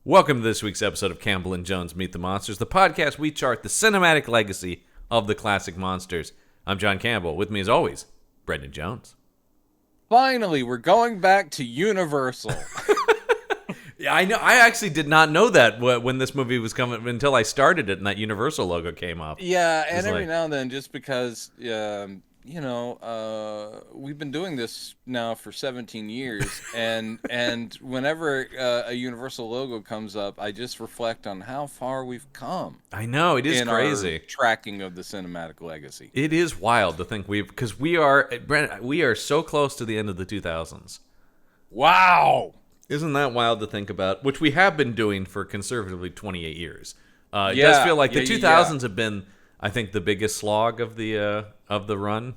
Welcome to this week's episode of Campbell and Jones Meet the Monsters, the podcast we chart the cinematic legacy of the classic monsters. I'm John Campbell. With me, as always, Brendan Jones. Finally, we're going back to Universal. Yeah, I know. I actually did not know that when this movie was coming until I started it and that Universal logo came up. Yeah, and every now and then, just because, we've been doing this now for 17 years, and whenever a Universal logo comes up, I just reflect on how far we've come. I know, it is crazy. Our tracking of the cinematic legacy. It is wild to think because we are so close to the end of the 2000s. Wow. Isn't that wild to think about? Which we have been doing for conservatively 28 years. It does feel like the 2000s have been, I think, the biggest slog of the run.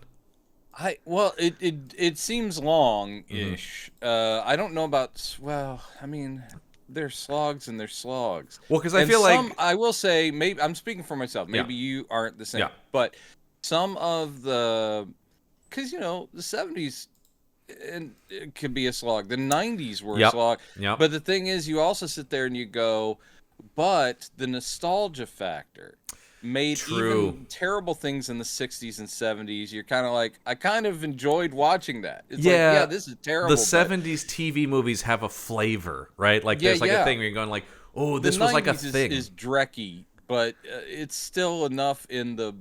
It seems long-ish. I don't know about. Well, I mean, there's slogs and there's slogs. Well, because I feel like I will say, maybe I'm speaking for myself. Maybe you aren't the same, but some of because the 70s. And it could be a slog. The 90s were a slog. Yep. But the thing is, you also sit there and you go, but the nostalgia factor made even terrible things in the 60s and 70s. You're kind of like, I kind of enjoyed watching that. It's this is terrible. The 70s TV movies have a flavor, right? Like there's a thing where you're going like, oh, this was like a thing. Is drecky, but it's still enough in the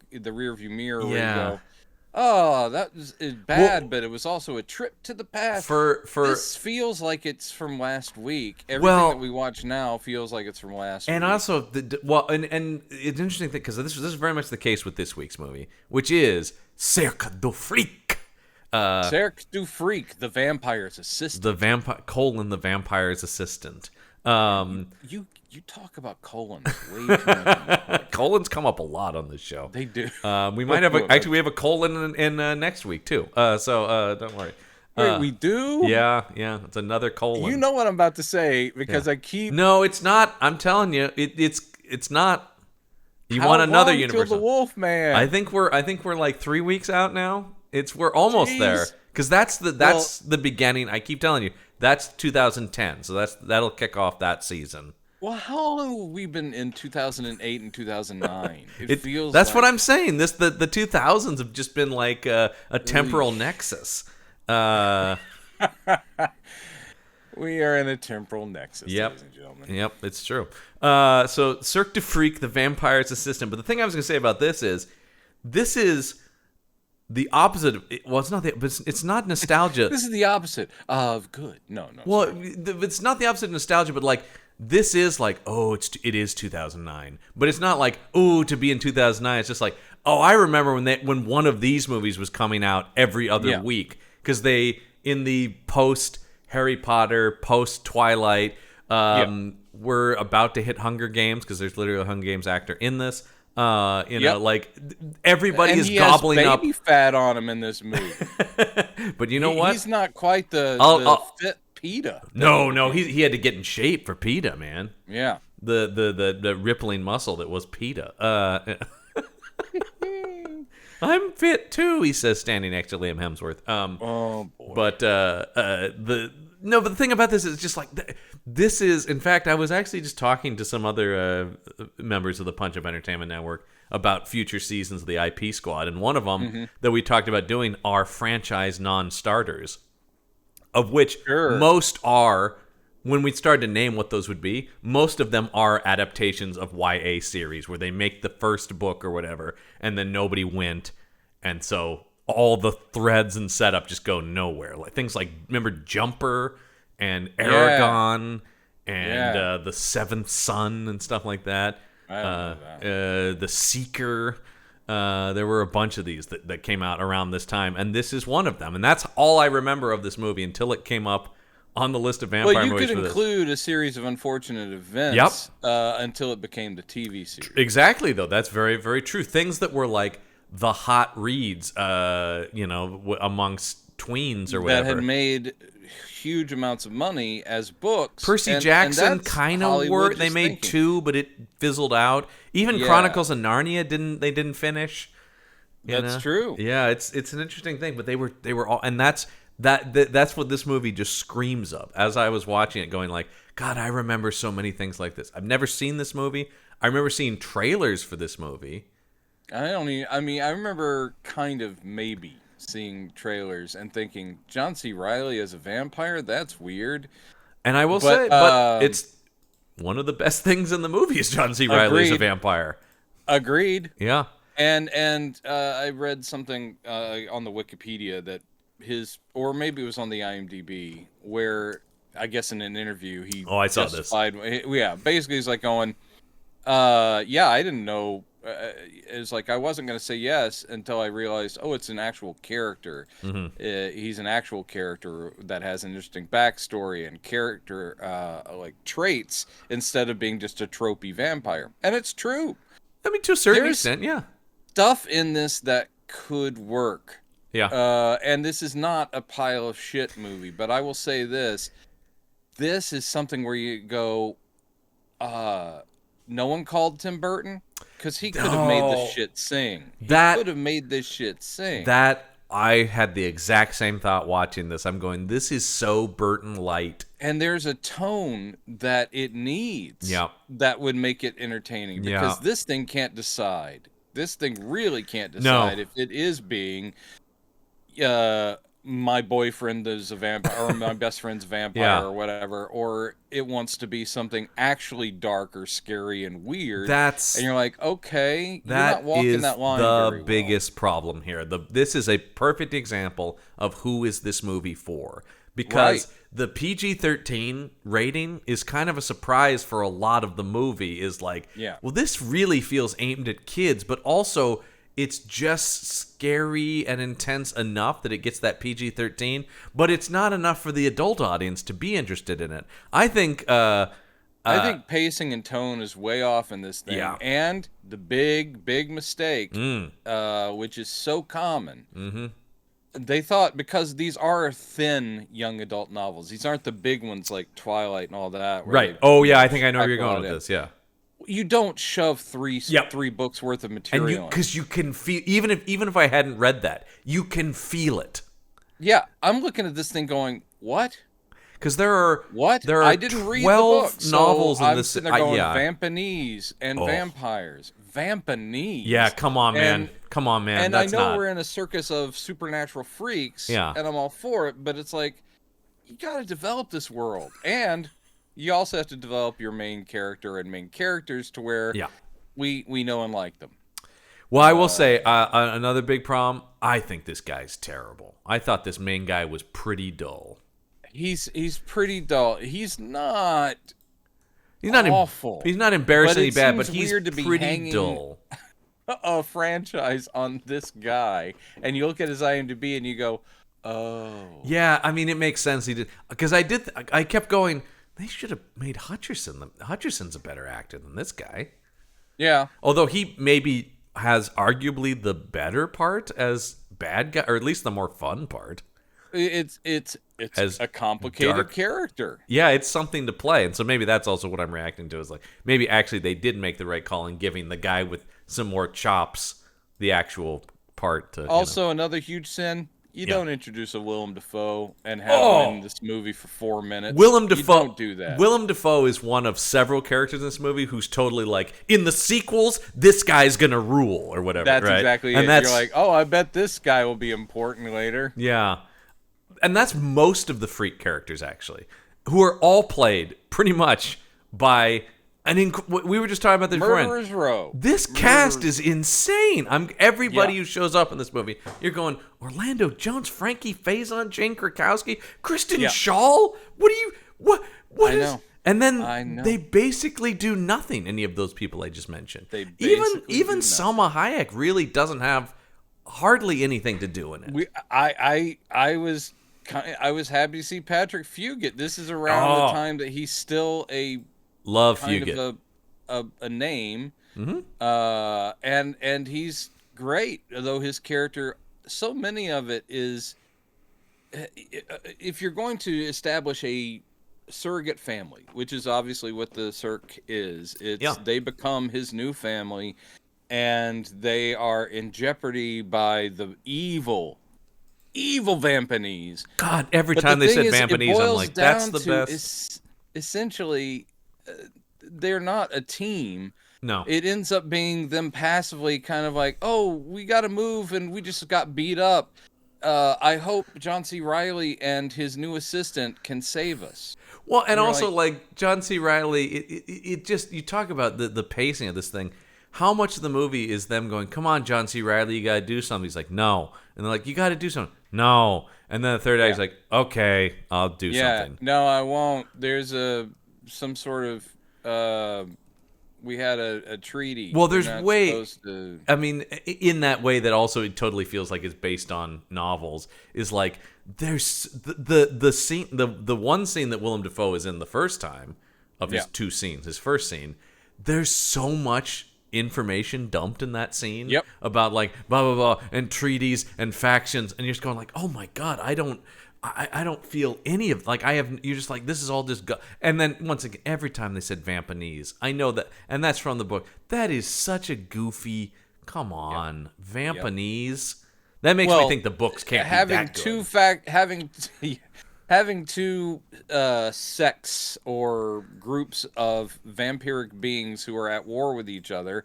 rear view mirror where you go, oh, that is bad, but it was also a trip to the past. This feels like it's from last week. Everything that we watch now feels like it's from last week. And also, and it's an interesting thing, because this is very much the case with this week's movie, which is Cirque du Freak. Cirque du Freak, the vampire's assistant. The vampire's assistant. You talk about colons way too much. Colons come up a lot on this show. They do. We might have we have a colon in next week too. So don't worry. Wait, we do? Yeah. It's another colon. You know what I'm about to say because I keep. No, it's not. I'm telling you, it's not. You want another universe? The Wolfman. I think we're like 3 weeks out now. We're almost there, because that's the beginning. I keep telling you, that's 2010. So that'll kick off that season. Well, how long have we been in 2008 and 2009? It feels that's what I'm saying. The 2000s have just been like a temporal nexus. We are in a temporal nexus, ladies and gentlemen. Yep, it's true. So Cirque du Freak, the vampire's assistant. But the thing I was going to say about this is the opposite of, well, it's not it's not nostalgia. This is the opposite of good. No. Well, it's not the opposite of nostalgia, but like, this is like, oh, it is 2009, but it's not like, oh, to be in 2009. It's just like, oh, I remember when one of these movies was coming out every other week, because they, in the post Harry Potter, post Twilight, were about to hit Hunger Games, because there's literally a Hunger Games actor in this. Like, everybody is gobbling up. He has baby fat on him in this movie. But you know what? He's not quite the fit PETA. No, he had to get in shape for PETA, man. Yeah. The rippling muscle that was PETA. I'm fit too, he says, standing next to Liam Hemsworth. Oh boy. But the thing about this is just like, this is, in fact, I was actually just talking to some other members of the Punch Up Entertainment Network about future seasons of the IP Squad, and one of them that we talked about doing are franchise non-starters, of which most are, when we started to name what those would be, most of them are adaptations of YA series where they make the first book or whatever, and then nobody went, and so all the threads and setup just go nowhere. Like things like, remember Jumper and Aragon and the Seventh Son and stuff like that. I don't know that. The Seeker. There were a bunch of these that came out around this time, and this is one of them. And that's all I remember of this movie until it came up on the list of vampire movies. Well, you could include a series of unfortunate events until it became the TV series. Exactly, though. That's very, very true. Things that were like the hot reads, amongst tweens or whatever. That had made huge amounts of money as books. Percy Jackson kind of worked. They made two, but it fizzled out. Even Chronicles of Narnia didn't finish. That's true. Yeah, it's an interesting thing, but they were all, and that's That's what this movie just screams of. As I was watching it, going like, God, I remember so many things like this. I've never seen this movie. I remember seeing trailers for this movie. I remember kind of maybe seeing trailers and thinking, John C. Reilly as a vampire? That's weird. And I will say, but it's one of the best things in the movie is John C. Reilly as a vampire. Agreed. Yeah. And I read something on the Wikipedia that or maybe it was on the IMDb, where I guess in an interview he I saw this. Yeah, basically he's like going, I didn't know. It's like I wasn't going to say yes until I realized, it's an actual character. Mm-hmm. He's an actual character that has an interesting backstory and character like traits instead of being just a tropey vampire. And it's true. I mean, to a certain extent, yeah. Stuff in this that could work. Yeah. And this is not a pile of shit movie, but I will say this. This is something where you go, no one called Tim Burton? Because he could have made this shit sing. He could have made this shit sing. I had the exact same thought watching this. I'm going, this is so Burton light. And there's a tone that it needs that would make it entertaining. Because this thing can't decide. This thing really can't decide if it is being my boyfriend is a vampire or my best friend's a vampire or whatever, or it wants to be something actually dark or scary and weird. And you're like, okay, you're not walking that line very well. The biggest problem here. This is a perfect example of who is this movie for. Because the PG-13 rating is kind of a surprise for a lot of the movie. Is like, well, this really feels aimed at kids, but also it's just scary and intense enough that it gets that PG-13, but it's not enough for the adult audience to be interested in it. I think pacing and tone is way off in this thing. Yeah. And the big mistake, which is so common, they thought, because these are thin young adult novels, these aren't the big ones like Twilight and all that. Right. I think I know where you're going with this. Yeah. You don't shove three books worth of material. Because you can feel, even if I hadn't read that, you can feel it. Yeah, I'm looking at this thing going, what? Because there are I didn't read the book, novels so in I'm this. Sitting there going, Vampanese and vampires. Vampanese. Yeah, come on, man. And I know we're in a circus of supernatural freaks. Yeah. And I'm all for it, but it's like, you got to develop this world, and you also have to develop your main character and main characters to where we know and like them. Well, I will say another big problem. I think this guy's terrible. I thought this main guy was pretty dull. He's pretty dull. He's not awful. He's not embarrassingly bad, but he's weird to be pretty dull. A franchise on this guy, and you look at his IMDb and you go, oh. Yeah, I mean, it makes sense. He did, because I kept going, they should have made Hutcherson. Hutcherson's a better actor than this guy. Yeah. Although he maybe has arguably the better part as bad guy, or at least the more fun part. It's a complicated character. Yeah, it's something to play. And so maybe that's also what I'm reacting to, is like, maybe actually they did make the right call in giving the guy with some more chops the actual part to. Also, another huge sin. You don't introduce a Willem Dafoe and have him in this movie for 4 minutes. Willem Dafoe, you don't do that. Willem Dafoe is one of several characters in this movie who's totally like, in the sequels, this guy's gonna rule or whatever. That's right? Exactly and it. You're like, I bet this guy will be important later. Yeah. And that's most of the freak characters, actually, who are all played pretty much by we were just talking about this before. Murderers Row. This cast is insane. Everybody who shows up in this movie, you're going, Orlando Jones, Frankie Faison, Jane Krakowski, Kristen Schaal. What I is? Know. And then they basically do nothing. Any of those people I just mentioned. Even Salma Hayek really doesn't have hardly anything to do in it. I was happy to see Patrick Fugit. This is around the time that he's still a Fugit. A name. Mm-hmm. And he's great, although his character, so many of it is, if you're going to establish a surrogate family, which is obviously what the Cirque is, they become his new family, and they are in jeopardy by the evil evil Vampanese. God, every time they said Vampanese, I'm like, that's the best. Essentially, they're not a team. No. It ends up being them passively kind of like, oh, we got to move and we just got beat up. I hope John C. Reilly and his new assistant can save us. Well, and also, like John C. Reilly, it just, you talk about the pacing of this thing. How much of the movie is them going, come on, John C. Reilly, you got to do something? He's like, no. And they're like, you got to do something. No. And then the third act, he's like, okay, I'll do something. No, I won't. There's some sort of, we had a treaty. Well, there's I mean, in that way that also it totally feels like it's based on novels, is like, there's the scene, the one scene that Willem Dafoe is in the first time of his two scenes, his first scene, there's so much information dumped in that scene about like blah blah blah and treaties and factions, and you're just going like, oh my god, I don't feel any of, like, you're just like, this is all just and then once again, every time they said Vampanese, I know that, and that's from the book, that is such a goofy, come on, Vampanese. That makes me think the books can't be that good. Having two sects or groups of vampiric beings who are at war with each other,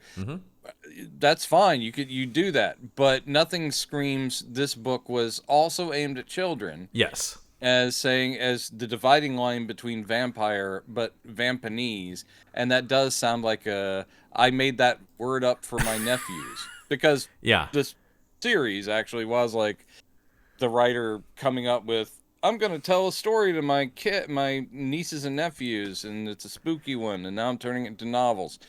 that's fine. You do that, but nothing screams this book was also aimed at children. Yes, as the dividing line between vampire but Vampanese, and that does sound like I made that word up for my nephews, because this series actually was like the writer coming up with, I'm going to tell a story to my nieces and nephews, and it's a spooky one, and now I'm turning it into novels.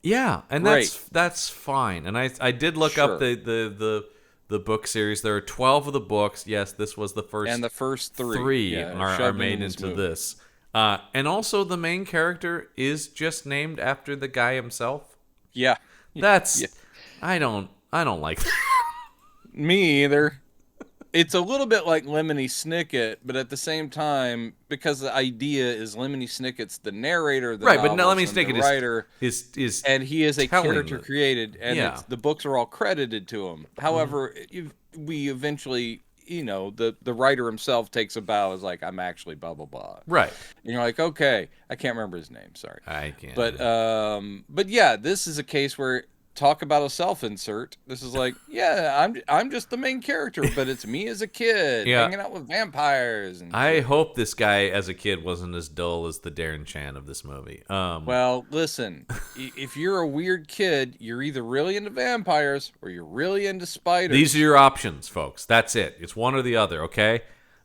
Yeah, and that's fine. And I did look up the book series. There are 12 of the books. Yes, this was the first. And the first three are made into this. And also the main character is just named after the guy himself. Yeah. That's I don't like that. Me either. It's a little bit like Lemony Snicket, but at the same time, because the idea is Lemony Snicket's the narrator, the but now Lemony Snicket the writer, is and he is a character created, and the books are all credited to him. However, we eventually, the writer himself takes a bow as like, I'm actually blah blah blah. Right. And you're like, okay, I can't remember his name. Sorry, I can't. But yeah, this is a case where, talk about a self-insert. This is like, I'm just the main character, but it's me as a kid hanging out with vampires. And I hope this guy as a kid wasn't as dull as the Darren Chan of this movie. Well, listen, if you're a weird kid, you're either really into vampires or you're really into spiders. These are your options, folks. That's it. It's one or the other, okay?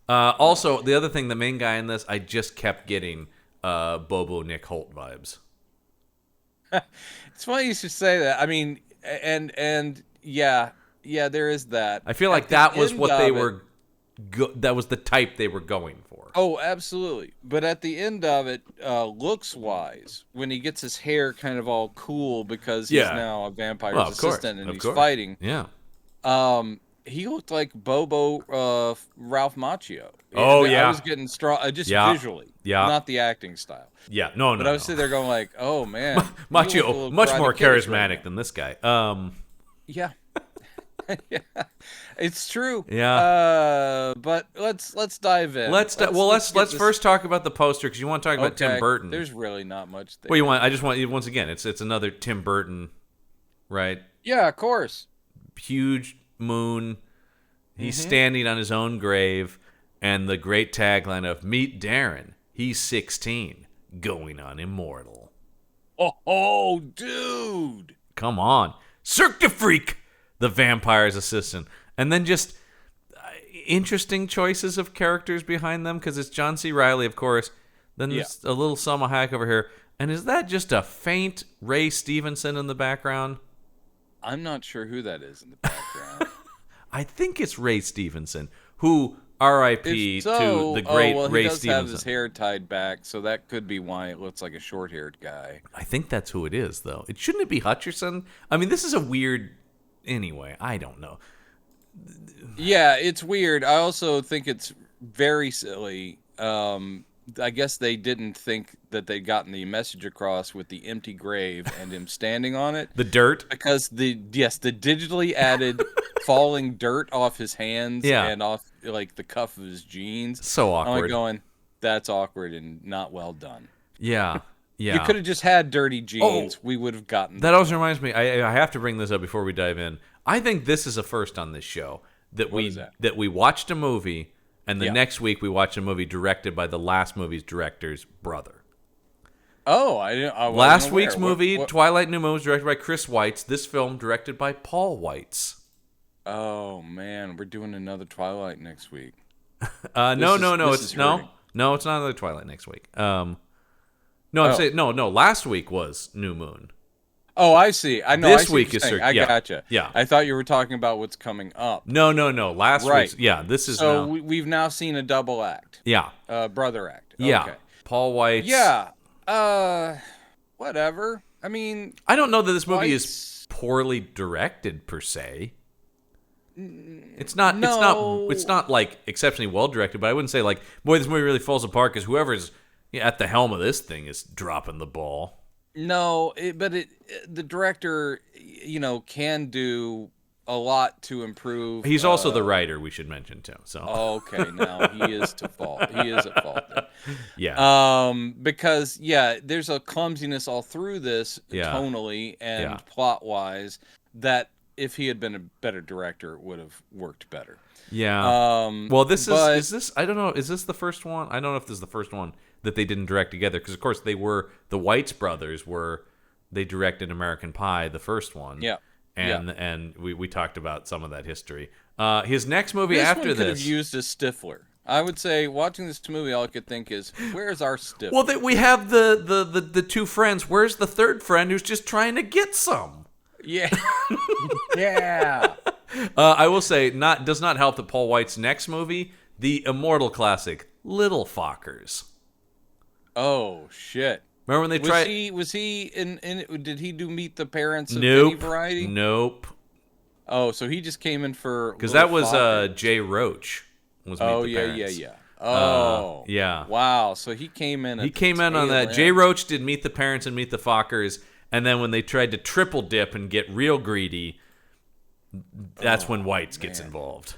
Also, the other thing, the main guy in this, I just kept getting Bobo Nick Holt vibes. It's funny you should say that. I mean, and yeah, there is that. I feel like that was what they were. That was the type they were going for. Oh, absolutely. But at the end of it, looks wise, when he gets his hair kind of all cool because he's now a vampire's assistant and he's fighting. Yeah. He looked like Bobo Ralph Macchio. I was getting strong, just visually, not the acting style. Yeah, no. But I was sitting there going like, oh man, Macchio, much more charismatic than this guy. Yeah, it's true. Yeah, but let's dive in. Let's first talk about the poster, because you want to talk about Tim Burton. There's really not much there. Well, I just want, once again, it's another Tim Burton, right? Yeah, of course. Huge moon. He's standing on his own grave, and the great tagline of "Meet Darren. He's 16, going on immortal." Oh, dude! Come on, Cirque du Freak, the vampire's assistant, and then just interesting choices of characters behind them, because it's John C. Reilly, of course. Then there's a little Selma Hayek over here, and is that just a faint Ray Stevenson in the background? I'm not sure who that is in the background. I think it's Ray Stevenson, who R.I.P. to the great Ray Stevenson. He does have his hair tied back, so that could be why it looks like a short-haired guy. I think that's who it is, though. Shouldn't it be Hutcherson? I mean, this is a weird... Anyway, I don't know. Yeah, it's weird. I also think it's very silly. I guess they didn't think that they'd gotten the message across with the empty grave and him standing on it. The dirt? Because the digitally added falling dirt off his hands and off like the cuff of his jeans. So awkward. I'm like going, that's awkward and not well done. Yeah. Yeah. You could have just had dirty jeans. We would have gotten that. Also reminds me, I have to bring this up before we dive in. I think this is a first on this show that we watched a movie, and the next week we watched a movie directed by the last movie's director's brother. Oh, I didn't. Last week's movie, Twilight New Moon, was directed by Chris Weitz. This film directed by Paul Weitz. Oh man, we're doing another Twilight next week. No, it's not another Twilight next week. I'm saying no. Last week was New Moon. Oh, I see. I know. This week is Cirque. I gotcha. Yeah. I thought you were talking about what's coming up. No. Last week's. Yeah, this is. So we've now seen a double act. Yeah. Brother act. Okay. Yeah. Paul Weitz. Yeah. Whatever. I mean, I don't know that this movie is poorly directed per se. It's not. No. It's not like exceptionally well directed. But I wouldn't say like, boy, this movie really falls apart because whoever's at the helm of this thing is dropping the ball. No, but the director, can do a lot to improve. He's also the writer, we should mention too. So okay, now he is to fault. He is at fault then. Yeah. Because there's a clumsiness all through this tonally and plot wise that if he had been a better director, it would have worked better. Yeah. Well, is this? I don't know. Is this the first one? I don't know if this is the first one that they didn't direct together, because of course they were the Weitz brothers. They directed American Pie, the first one. Yeah. And we talked about some of that history. His next movie this after one could this have used a Stifler. I would say watching this movie, all I could think is, where's our Stifler? Well, we have the two friends. Where's the third friend who's just trying to get some? Yeah. Yeah. I will say, does not help that Paul Weitz's next movie, the immortal classic, Little Fockers. Oh shit! Remember when they tried? Was he in? Did he do Meet the Parents of Nope. Any Variety? Nope. Oh, so he just came in for because that was Jay Roach. Was Meet the Parents. Yeah. Oh, yeah. Wow. So he came in. He came in on that. Jay Roach did Meet the Parents and Meet the Fockers, and then when they tried to triple dip and get real greedy, that's when Weitz gets involved.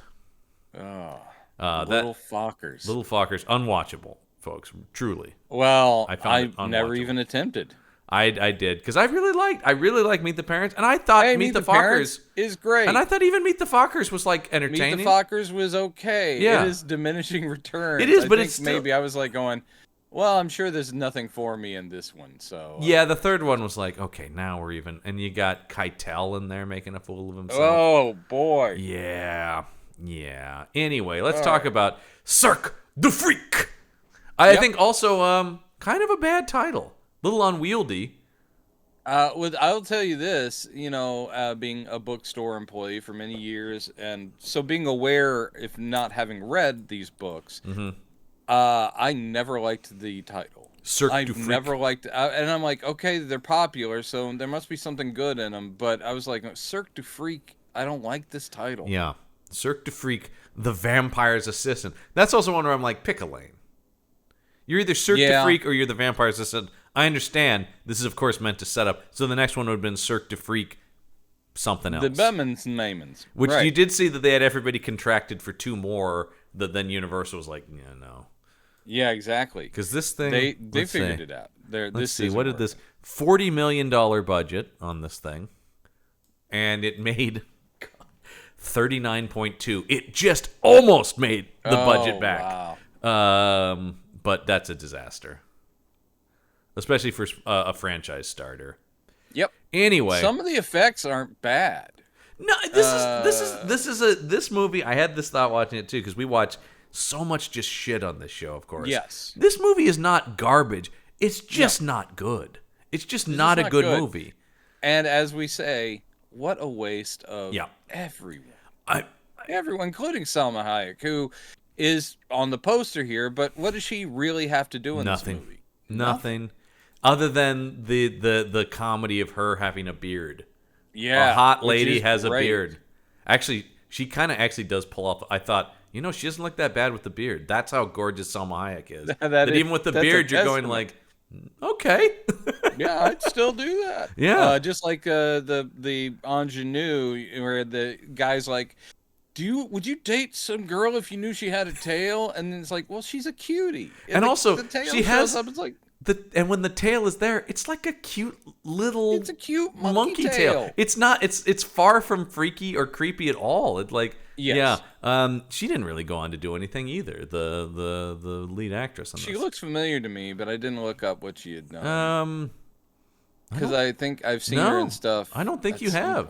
Little Fockers. Little Fockers, unwatchable, folks. Truly. Well, I never even attempted. I did because I really like Meet the Parents, and I thought Meet the Fockers is great, and I thought even Meet the Fockers was like entertaining. Meet the Fockers was okay. Yeah. It is diminishing returns. It is, but it's still... maybe I was like going, well, I'm sure there's nothing for me in this one. So yeah, the third one was like, okay, now we're even, and you got Keitel in there making a fool of himself. Oh boy. Yeah. Anyway, let's talk about Cirque du Freak. I think also kind of a bad title. Little unwieldy. I'll tell you this, being a bookstore employee for many years, and so being aware, if not having read these books, I never liked the title. Cirque du Freak. Never liked, and I'm like, okay, they're popular, so there must be something good in them. But I was like, Cirque du Freak, I don't like this title. Yeah, Cirque du Freak, the vampire's assistant. That's also one where I'm like, pick a lane. You're either Cirque du Freak or you're the vampire's assistant. I understand. This is, of course, meant to set up. So the next one would have been Cirque du Freak something else. The Bemans and Maimans. Which you did see that they had everybody contracted for 2 more, that then Universal was like, yeah, no. Yeah, exactly. Because this thing... They figured it out. Let's see. What did this... $40 million budget on this thing. And it made... 39.2. It just almost made the budget back. Wow. But that's a disaster. Especially for a franchise starter. Yep. Anyway, some of the effects aren't bad. No, this movie. I had this thought watching it too, because we watch so much just shit on this show. Of course, yes. This movie is not garbage. It's just not good. It's just not a good movie. And as we say, what a waste of everyone. Everyone, including Salma Hayek, who is on the poster here. But what does she really have to do in this movie? Nothing. Other than the comedy of her having a beard. Yeah. A hot lady has a beard. Actually, she kind of actually does pull off. I thought, she doesn't look that bad with the beard. That's how gorgeous Salma Hayek is. that even with the beard, you're going like, okay. Yeah, I'd still do that. Yeah. Just like the ingenue, where the guy's like, would you date some girl if you knew she had a tail? And then it's like, well, she's a cutie. And also, the tail she has up, it's like and when the tail is there, it's like a cute little. It's a cute monkey tail. It's not. It's far from freaky or creepy at all. It's like yes. yeah. She didn't really go on to do anything either. The lead actress on this. She looks familiar to me, but I didn't look up what she had done. Because I think I've seen her and stuff. I don't think you have,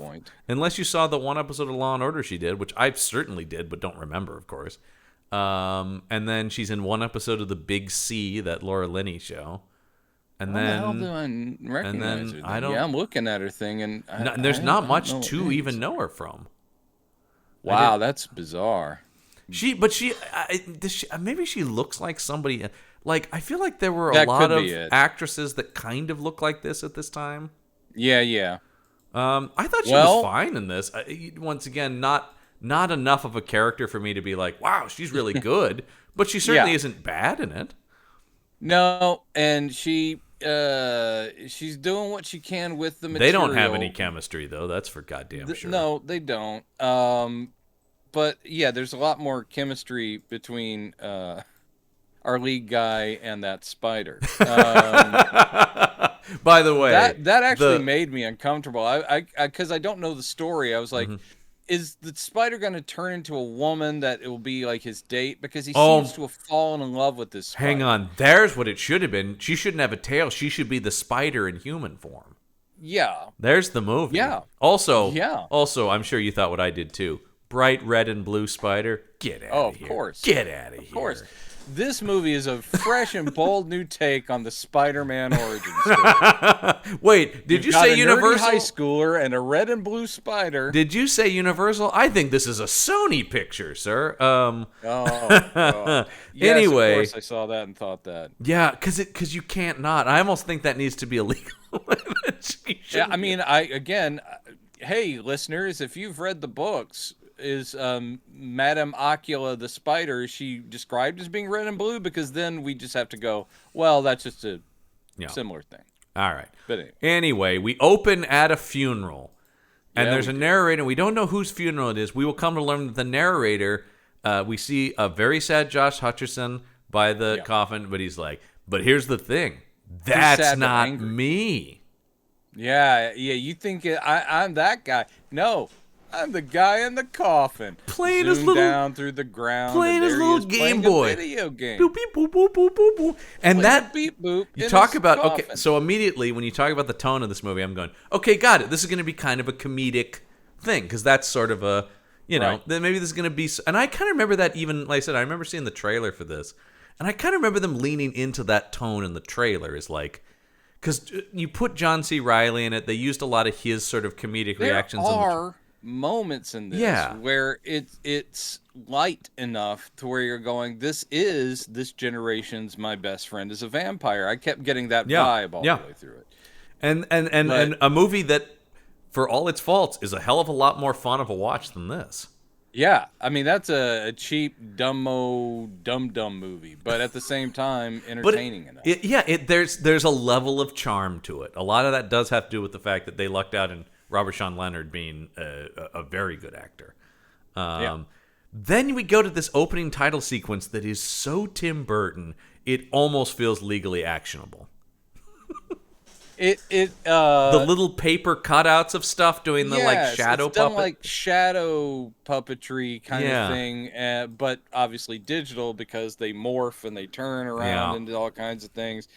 unless you saw the one episode of Law and Order she did, which I certainly did, but don't remember, of course. And then she's in one episode of The Big C, that Laura Linney show. And How then the hell do I recognize her? I don't. Yeah, I'm looking at her thing, and there's not much to even know her from. Wow, that's bizarre. Maybe she looks like somebody. Like, I feel like there were a lot of actresses that kind of look like this at this time. Yeah. I thought she was fine in this. Once again, not enough of a character for me to be like, wow, she's really good. But she certainly isn't bad in it. No, and she's doing what she can with the material. They don't have any chemistry, though. That's for goddamn sure. No, they don't. But yeah, there's a lot more chemistry between our lead guy and that spider. By the way, that actually made me uncomfortable. Because I don't know the story. I was like, is the spider going to turn into a woman that it will be like his date? Because he seems to have fallen in love with this spider. Hang on. There's what it should have been. She shouldn't have a tail. She should be the spider in human form. Yeah. There's the movie. Yeah. Also, I'm sure you thought what I did too. Bright red and blue spider. Get out of here. Of course. Get out of here. Of course. This movie is a fresh and bold new take on the Spider-Man origin story. Wait, did you say Universal? High schooler and a red and blue spider. Did you say Universal? I think this is a Sony picture, sir. Yes, anyway, of course I saw that and thought that. Yeah, because you can't not. I almost think that needs to be illegal. Yeah, I mean, hey, listeners, if you've read the books. Is Madame Ocula the spider, is she described as being red and blue? Because then we just have to go, well, that's just a similar thing. All right. But anyway, we open at a funeral, and there's a narrator. We don't know whose funeral it is. We will come to learn that the narrator, we see a very sad Josh Hutcherson by the coffin, but he's like, but here's the thing. That's not me. Yeah, you think I'm that guy. No. I'm the guy in the coffin. Playing his little down through the ground. Playing his little Game Boy. Video game. Boop, beep, boop, boop, boop, boop, boop. And that beep boop. You talk about coffin. So immediately when you talk about the tone of this movie, I'm going, okay, got it. This is going to be kind of a comedic thing because that's sort of a, then maybe this is going to be. And I kind of remember that even, like I said, I remember seeing the trailer for this, and I kind of remember them leaning into that tone in the trailer. Is like. Because you put John C. Reilly in it, they used a lot of his sort of comedic reactions. There are moments in this where it's light enough to where you're going, this generation's My Best Friend is a Vampire. I kept getting that vibe all the way through it. And a movie that, for all its faults, is a hell of a lot more fun of a watch than this. Yeah, I mean, that's a cheap, dumb movie, but at the same time, entertaining enough. There's a level of charm to it. A lot of that does have to do with the fact that they lucked out in Robert Sean Leonard being a very good actor. Then we go to this opening title sequence that is so Tim Burton, it almost feels legally actionable. The little paper cutouts of stuff doing the shadow it's done like shadow puppetry kind of thing, but obviously digital because they morph and they turn around into all kinds of things.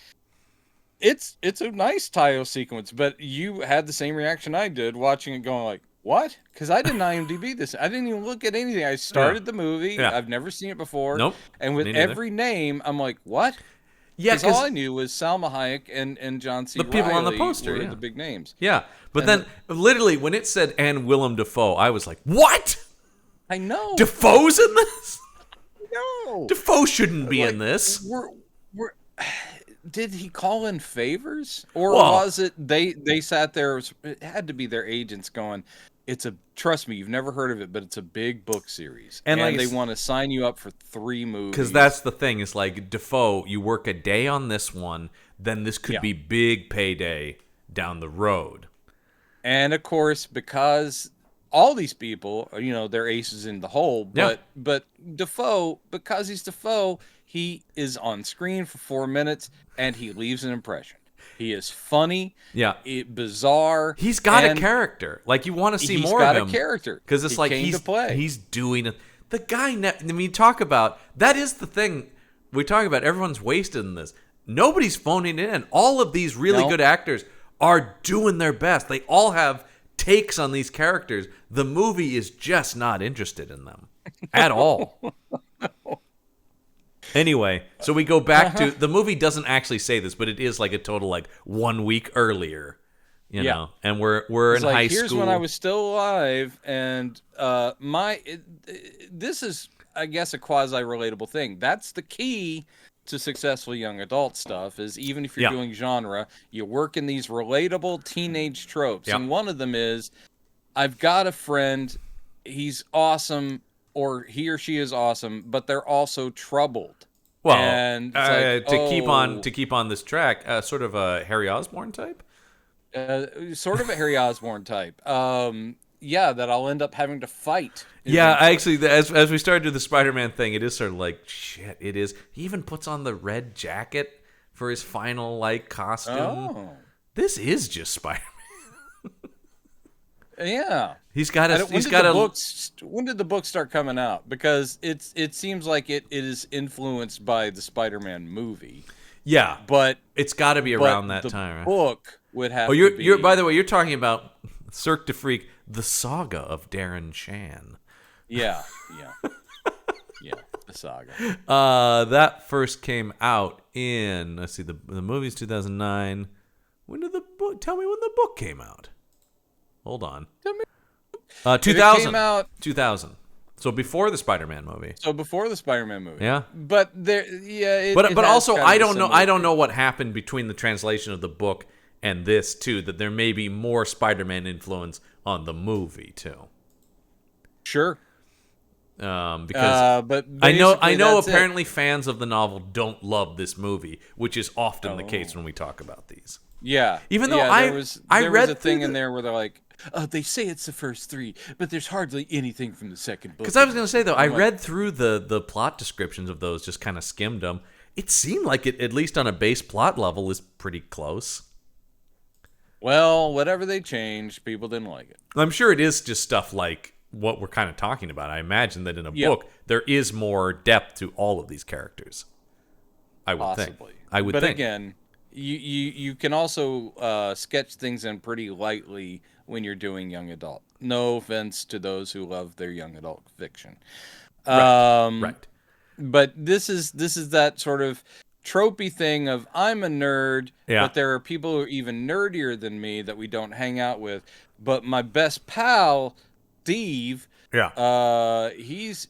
It's a nice title sequence, but you had the same reaction I did watching it, going like, "What?" Because I didn't IMDb this. I didn't even look at anything. I started the movie. Yeah. I've never seen it before. Nope. And with every name, I'm like, "What?" Yeah, because all I knew was Salma Hayek and John C. Reilly. The people on the poster, were the big names. Yeah, but then literally when it said and Willem Dafoe, I was like, "What?" I know. Dafoe's in this? No. Dafoe shouldn't be in this. Did he call in favors, or was it they sat there? It had to be their agents going, trust me, you've never heard of it, but it's a big book series, and they want to sign you up for 3 movies. Because that's the thing. It's like, Dafoe, you work a day on this one, then this could be big payday down the road. And of course, because all these people, they're aces in the hole. But Dafoe, because he's Dafoe, he is on screen for 4 minutes and he leaves an impression. He is funny. Yeah. Bizarre. He's got a character. Like, you want to see more of him. He's got a character. Because it's like he's doing it. The guy, talk about, that is the thing we talk about. Everyone's wasted in this. Nobody's phoning it in. All of these really good actors are doing their best. They all have takes on these characters. The movie is just not interested in them at all. Anyway, so we go back to the movie. Doesn't actually say this, but it is like a total 1 week earlier, you know. And we're in high school. Here's when I was still alive, and this is, I guess, a quasi relatable thing. That's the key to successful young adult stuff, is even if you're doing genre, you work in these relatable teenage tropes. And one of them is, I've got a friend, he's awesome, or he or she is awesome, but they're also troubled. Well, and to keep on this track, sort of a Harry Osborn type? Sort of a Harry Osborn type. That I'll end up having to fight. Yeah, actually, as we started to do the Spider-Man thing, it is sort of like, shit, it is. He even puts on the red jacket for his final, costume. Oh. This is just Spider-Man. Yeah. When did the book start coming out? Because it seems like it is influenced by the Spider-Man movie. Yeah. But it's got to be around that time, right? The book would have to be... By the way, you're talking about Cirque du Freak, the saga of Darren Shan. Yeah. Yeah, the saga. That first came out in, let's see, the movie's 2009. Tell me when the book came out. Hold on. 2000. It came out 2000. So before the Spider-Man movie. Yeah. But but also I don't know what happened between the translation of the book and this too, that there may be more Spider-Man influence on the movie too. Sure. Because but I know apparently fans of the novel don't love this movie, which is often the case when we talk about these. Yeah. Even though there was a thing in there where they're like, they say it's the first 3, but there's hardly anything from the second book. Because I was going to say, though, I read through the plot descriptions of those, just kind of skimmed them. It seemed like it, at least on a base plot level, is pretty close. Well, whatever they changed, people didn't like it. I'm sure it is just stuff like what we're kind of talking about. I imagine that in a book, there is more depth to all of these characters. I would think. But again, you can also sketch things in pretty lightly when you're doing young adult. No offense to those who love their young adult fiction. Right. But this is that sort of tropey thing of, I'm a nerd, but there are people who are even nerdier than me that we don't hang out with. But my best pal, Steve, he's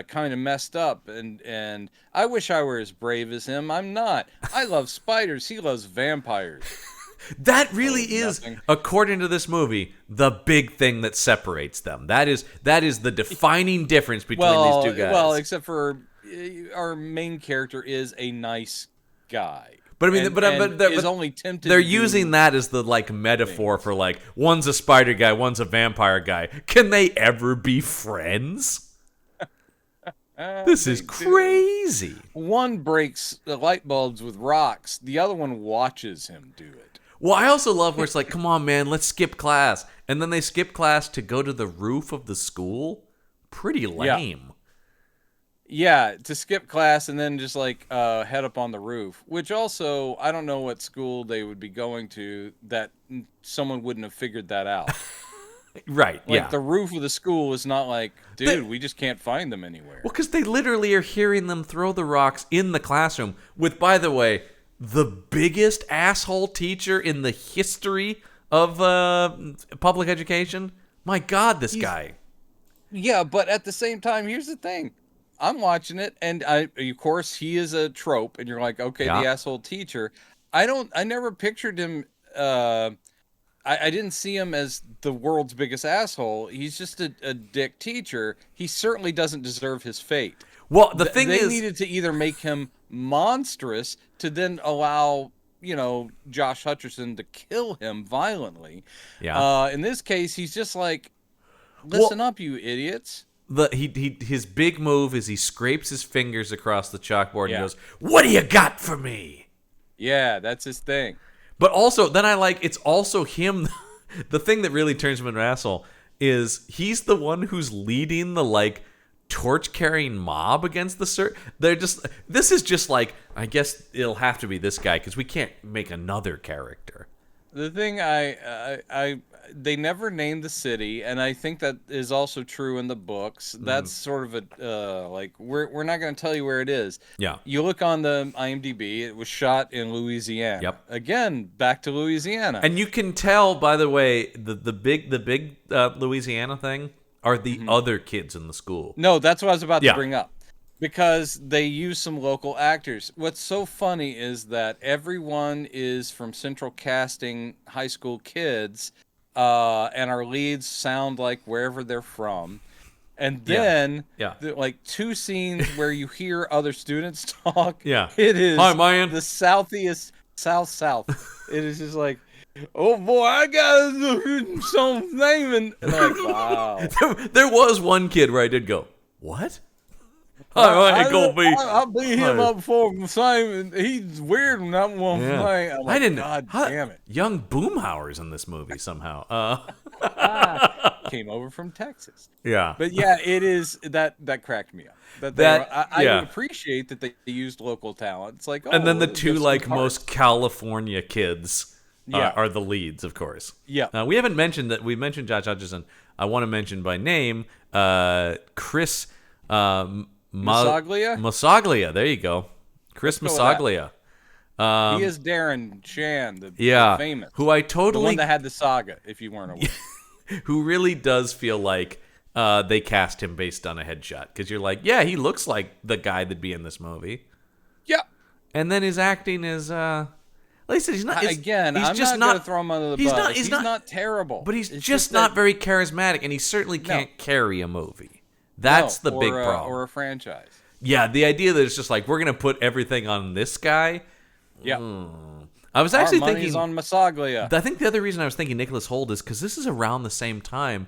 kind of messed up, and I wish I were as brave as him. I'm not. I love spiders. He loves vampires. That really is, according to this movie, the big thing that separates them. That is the defining difference between these two guys. Well, except for our main character is a nice guy. But I mean, but is only tempted. They're using that as the metaphor for one's a spider guy, one's a vampire guy. Can they ever be friends? This is crazy. One breaks the light bulbs with rocks. The other one watches him do it. Well, I also love where it's like, come on, man, let's skip class. And then they skip class to go to the roof of the school. Pretty lame. Yeah, to skip class and then just head up on the roof. Which also, I don't know what school they would be going to that someone wouldn't have figured that out. Right, the roof of the school is not we just can't find them anywhere. Well, because they literally are hearing them throw the rocks in the classroom with, by the way, the biggest asshole teacher in the history of public education. My God, this guy. Yeah, but at the same time, here's the thing. I'm watching it, and of course, he is a trope, and you're like, okay, the asshole teacher. I never pictured him. I didn't see him as the world's biggest asshole. He's just a dick teacher. He certainly doesn't deserve his fate. Well, the thing is, they needed to either make him monstrous to then allow Josh Hutcherson to kill him violently. Yeah. In this case, he's just Listen up, you idiots. His big move is he scrapes his fingers across the chalkboard and goes, "What do you got for me?" Yeah, that's his thing. But also, then it's also him. The thing that really turns him into an asshole is he's the one who's leading the torch carrying mob against the Cirque. This is just I guess it'll have to be this guy because we can't make another character. The thing they never named the city, and I think that is also true in the books. That's sort of a we're not going to tell you where it is. Yeah. You look on the IMDb, it was shot in Louisiana. Yep. Again, back to Louisiana. And you can tell, by the way, the big Louisiana thing are the other kids in the school. No, that's what I was about to bring up. Because they use some local actors. What's so funny is that everyone is from Central Casting high school kids, and our leads sound like wherever they're from. And then, two scenes where you hear other students talk. Yeah. It is Hi, man. The Southeast South. It is just like, oh boy, I got some name. And wow. There was one kid where I did go, what? I'll be him up for same. He's weird when that one play. I didn't. God damn it! Young Boomhauer's in this movie somehow. Came over from Texas. Yeah, but yeah, it is that cracked me up. I appreciate that they used local talent. It's like, and then the two most California kids are the leads, of course. Yeah. We haven't mentioned that. We mentioned Josh Hutcherson. I want to mention by name Chris. Masaglia? There you go. Chris Masaglia. He is Darren Shan, the famous. Who I totally... The one that had the saga, if you weren't aware. Who really does feel like they cast him based on a headshot. Because you're like, yeah, he looks like the guy that'd be in this movie. Yeah. And then his acting is... like I said, he's not... Again, I'm just not going to throw him under the bus. He's not terrible. But he's just not very charismatic, and he certainly can't carry a movie. That's the big problem. Or a franchise. Yeah, the idea that it's just like, we're going to put everything on this guy. Yeah. I was actually Our money's thinking... on Masaglia. I think the other reason I was thinking Nicholas Hoult is because this is around the same time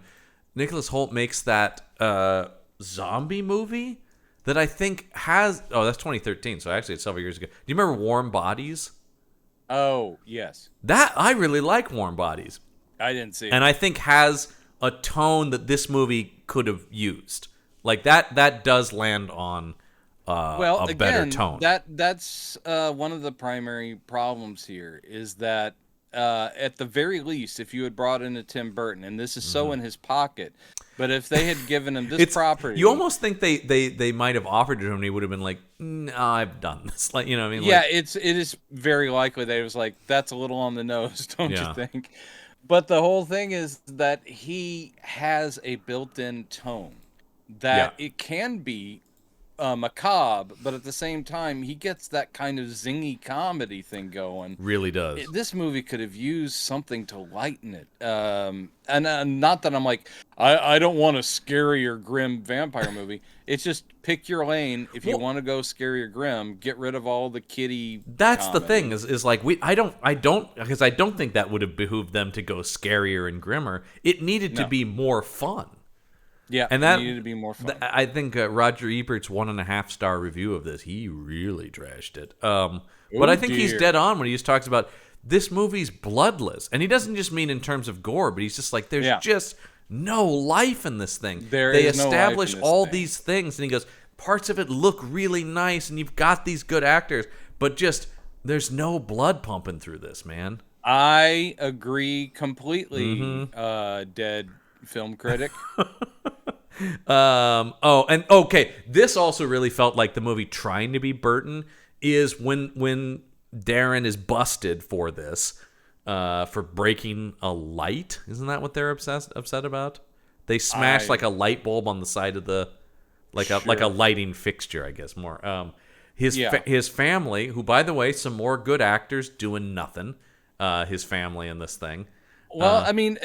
Nicholas Hoult makes that zombie movie that I think has... Oh, that's 2013, so actually it's several years ago. Do you remember Warm Bodies? Oh, yes. I really like Warm Bodies. I didn't see it. And I think has a tone that this movie could have used. Like that does land on a better tone. That's one of the primary problems here is that at the very least, if you had brought in a Tim Burton, and this is so in his pocket, but if they had given him this property, you almost think they might have offered it to him, and he would have been like, "No, I've done this." Like, you know what I mean? Yeah, it is very likely that it was like, that's a little on the nose, don't you think? But the whole thing is that he has a built-in tone that it can be macabre, but at the same time, he gets that kind of zingy comedy thing going. Really does. This movie could have used something to lighten it. And not that I'm like, I don't want a scary or grim vampire movie. It's just pick your lane. If you want to go scary or grim, get rid of all the kiddie. That's comedy. the thing is like I don't because I don't think that would have behooved them to go scarier and grimmer. It needed to be more fun. Yeah, and that needed to be more fun. I think Roger Ebert's 1.5-star review of this, he really trashed it. But I think he's dead on when he just talks about this movie's bloodless, and he doesn't just mean in terms of gore, but he's just like there's just no life in this thing. They establish all these things, and he goes, parts of it look really nice, and you've got these good actors, but just there's no blood pumping through this, man. I agree completely, dead film critic. This also really felt like the movie trying to be Burton is when Darren is busted for this for breaking a light. Isn't that what they're upset about? They smashed like a light bulb on the side of the like a lighting fixture, I guess more. His family, who by the way, some more good actors doing nothing. His family in this thing. Well, I mean,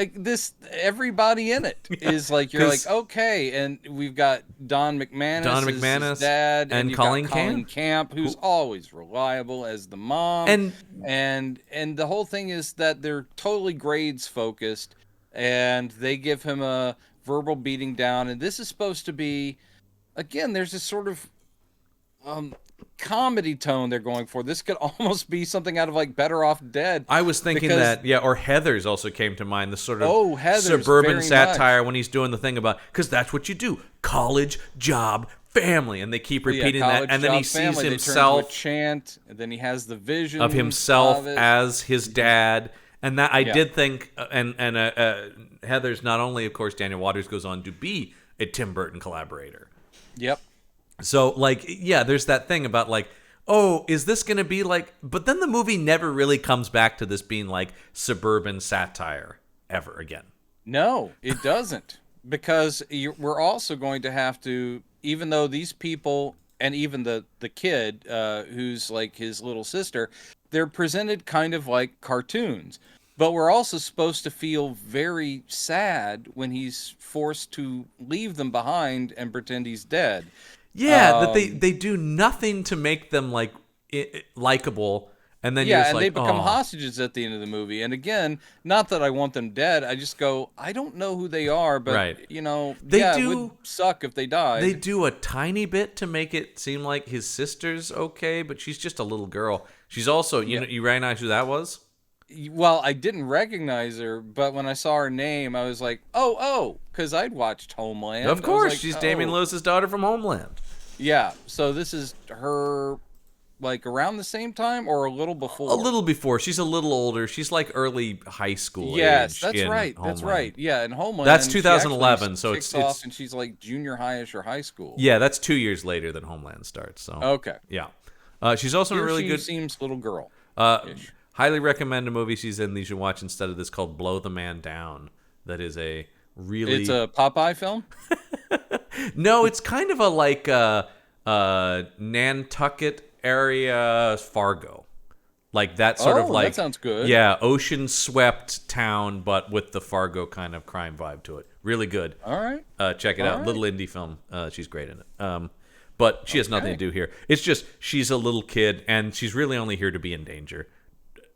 everybody in it is like, you're like, okay, and we've got Don McManus, dad, and Colleen Camp, who's always reliable as the mom, and the whole thing is that they're totally grades focused, and they give him verbal beating down, and this is supposed to be, again, there's this sort of comedy tone they're going for. This could almost be something out of like Better Off Dead. I was thinking that, or Heathers also came to mind. The sort of Heathers, suburban satire when he's doing the thing about, because that's what you do, college, job, family, and they keep repeating that, and then he sees himself chant, and then he has the vision of himself as his dad, and that I did think, and Heathers, not only of course Daniel Waters goes on to be a Tim Burton collaborator. Yep. So, like, yeah, there's that thing about, like, oh, is this going to be like... But then the movie never really comes back to this being, like, suburban satire ever again. No, it doesn't. Because we're also going to have to... Even though these people, and even the kid, who's, like, his little sister, they're presented kind of like cartoons. But we're also supposed to feel very sad when he's forced to leave them behind and pretend he's dead. Yeah, that they do nothing to make them like likable, and then you're just they become hostages at the end of the movie. And again, not that I want them dead. I just go, I don't know who they are, but it would suck if they died. They do a tiny bit to make it seem like his sister's okay, but she's just a little girl. She's also you recognize who that was? Well, I didn't recognize her, but when I saw her name, I was like, oh, because I'd watched Homeland. Of course, she's Damian Lewis's daughter from Homeland. Yeah, so this is her, like, around the same time or a little before? A little before. She's a little older. She's like early high school age. That's right. Homeland. That's right. Yeah, in Homeland. That's 2011, so it's off and she's like junior high-ish or high school. Yeah, that's 2 years later than Homeland starts. So okay. Yeah. She's also a really good... seems little girl. Highly recommend a movie she's in that you should watch instead of this called Blow the Man Down. That is a really... It's a Popeye film? No, it's kind of a like Nantucket area Fargo. Like that sort of like... that sounds good. Yeah, ocean-swept town, but with the Fargo kind of crime vibe to it. Really good. All right. Check it out. Right. Little indie film. She's great in it. But she has nothing to do here. It's just she's a little kid, and she's really only here to be in danger.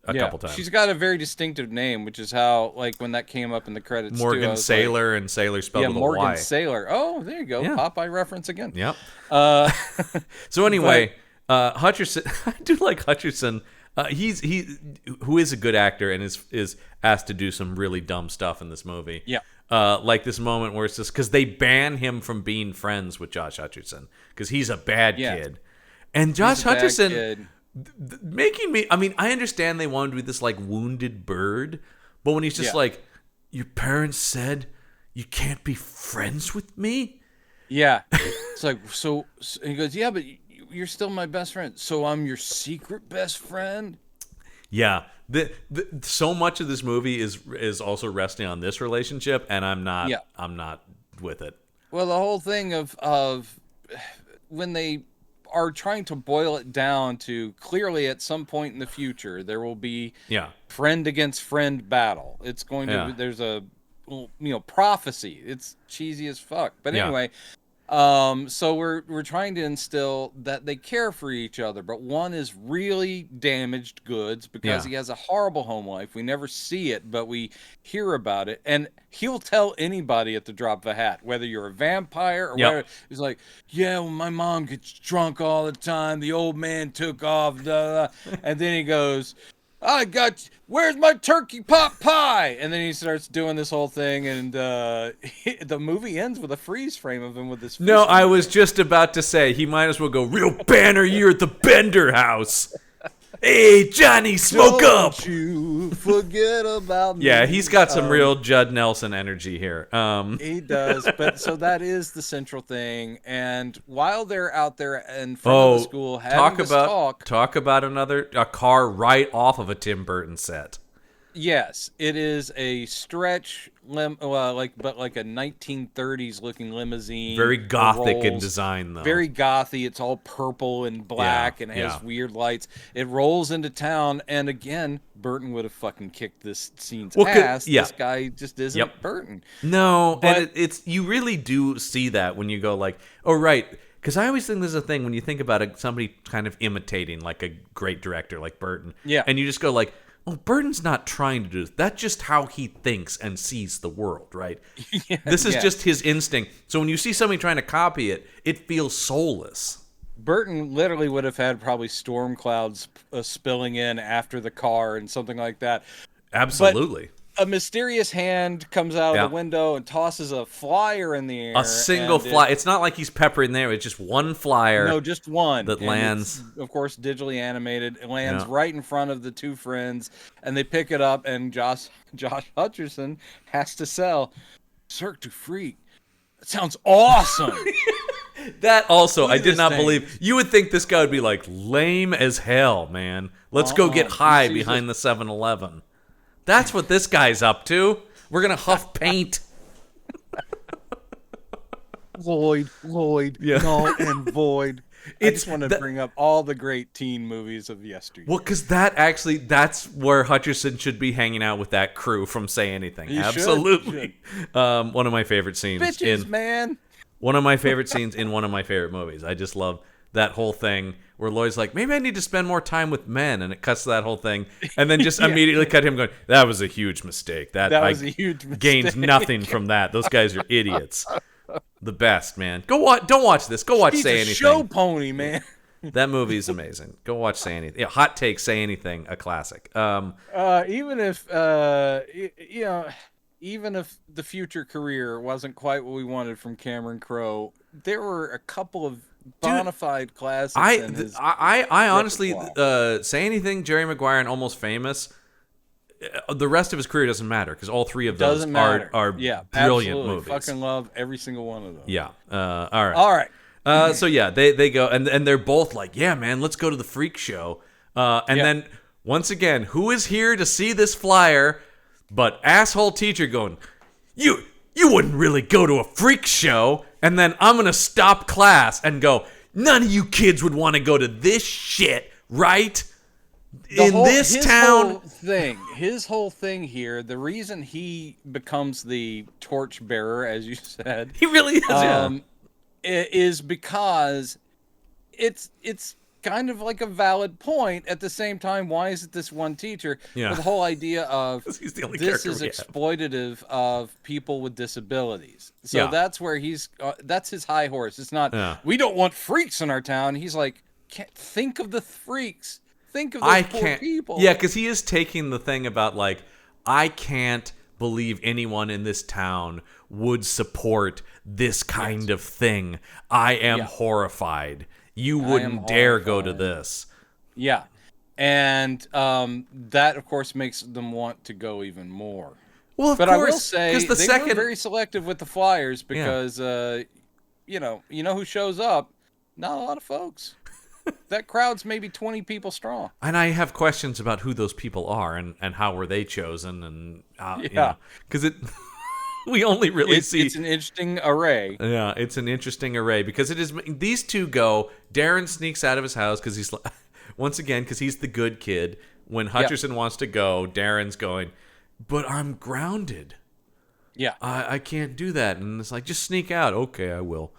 A couple times. She's got a very distinctive name, which is how, like, when that came up in the credits, Morgan Saylor, like, and Sailor spelled with a Y. Morgan Saylor. Oh, there you go. Yeah. Popeye reference again. Yep. So anyway, Hutcherson. I do like Hutcherson. He who is a good actor and is asked to do some really dumb stuff in this movie. Yeah. Like this moment where it's just because they ban him from being friends with Josh Hutcherson because he's a bad kid, and Josh Hutcherson. Making me... I mean, I understand they wanted to be this, like, wounded bird, but when he's just like, your parents said you can't be friends with me? Yeah. It's like, so he goes, yeah, but you're still my best friend. So I'm your secret best friend? Yeah. So much of this movie is also resting on this relationship, and I'm not with it. Well, the whole thing of when they... are trying to boil it down to clearly at some point in the future there will be friend against friend battle. It's going to there's a prophecy. It's cheesy as fuck. But anyway, so we're trying to instill that they care for each other, but one is really damaged goods because he has a horrible home life. We never see it, but we hear about it, and he'll tell anybody at the drop of a hat, whether you're a vampire or whatever. He's like, yeah, well, my mom gets drunk all the time. The old man took off, and then he goes, where's my turkey pot pie? And then he starts doing this whole thing, and the movie ends with a freeze frame of him with this. No, I was just about to say, he might as well go, real banner year at the Bender house. Hey, Johnny, smoke up! Don't you forget about me. Yeah, he's got some real Judd Nelson energy here. He does, but so that is the central thing. And while they're out there in front of the school having this talk about a car right off of a Tim Burton set. Yes, it is a stretch, like a 1930s looking limousine. Very gothic in design, though. Very gothy. It's all purple and black and has weird lights. It rolls into town, and again, Burton would have fucking kicked this scene's ass. This guy just isn't Burton. No, but it's you really do see that when you go like, oh right. Because I always think there's a thing when you think about somebody kind of imitating like a great director like Burton. Yeah. And you just go like, oh, Burton's not trying to do this. That's just how he thinks and sees the world, right? This is just his instinct. So when you see somebody trying to copy it, it feels soulless. Burton literally would have had probably storm clouds spilling in after the car and something like that. Absolutely. But a mysterious hand comes out of the window and tosses a flyer in the air. A single flyer. It's not like he's peppering there. It's just one flyer. No, just one. That lands. It's, of course, digitally animated. It lands right in front of the two friends, and they pick it up, and Josh Hutcherson has to sell Cirque du Freak. That sounds awesome. That also, I did not believe. You would think this guy would be like lame as hell, man. Let's go get high behind the 7-Eleven. That's what this guy's up to. We're going to huff paint. Lloyd, null and void. I just want to bring up all the great teen movies of yesteryear. Well, because that's where Hutcherson should be hanging out with that crew from Say Anything. You Absolutely. should. One of my favorite scenes. Bitches, man. One of my favorite scenes in one of my favorite movies. I just love that whole thing where Lloyd's like, maybe I need to spend more time with men, and it cuts to that whole thing, and then just immediately cut him going, that was a huge mistake. That was a huge mistake. Gained nothing from that. Those guys are idiots. The best, man. Don't watch this. Go watch Say Anything. He's a show pony, man. That movie is amazing. Go watch Say Anything. Yeah, hot take, Say Anything, a classic. Even if even if the future career wasn't quite what we wanted from Cameron Crowe, there were a couple of bona fide classics. I honestly, Say Anything, Jerry Maguire, and Almost Famous. The rest of his career doesn't matter because all three of those are brilliant absolutely. movies. Fucking love every single one of them. Yeah. All right. So yeah, they go and they're both like, yeah, man, let's go to the freak show. Then once again, who is here to see this flyer? But asshole teacher going, you wouldn't really go to a freak show. And then I'm gonna stop class and go, none of you kids would want to go to this shit, right? His whole thing here, the reason he becomes the torch bearer, as you said, he really is, is because it's kind of like a valid point. At the same time, why is it this one teacher? Yeah. The whole idea of this is exploitative of people with disabilities. So that's where that's his high horse. It's not, we don't want freaks in our town. He's like, think of the freaks. Think of those poor people. Yeah, because he is taking the thing about like, I can't believe anyone in this town would support this kind of thing. I am horrified. You wouldn't dare go to this. Yeah. And that, of course, makes them want to go even more. Well, of course. I will say they were very selective with the flyers because, you know who shows up? Not a lot of folks. That crowd's maybe 20 people strong. And I have questions about who those people are and how were they chosen and because we only really see it's an interesting array. Yeah, it's an interesting array because it is these two go. Darren sneaks out of his house because he's once again because he's the good kid. When Hutcherson wants to go, Darren's going, but I'm grounded. Yeah, I can't do that, and it's like just sneak out. Okay, I will.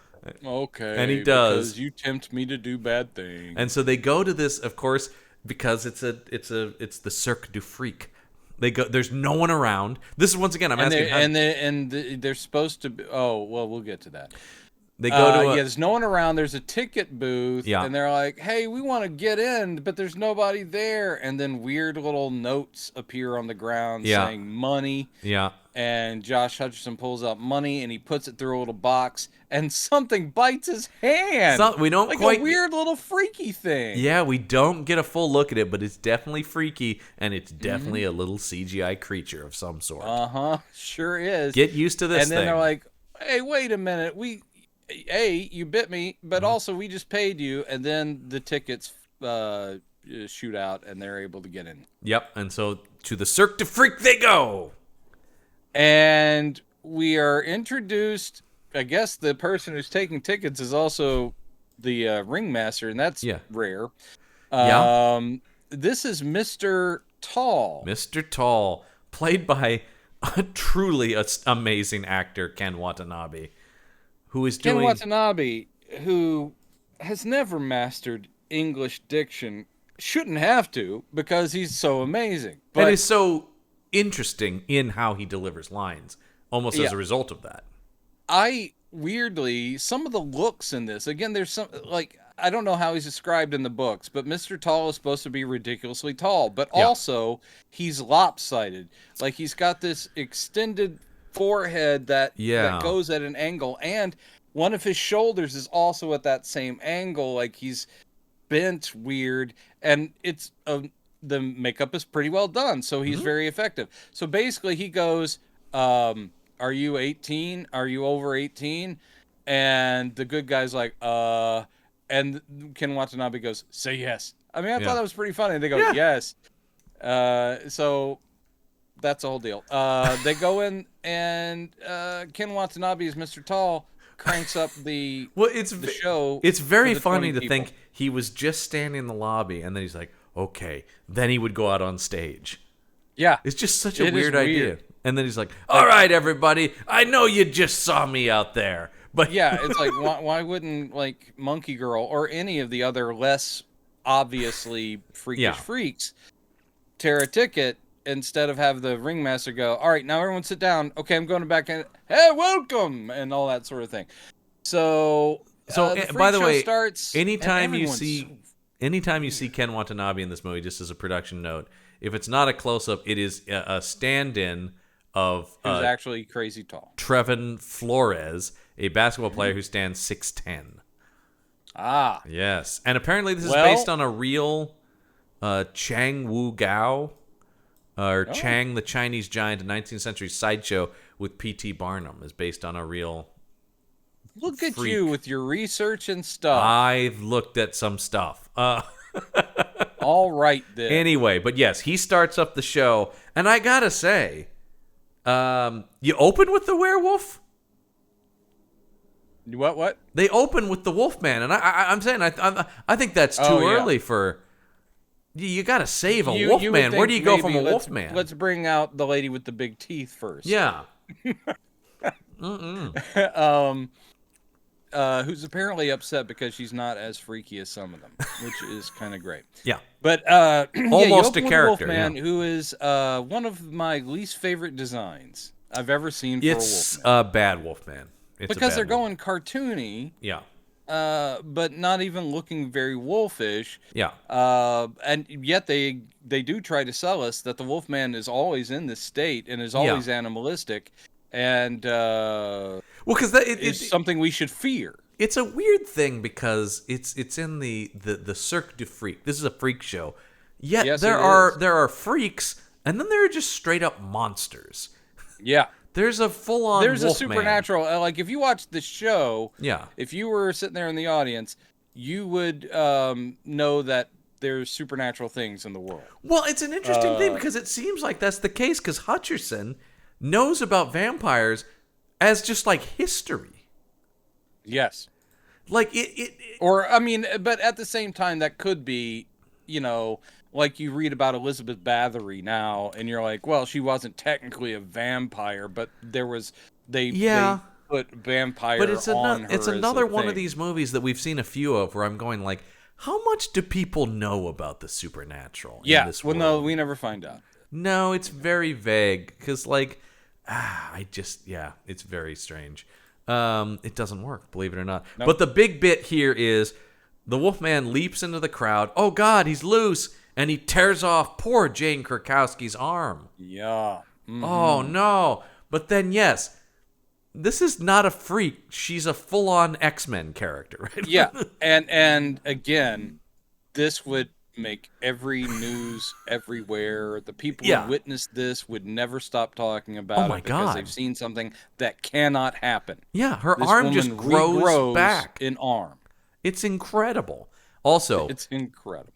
Okay, and he does. Because you tempt me to do bad things. And so they go to this, of course, because it's the Cirque du Freak. They go. There's no one around. This is once again. I'm asking. They're supposed to be. Oh well, we'll get to that. They go to. There's no one around. There's a ticket booth. Yeah. And they're like, "Hey, we want to get in, but there's nobody there." And then weird little notes appear on the ground saying money. Yeah. And Josh Hutcherson pulls out money and he puts it through a little box, and something bites his hand. We don't like quite a weird little freaky thing. Yeah, we don't get a full look at it, but it's definitely freaky, and it's definitely a little CGI creature of some sort. Sure is. Get used to this. And then they're like, "Hey, wait a minute, you bit me, but also we just paid you." And then the tickets shoot out, and they're able to get in. Yep, and so to the Cirque du Freak they go. And we are introduced, I guess the person who's taking tickets is also the ringmaster, and that's rare. This is Mr. Tall. Mr. Tall, played by a truly amazing actor, Ken Watanabe, who is doing... Ken Watanabe, who has never mastered English diction shouldn't have to because he's so amazing. But and is so interesting in how he delivers lines, almost as a result of that. Weirdly, some of the looks in this, again, there's some, like, I don't know how he's described in the books, but Mr. Tall is supposed to be ridiculously tall, but also he's lopsided. Like, he's got this extended forehead that goes at an angle, and one of his shoulders is also at that same angle. Like, he's bent weird, and it's the makeup is pretty well done, so he's very effective. So basically, he goes, are you 18? Are you over 18? And the good guy's like, and Ken Watanabe goes, say yes. I mean, I thought that was pretty funny. They go, yes. So that's the whole deal. They go in, and Ken Watanabe is Mr. Tall, cranks up the show. It's very funny to think he was just standing in the lobby, and then he's like, okay. Then he would go out on stage. Yeah. It's just such a weird idea. And then he's like, all right, everybody, I know you just saw me out there. But yeah, it's like, why wouldn't, like, Monkey Girl or any of the other less obviously freakish freaks tear a ticket instead of have the ringmaster go, all right, now everyone sit down. Okay, I'm going back in. Hey, welcome, and all that sort of thing. So by the way, anytime you see Ken Watanabe in this movie, just as a production note, if it's not a close-up, it is a stand-in of who's actually crazy tall. Trevin Flores, a basketball player who stands 6'10". Ah. Yes. And apparently this is based on a real Chang Wu Gao, or Chang the Chinese Giant, a 19th century sideshow with P.T. Barnum, is based on a real Look at you with your research and stuff. I've looked at some stuff. All right, then. Anyway, but yes, he starts up the show, and I gotta say, you open with the werewolf? What? They open with the Wolfman, and I'm saying I think that's too early for. You got to save a Wolfman. Where do you go from a Wolfman? Let's bring out the lady with the big teeth first. Yeah. Who's apparently upset because she's not as freaky as some of them, which is kind of great. Yeah. But almost a character. Wolfman, who is one of my least favorite designs I've ever seen for a Wolfman. It's a bad Wolfman. Because they're going cartoony. Yeah. But not even looking very wolfish. Yeah. And yet they do try to sell us that the Wolfman is always in this state and is always animalistic, and because it's something we should fear. It's a weird thing because it's in the Cirque du Freak. This is a freak show. Yet there are freaks, and then there are just straight up monsters. Yeah. There's a full-on There's Wolfman. a supernatural... like, if you watch the show... Yeah. If you were sitting there in the audience, you would know that there's supernatural things in the world. Well, it's an interesting thing because it seems like that's the case because Hutcherson knows about vampires as just, like, history. Yes. Like, Or, I mean, but at the same time, that could be, you know... Like you read about Elizabeth Bathory now, and you're like, well, she wasn't technically a vampire, but there was they put vampire. But it's another one thing. of these movies that we've seen a few of where I'm going like, how much do people know about the supernatural? In this world? No, we never find out. No, it's very vague because like, it's very strange. It doesn't work, believe it or not. Nope. But the big bit here is the Wolfman leaps into the crowd. Oh God, he's loose. And he tears off poor Jane Krakowski's arm. Yeah. Mm-hmm. Oh, no. But then, yes, this is not a freak. She's a full-on X-Men character. Right? Yeah. And again, this would make every news everywhere. The people who witnessed this would never stop talking about it because they've seen something that cannot happen. Yeah, her arm just grows back. An arm. It's incredible. Also, it's incredible.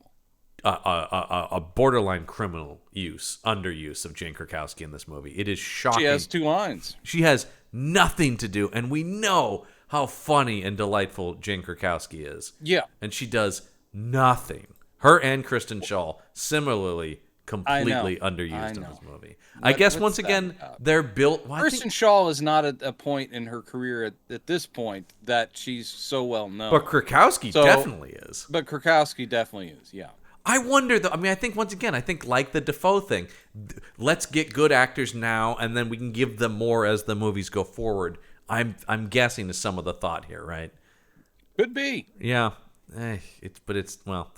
A borderline criminal underuse of Jane Krakowski in this movie. It is shocking. She has 2 lines. She has nothing to do, and we know how funny and delightful Jane Krakowski is. Yeah. And she does nothing. Her and Kristen Schaal similarly completely underused in this movie. I guess once again, they're built... Kristen Schaal is not at a point in her career at this point that she's so well known. But Krakowski definitely is. But Krakowski definitely is, yeah. I wonder though. I mean, I think once again, like the Defoe thing, let's get good actors now, and then we can give them more as the movies go forward. I'm guessing is some of the thought here, right? Could be. Yeah, well,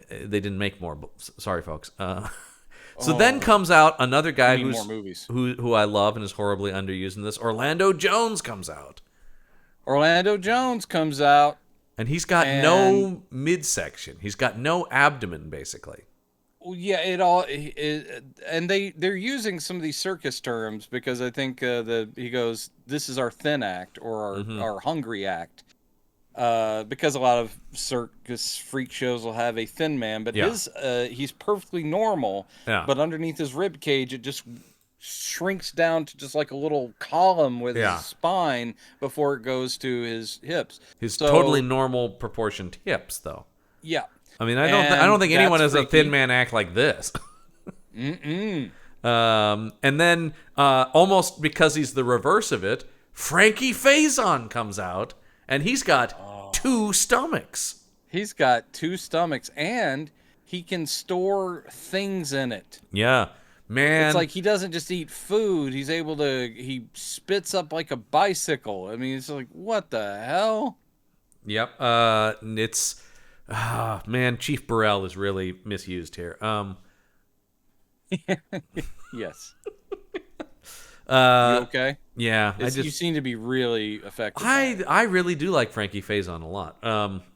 they didn't make more. Sorry, folks. So then comes out another guy who I love and is horribly underused in this. Orlando Jones comes out. And he's got no midsection. He's got no abdomen, basically. Well, yeah, and they're using some of these circus terms because I think he goes, "This is our thin act or our hungry act," because a lot of circus freak shows will have a thin man, but he's perfectly normal. Yeah. But underneath his rib cage, it just shrinks down to just like a little column with his spine before it goes to his hips. His totally normal proportioned hips, though. Yeah. I mean, I don't think anyone has a thin man act like this. And then almost because he's the reverse of it, Frankie Faison comes out, and he's got 2 stomachs. He's got 2 stomachs, and he can store things in it. Yeah. Man, it's like he doesn't just eat food. He spits up like a bicycle. I mean, it's like, what the hell? Yep. Man, Chief Burrell is really misused here. Yes. You okay? Yeah. You seem to be really affected. I really do like Frankie Faison a lot.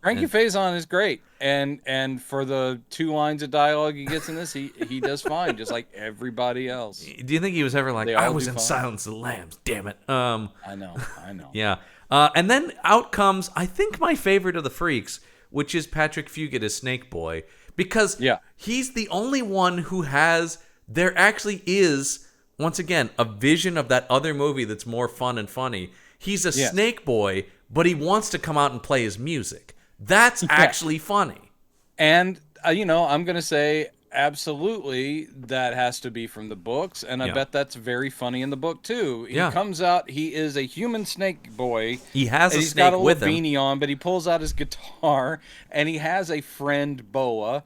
Frankie Faison is great, and for the 2 lines of dialogue he gets in this, he does fine, just like everybody else. Do you think he was ever like, I was in Silence of the Lambs, damn it? I know. Yeah. And then out comes, I think, my favorite of the freaks, which is Patrick Fugit as Snake Boy, because he's the only one who there actually is, once again, a vision of that other movie that's more fun and funny. He's a snake boy, but he wants to come out and play his music. That's actually funny. And, I'm going to say absolutely that has to be from the books, and I bet that's very funny in the book, too. He comes out, he is a human snake boy. He has a snake with him. He's got a little beanie on, but he pulls out his guitar, and he has a friend, Boa,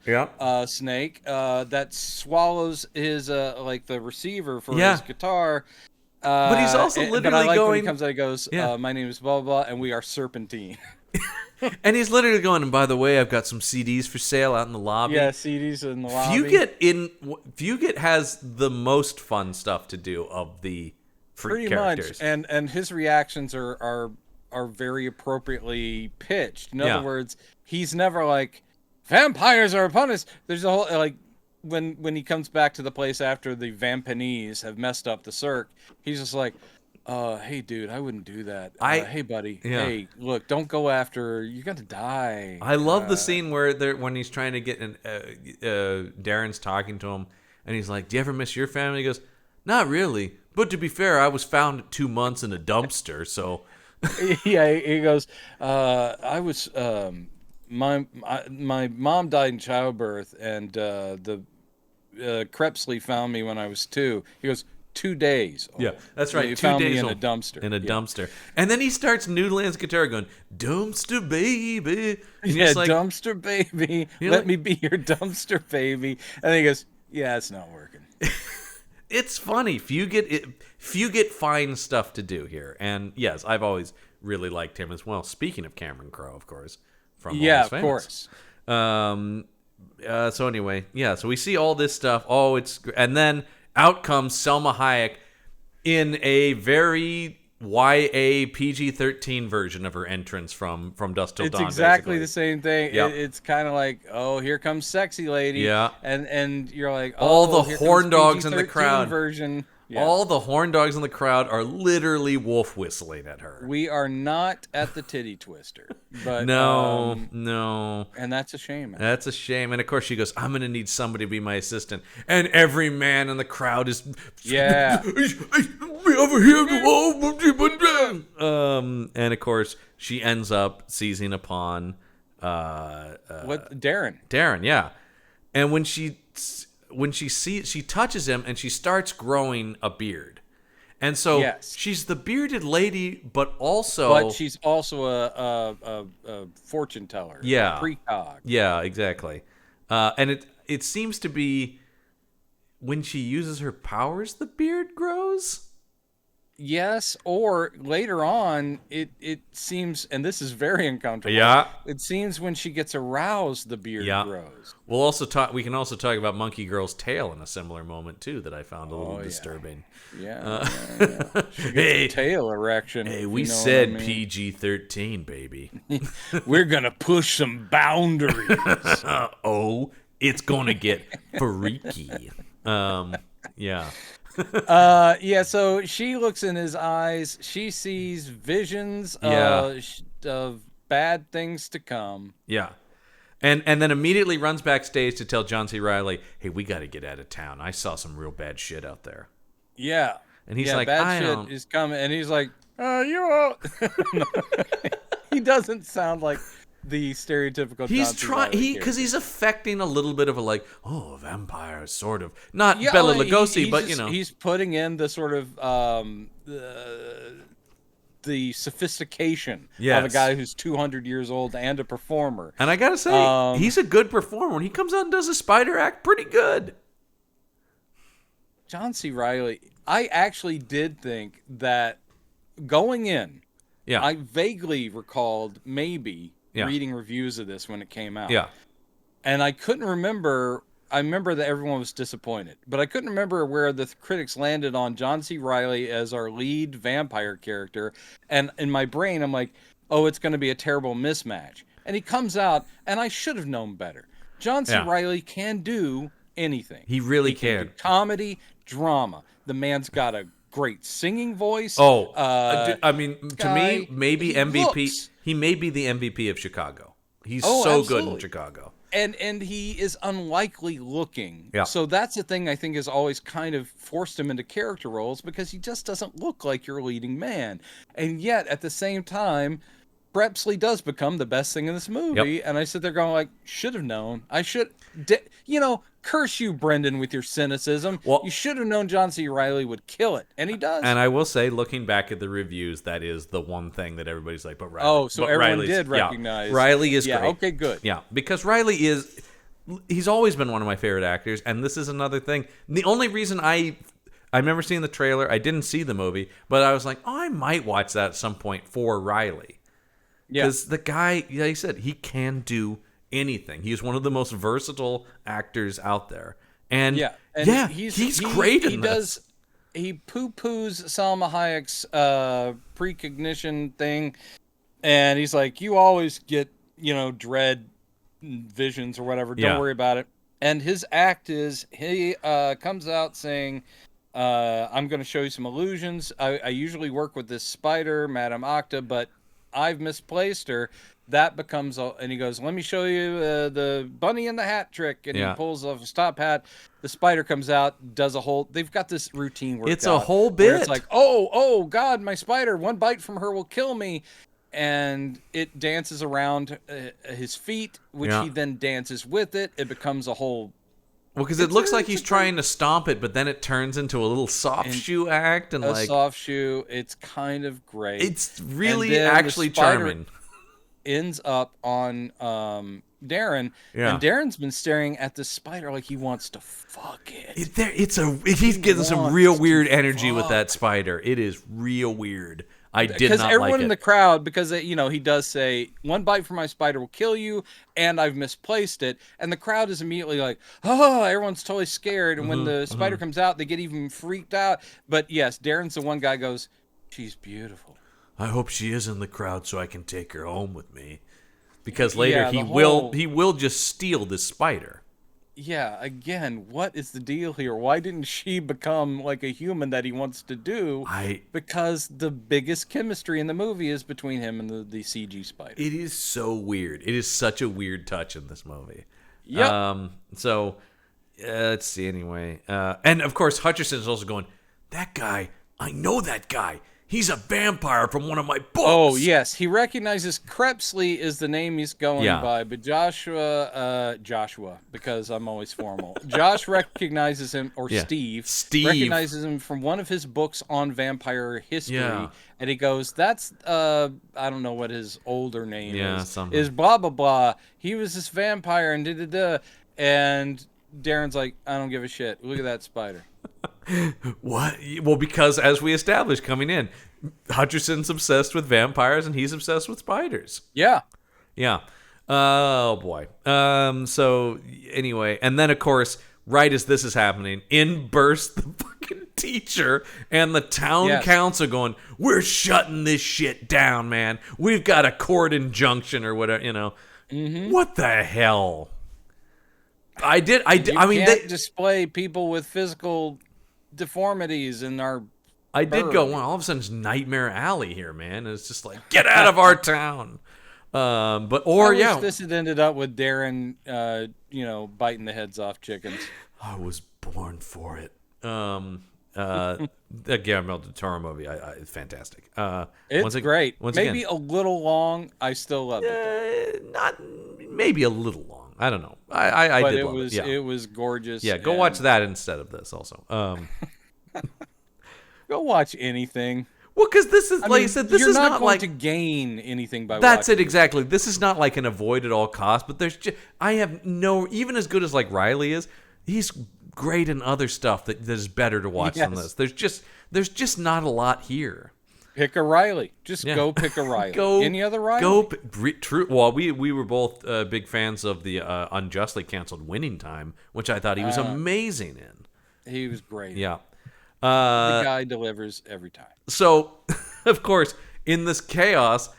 snake, that swallows his, the receiver for his guitar. But he's also literally but I like going... when he comes out, he goes, my name is blah, blah, blah, and we are Serpentine. And he's literally going, and by the way, I've got some CDs for sale out in the lobby. Yeah, CDs in the lobby. Fugit has the most fun stuff to do of the freak characters. Pretty much, and his reactions are very appropriately pitched. In other words, he's never like, vampires are upon us. There's a whole, like, when he comes back to the place after the Vampanese have messed up the Cirque, he's just like, hey dude, I wouldn't do that. Hey buddy, hey, look, don't go after her. You're gonna die. I love the scene when he's trying to get Darren's talking to him, and he's like, "Do you ever miss your family?" He goes, "Not really, but to be fair, I was found at 2 months in a dumpster, so." Yeah, he goes, I was my mom died in childbirth, and the Crepsley found me when I was 2. He goes, 2 days. Yeah, that's right. He 2 found days me in a dumpster. Dumpster. And then he starts noodling his guitar going, dumpster baby. And dumpster baby. Let me be your dumpster baby. And he goes, yeah, it's not working. It's funny. Fugit finds stuff to do here. And yes, I've always really liked him as well. Speaking of Cameron Crowe, of course. From Almost Famous. So anyway, so we see all this stuff. And then out comes Selma Hayek in a very YA PG-13 version of her entrance from Dusk Till Dawn. It's exactly the same thing. Yep. It's kind of like, oh, here comes sexy lady. Yeah. And you're like, oh, all the horn dogs in the crowd. Version. Yeah. All the horn dogs in the crowd are literally wolf whistling at her. We are not at the titty twister. But no. And that's a shame. That's a shame. And of course she goes, I'm going to need somebody to be my assistant. And every man in the crowd is... Yeah. Over here. And of course she ends up seizing upon... Darren. Darren, yeah. And when she touches him and she starts growing a beard. And so she's the bearded lady, but she's also a fortune teller. Yeah. A precog. Yeah, exactly. And it seems to be when she uses her powers, the beard grows. Yes, or later on, it seems, and this is very uncomfortable. Yeah, it seems when she gets aroused, the beard grows. We'll also talk. We can also talk about Monkey Girl's tail in a similar moment too that I found a little disturbing. Yeah. She gets a tail erection. Hey, we said PG-13, baby. We're gonna push some boundaries. Oh, it's gonna get freaky. Yeah. So she looks in his eyes. She sees visions of bad things to come. Yeah. And then immediately runs backstage to tell John C. Reilly, hey, we got to get out of town. I saw some real bad shit out there. Yeah. And he's like, bad shit is coming. And he's like, you all... He doesn't sound like the stereotypical he's trying because he's affecting a little bit of a vampire sort of, not Bela Lugosi, but he's putting in the sort of the sophistication of a guy who's 200 years old and a performer. And I gotta say, he's a good performer. When he comes out and does a spider act, pretty good. John C. Reilly, I actually did think that going in, I vaguely recalled maybe reading reviews of this when it came out. Yeah. And I couldn't remember. I remember that everyone was disappointed, but I couldn't remember where the critics landed on John C. Reilly as our lead vampire character. And in my brain, I'm like, oh, it's going to be a terrible mismatch. And he comes out, and I should have known better. John C. Reilly can do anything. He really can. Do comedy, drama. The man's got a great singing voice. I mean, to me, maybe MVP. He may be the MVP of Chicago. He's so good in Chicago. And he is unlikely looking. Yeah. So that's the thing I think has always kind of forced him into character roles, because he just doesn't look like your leading man. And yet, at the same time, Brepsley does become the best thing in this movie. Yep. And I sit there going like, should have known. I should, curse you, Brendan, with your cynicism. Well, you should have known John C. Reilly would kill it. And he does. And I will say, looking back at the reviews, that is the one thing that everybody's like, but Reilly. Oh, so everyone did recognize. Yeah, Reilly is great. Okay, good. Yeah, because Reilly he's always been one of my favorite actors. And this is another thing. The only reason I remember seeing the trailer, I didn't see the movie, but I was like, oh, I might watch that at some point for Reilly. Because the guy, like I said, he can do anything. He is one of the most versatile actors out there. And he's great in this. He poo-poos Salma Hayek's precognition thing, and he's like, you always get, dread visions or whatever. Don't worry about it. And his act is, he comes out saying, I'm going to show you some illusions. I usually work with this spider, Madame Octa, but I've misplaced her. That becomes, and he goes, let me show you the bunny in the hat trick. And he pulls off a stop hat. The spider comes out, does a whole, they've got this routine worked out. It's a whole bit. It's like, oh, God, my spider, one bite from her will kill me. And it dances around his feet, which he then dances with it. It becomes a whole... Well, because it looks like he's trying to stomp it, but then it turns into a little soft shoe act. And a soft shoe. It's kind of great. It's really actually charming. Ends up on Darren, and Darren's been staring at the spider like he wants to fuck it. He's getting some real weird energy with that spider. It is real weird. I did not like it. Because everyone in the crowd, because he does say, one bite from my spider will kill you, and I've misplaced it. And the crowd is immediately like, oh, everyone's totally scared. And when the spider comes out, they get even freaked out. But yes, Darren's the one guy goes, she's beautiful. I hope she is in the crowd so I can take her home with me. Because later he will just steal this spider. Yeah, again, what is the deal here? Why didn't she become like a human that he wants to do? Because the biggest chemistry in the movie is between him and the CG spider. It is so weird. It is such a weird touch in this movie. Yep. Let's see anyway. And of course, Hutcherson is also going, that guy, I know that guy. He's a vampire from one of my books. Oh, yes. He recognizes Crepsley is the name he's going by, but Joshua, because I'm always formal. Josh recognizes him, or Steve recognizes him from one of his books on vampire history. Yeah. And he goes, that's, I don't know what his older name is. Something. Is blah, blah, blah. He was this vampire and da-da-da. And Darren's like, I don't give a shit. Look at that spider. What? Well, because as we established coming in, Hutcherson's obsessed with vampires and he's obsessed with spiders. Yeah. Yeah. Oh, boy. So, anyway, and then, of course, right as this is happening, in bursts the fucking teacher and the town council going, we're shutting this shit down, man. We've got a court injunction or whatever, Mm-hmm. What the hell? I mean, they display people with physical deformities in our I did go, well, all of a sudden it's Nightmare Alley here, man. It's just like, get out of our town. I wish this had ended up with Darren, biting the heads off chickens. I was born for it. The Guillermo del Toro movie, it's fantastic. It's great. Maybe a little long. I still love it. Not maybe a little long. I don't know. I did love it. Yeah. It was gorgeous. Yeah, go watch that instead of this. Also, go watch anything. Well, because this is, like I said, this is not going to gain anything by that's watching it, exactly. This is not like an avoid at all costs, but there's just, I have no, even as good as like Riley is, he's great in other stuff that is better to watch than this. There's just not a lot here. Pick a Riley. Go pick a Riley. Any other Riley? True. Well, we were both big fans of the unjustly canceled Winning Time, which I thought he was amazing in. He was great. Yeah. The guy delivers every time. So, of course, in this chaos,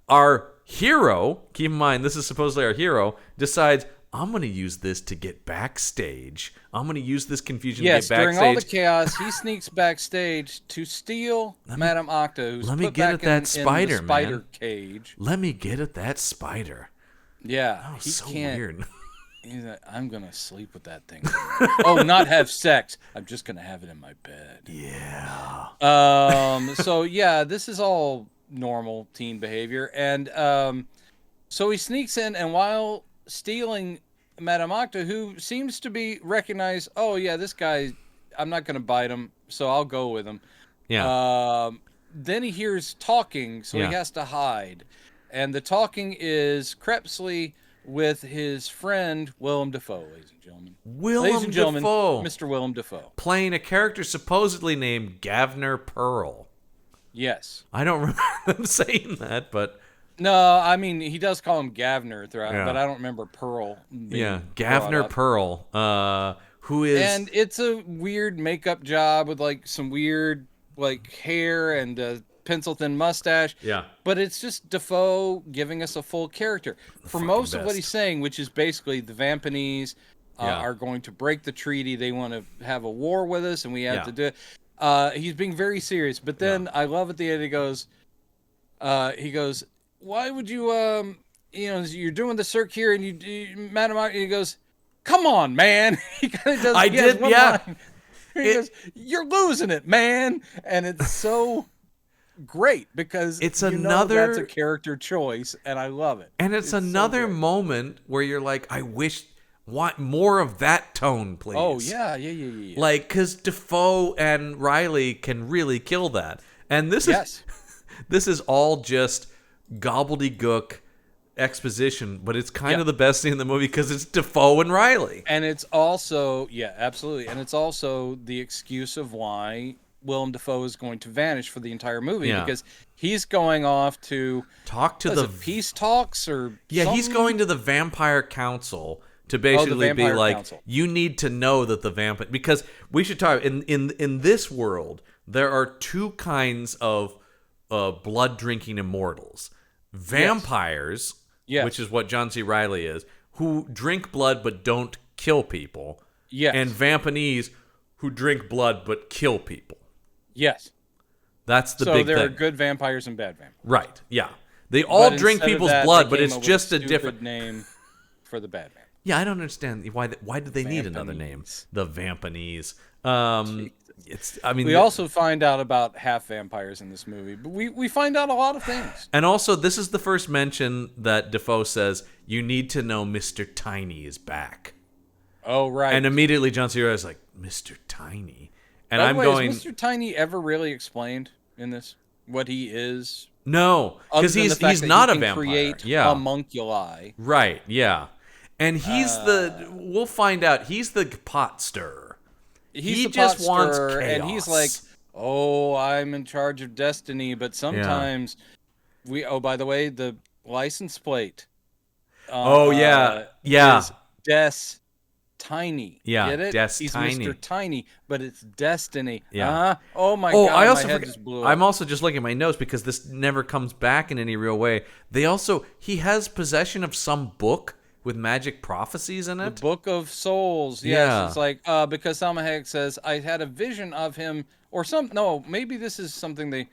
our hero, keep in mind, this is supposedly our hero, decides, I'm going to use this to get backstage. I'm going to use this confusion to get backstage. Yes, during all the chaos, he sneaks backstage to steal Madame Octa, who's put back in the spider cage. Let me get at that spider. Yeah. That was so weird. He's like, I'm going to sleep with that thing. Oh, not have sex. I'm just going to have it in my bed. Yeah. So, this is all normal teen behavior. And so he sneaks in, and while stealing Madame Octa, who seems to be recognized, this guy, I'm not going to bite him, so I'll go with him. Yeah. Then he hears talking, so he has to hide. And the talking is Crepsley with his friend Willem Dafoe, ladies and gentlemen. Dafoe. Mr. Willem Dafoe. Playing a character supposedly named Gavner Pearl. Yes. I don't remember them saying that, but... No, I mean, he does call him Gavner throughout, but I don't remember Pearl. Gavner Pearl, who is... And it's a weird makeup job with, like, some weird, like, hair and a pencil-thin mustache. Yeah. But it's just Defoe giving us a full character. For most of what he's saying, which is basically the Vampanese are going to break the treaty. They want to have a war with us, and we have to do it. He's being very serious. But then I love at the end, he goes, why would you, you're doing the Cirque here, and you Madam, and he goes, come on, man. He kind of does. Line. He goes, you're losing it, man. And it's so great because it's that's a character choice, and I love it. And it's another moment where you're like, want more of that tone, please. Oh, yeah. Like, because Defoe and Riley can really kill that. And this is all just gobbledygook exposition, but it's kind of the best scene in the movie because it's Defoe and Riley. And it's also, absolutely. And it's also the excuse of why Willem Dafoe is going to vanish for the entire movie because he's going off to talk to the peace talks or something? He's going to the Vampire Council to basically be like, you need to know that the vampire, because we should talk in this world there are two kinds of blood drinking immortals. Vampires, which is what John C. Reilly is, who drink blood but don't kill people. Yes. And Vampanese, who drink blood but kill people. Yes. That's the big thing. So there are good vampires and bad vampires. Right, yeah. They all drink people's blood, but it's just a different name for the bad vampire. Yeah, I don't understand why did they need another name? The Vampanese. We also find out about half vampires in this movie, but we find out a lot of things. And also, this is the first mention that Defoe says, you need to know Mr. Tiny is back. Oh, right. And immediately John C. Reilly's like, Mr. Tiny? And I'm going... Is Mr. Tiny ever really explained in this? What he is? No, because he's not a vampire. Create homunculi. Right, yeah. And he's we'll find out, he's the pot stirrer. He just wants chaos. And he's like, oh, I'm in charge of destiny, but sometimes by the way, the license plate. Is Des Tiny. Yeah, get it? He's Tiny. Mr. Tiny, but it's Destiny. Yeah. Oh my God! I also my head just blew up. I'm also just looking at my notes because this never comes back in any real way. He has possession of some book with magic prophecies in it. The Book of Souls. Yes, it's like because Salma Hayek says I had a vision of him or some. No, maybe this is something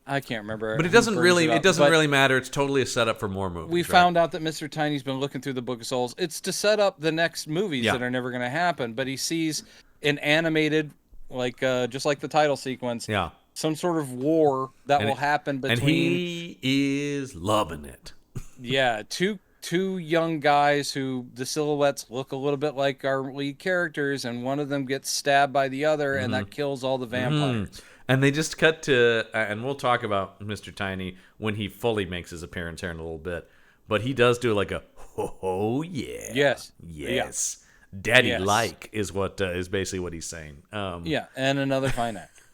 I can't remember. But it doesn't really matter. It's totally a setup for more movies. We found out that Mr. Tiny's been looking through the Book of Souls. It's to set up the next movies that are never going to happen. But he sees an animated, just like the title sequence, some sort of war that will happen between. And he is loving it. Yeah, two young guys who the silhouettes look a little bit like our lead characters, and one of them gets stabbed by the other, and that kills all the vampires. And they just cut to, and we'll talk about Mr. Tiny when he fully makes his appearance here in a little bit, but he does do like a, oh yeah. Yes. Daddy-like is what is basically what he's saying. And another fine actor.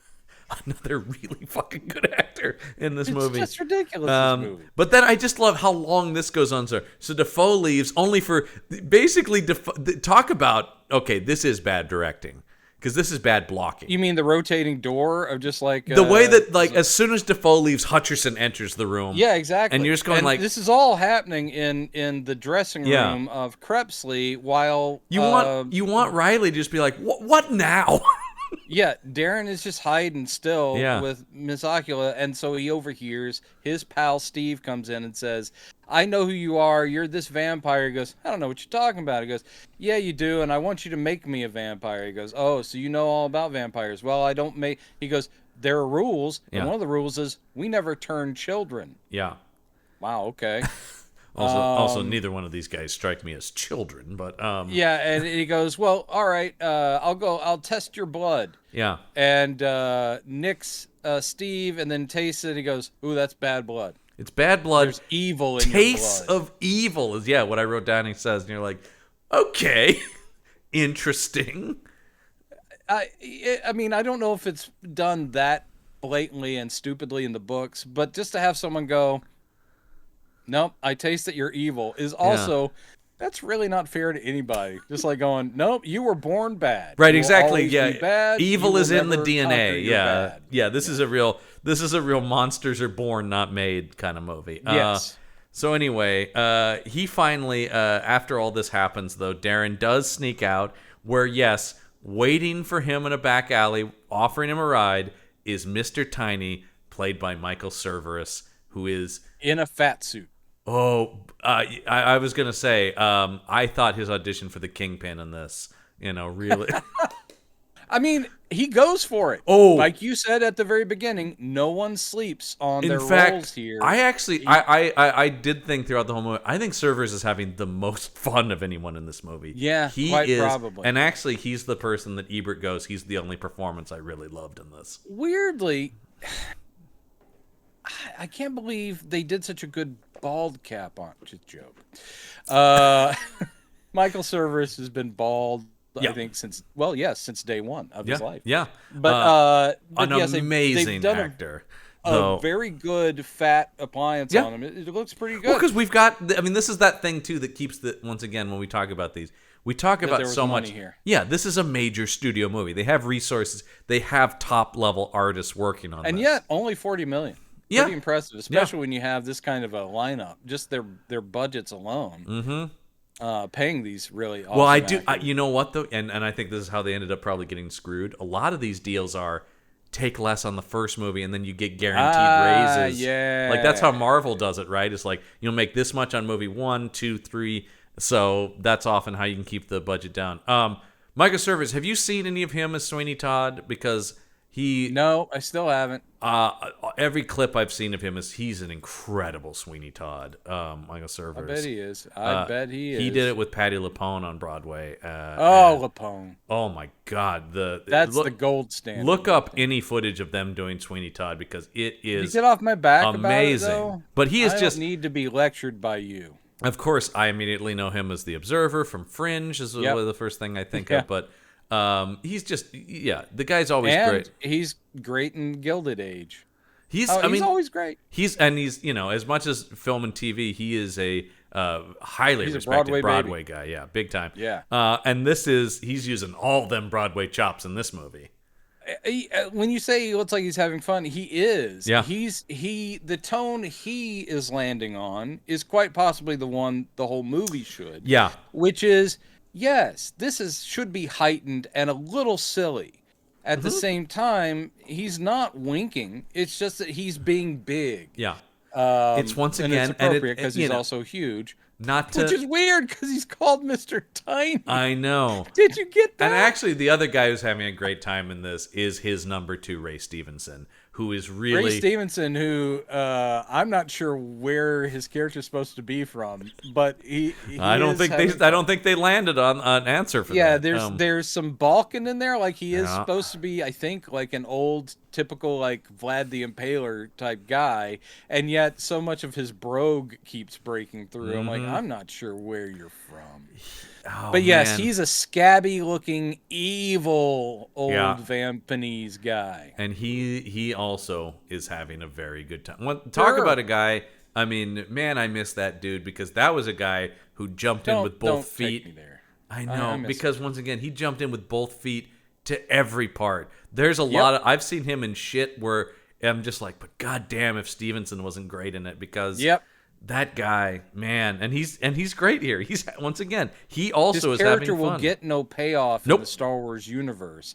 Another really fucking good actor in this movie. It's just ridiculous, this movie. But then I just love how long this goes on, sir. So Defoe leaves only for, basically, talk about, okay, this is bad directing. Because this is bad blocking. You mean the rotating door of just like... the way that, as soon as Defoe leaves, Hutcherson enters the room. Yeah, exactly. And you're just going this is all happening in the dressing room of Crepsley while... You want Riley to just be like, what now? Yeah, Darren is just hiding still with Miss Ocula, and so he overhears. His pal Steve comes in and says, I know who you are. You're this vampire. He goes, I don't know what you're talking about. He goes, yeah, you do, and I want you to make me a vampire. He goes, oh, so you know all about vampires. Well, I don't make... He goes, there are rules, and one of the rules is we never turn children. Yeah. Wow, okay. Also, neither one of these guys strike me as children, but yeah, and he goes, well, all right, I'll test your blood. Yeah. And nicks Steve and then tastes it. He goes, ooh, that's bad blood. It's bad blood. There's evil in your blood. Taste of evil is what I wrote down. He says, and you're like, okay, interesting. I mean, I don't know if it's done that blatantly and stupidly in the books, but just to have someone go, nope, I taste that you're evil is also, that's really not fair to anybody. Just like going, nope, you were born bad. Right, exactly. Yeah. Bad. Evil is in the DNA. Yeah. This is a real monsters are born, not made kind of movie. Yes. So anyway, he finally, after all this happens, though, Darren does sneak out where, yes, waiting for him in a back alley, offering him a ride, is Mr. Tiny, played by Michael Cerveris, who is... in a fat suit. Oh, I was going to say, I thought his audition for the Kingpin in this, really... I mean, he goes for it. Oh, like you said at the very beginning, no one sleeps on their roles here. I actually, I did think throughout the whole movie, I think Cerveris is having the most fun of anyone in this movie. Yeah, he quite is, probably. And actually, he's the person that Ebert goes, he's the only performance I really loved in this. Weirdly, I can't believe they did such a good bald cap on. Just joke. Michael Cerveris has been bald. I think since day one of his life. Yeah, but an yes, amazing they've done actor. A very good fat appliance on him. It looks pretty good. Well, because we've got. I mean, this is that thing too that keeps the. Once again, when we talk about these, we talk about so much here. Yeah, this is a major studio movie. They have resources. They have top level artists working on. And this. yet, only $40 million. Yeah, pretty impressive, especially when you have this kind of a lineup. Just their budgets alone. Mm-hmm. Paying these really awesome actors. You know what though, and I think this is how they ended up probably getting screwed. A lot of these deals are take less on the first movie and then you get guaranteed raises. Yeah, like that's how Marvel does it, right? It's like you'll make this much on movie 1, 2, 3. So that's often how you can keep the budget down. Michael Cerveris, have you seen any of him as Sweeney Todd? Because no, I still haven't. Every clip I've seen of him he's an incredible Sweeney Todd. Michael Cerveris. I bet he is. I bet he is. He did it with Patti LuPone on Broadway. LuPone. Oh my God, that's the gold standard. Look up any footage of them doing Sweeney Todd because it is. You get off my back amazing. About it, though? But he is I don't need to be lectured by you. Of course, I immediately know him as the Observer from Fringe, is the first thing I think of. But he's just, the guy's always great. He's great in Gilded Age. He's always great. He's as much as film and TV, he is a highly respected Broadway guy. Yeah, big time. Yeah. And he's using all them Broadway chops in this movie. When you say he looks like he's having fun, he is. Yeah. The tone he is landing on is quite possibly the one the whole movie should. Yeah. Which is, yes, should be heightened and a little silly. At the same time, he's not winking. It's just that he's being big. Yeah. It's once again, and it's appropriate because he's also huge. Which is weird because he's called Mr. Tiny. I know. Did you get that? And actually, the other guy who's having a great time in this is his number 2, Ray Stevenson, who is really... Ray Stevenson, who I'm not sure where his character's supposed to be from, but I don't think they landed on an answer for that. Yeah, there's some Balkan in there. Like, he is supposed to be, I think, like an old, typical, like, Vlad the Impaler type guy, and yet so much of his brogue keeps breaking through. I'm like, I'm not sure where you're from. But yes, he's a scabby-looking, evil old Vampanese guy, and he also is having a very good time. Talk about a guy. I mean, man, I miss that dude because that was a guy who jumped in with both feet. Take me there. I know because once again, he jumped in with both feet to every part. There's a lot of I've seen him in shit where I'm just like, but goddamn, if Stevenson wasn't great in it because. That guy, man, and he's great here. He's once again, he also is having fun. His character will get no payoff in the Star Wars universe.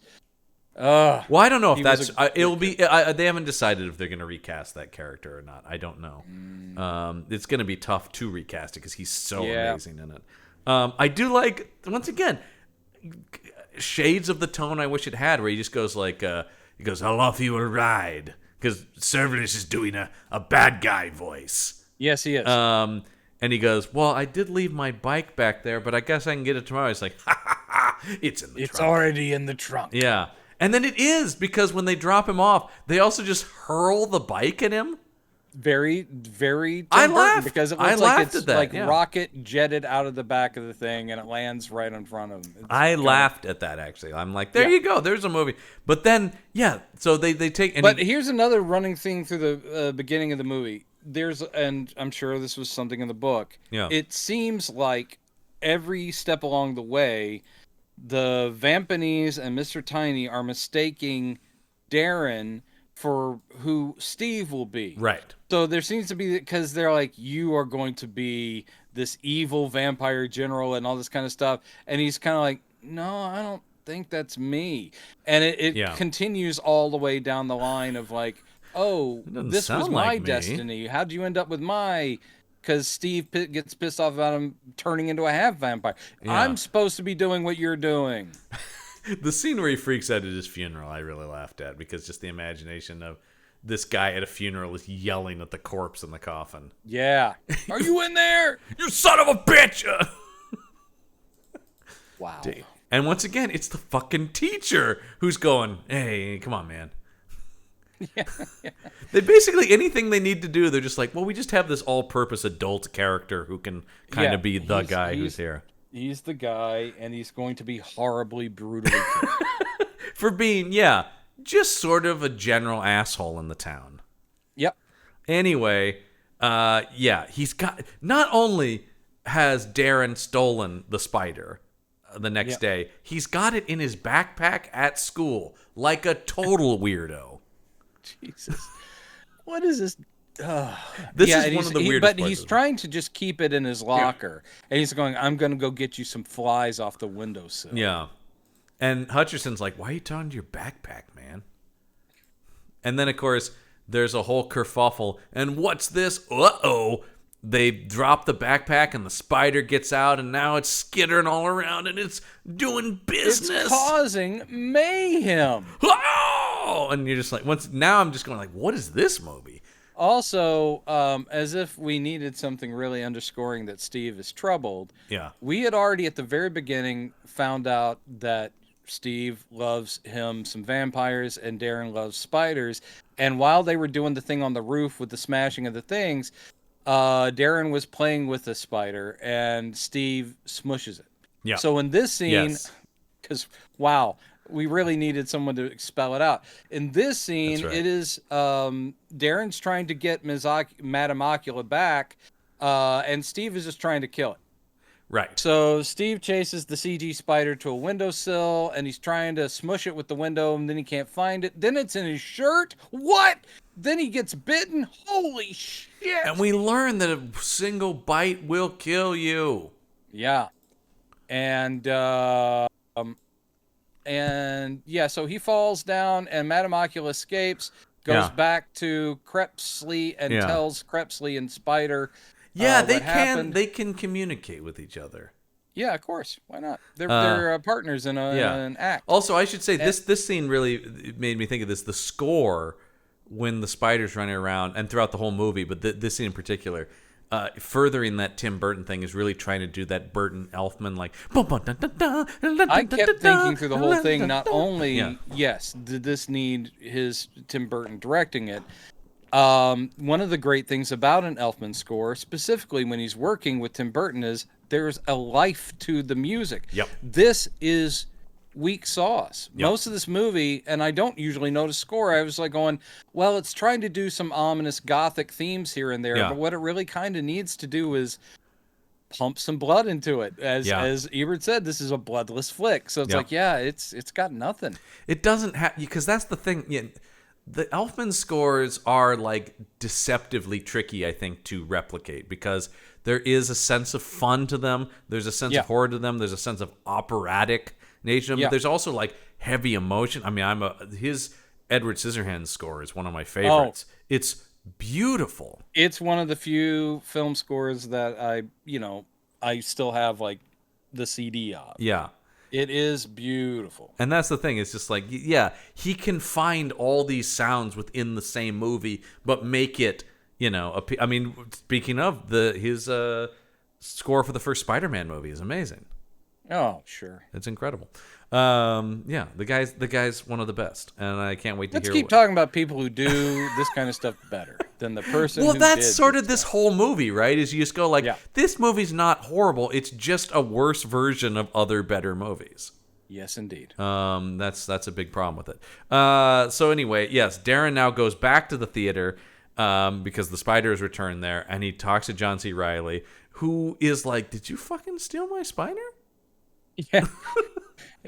Well, I don't know if that's it'll be. They haven't decided if they're going to recast that character or not. I don't know. It's going to be tough to recast it because he's so amazing in it. I do like once again shades of the tone I wish it had, where he just goes like, he goes, "I'll offer you a ride," because Serverless is doing a bad guy voice. Yes, he is. And he goes, well, I did leave my bike back there, but I guess I can get it tomorrow. It's like, it's in the trunk. It's already in the trunk. Yeah. And then it is, because when they drop him off, they also just hurl the bike at him. Very, very I laughed. Because it looks like it's like rocket jetted out of the back of the thing, and it lands right in front of him. I laughed at that, actually. I'm like, there you go. There's a movie. But then, so they take... But here's another running thing through the beginning of the movie. And I'm sure this was something in the book. Yeah. It seems like every step along the way, the Vampanese and Mr. Tiny are mistaking Darren for who Steve will be. Right. So there seems to be, because they're like, you are going to be this evil vampire general and all this kind of stuff. And he's kind of like, no, I don't think that's me. And it continues all the way down the line of like, oh, this was my destiny. How'd you end up with because Steve gets pissed off about him turning into a half vampire. Yeah. I'm supposed to be doing what you're doing. The scene where he freaks out at his funeral, I really laughed at, because just the imagination of this guy at a funeral is yelling at the corpse in the coffin. Yeah. Are you in there? You son of a bitch! Wow. And once again, it's the fucking teacher who's going, hey, come on, man. Yeah. They basically, anything they need to do, they're just like, well, we just have this all-purpose adult character who can kind of be the guy who's here. He's the guy, and he's going to be horribly, brutally killed. For being, just sort of a general asshole in the town. Yep. Anyway, he's got, not only has Darren stolen the spider the next day, he's got it in his backpack at school, like a total weirdo. Jesus. What is this? This is one of the weirdest But he's trying to just keep it in his locker. And he's going, I'm going to go get you some flies off the windowsill. Yeah. And Hutcherson's like, why are you talking to your backpack, man? And then, of course, there's a whole kerfuffle. And what's this? Uh-oh. They drop the backpack and the spider gets out, and now it's skittering all around and it's doing business. It's causing mayhem. Oh! And you're just like, now I'm just going like, what is this movie? Also, as if we needed something really underscoring that Steve is troubled. Yeah. We had already at the very beginning found out that Steve loves him some vampires and Darren loves spiders. And while they were doing the thing on the roof with the smashing of the things, Darren was playing with the spider, and Steve smushes it. Yeah. So in this scene, because wow, we really needed someone to spell it out. In this scene, it is Darren's trying to get Madame Ocula back, and Steve is just trying to kill it. Right. So Steve chases the CG spider to a windowsill, and he's trying to smush it with the window, and then he can't find it. Then it's in his shirt. What? Then he gets bitten. Holy shit! And we learn that a single bite will kill you. Yeah. And yeah, so he falls down, and Madame Ocula escapes, goes back to Crepsley, and tells Crepsley and Spider. Yeah, they can communicate with each other. Yeah, of course. Why not? They're partners in an act. Also, I should say this scene really made me think of this. The score when the spider's running around and throughout the whole movie, but this scene in particular, furthering that Tim Burton thing is really trying to do that Burton Elfman like. I kept thinking through the whole thing. Not only did this need his Tim Burton directing it. One of the great things about an Elfman score, specifically when he's working with Tim Burton, is there's a life to the music. Yep. This is weak sauce. Yep. Most of this movie, and I don't usually notice score, I was like going, well, it's trying to do some ominous gothic themes here and there, but what it really kind of needs to do is pump some blood into it. As Ebert said, this is a bloodless flick. So it's like, it's got nothing. It doesn't have, because that's the thing. Yeah, the Elfman scores are like deceptively tricky, I think, to replicate because there is a sense of fun to them. There's a sense of horror to them. There's a sense of operatic nature to them. But there's also like heavy emotion. I mean, his Edward Scissorhands score is one of my favorites. It's beautiful. It's one of the few film scores that I still have like the CD of. Yeah. It is beautiful. And that's the thing. It's just like, he can find all these sounds within the same movie, but make it, I mean, speaking of his score for the first Spider-Man movie is amazing. Oh, sure. It's incredible. The guy's one of the best, and I can't wait to hear. Let's keep talking about people who do this kind of stuff better than the person. Well, that's sort of this whole movie, right? Is you just go like, this movie's not horrible. It's just a worse version of other better movies. Yes, indeed. That's a big problem with it. So anyway, yes, Darren now goes back to the theater because the spider has returned there, and he talks to John C. Reilly, who is like, "Did you fucking steal my spider?" Yeah.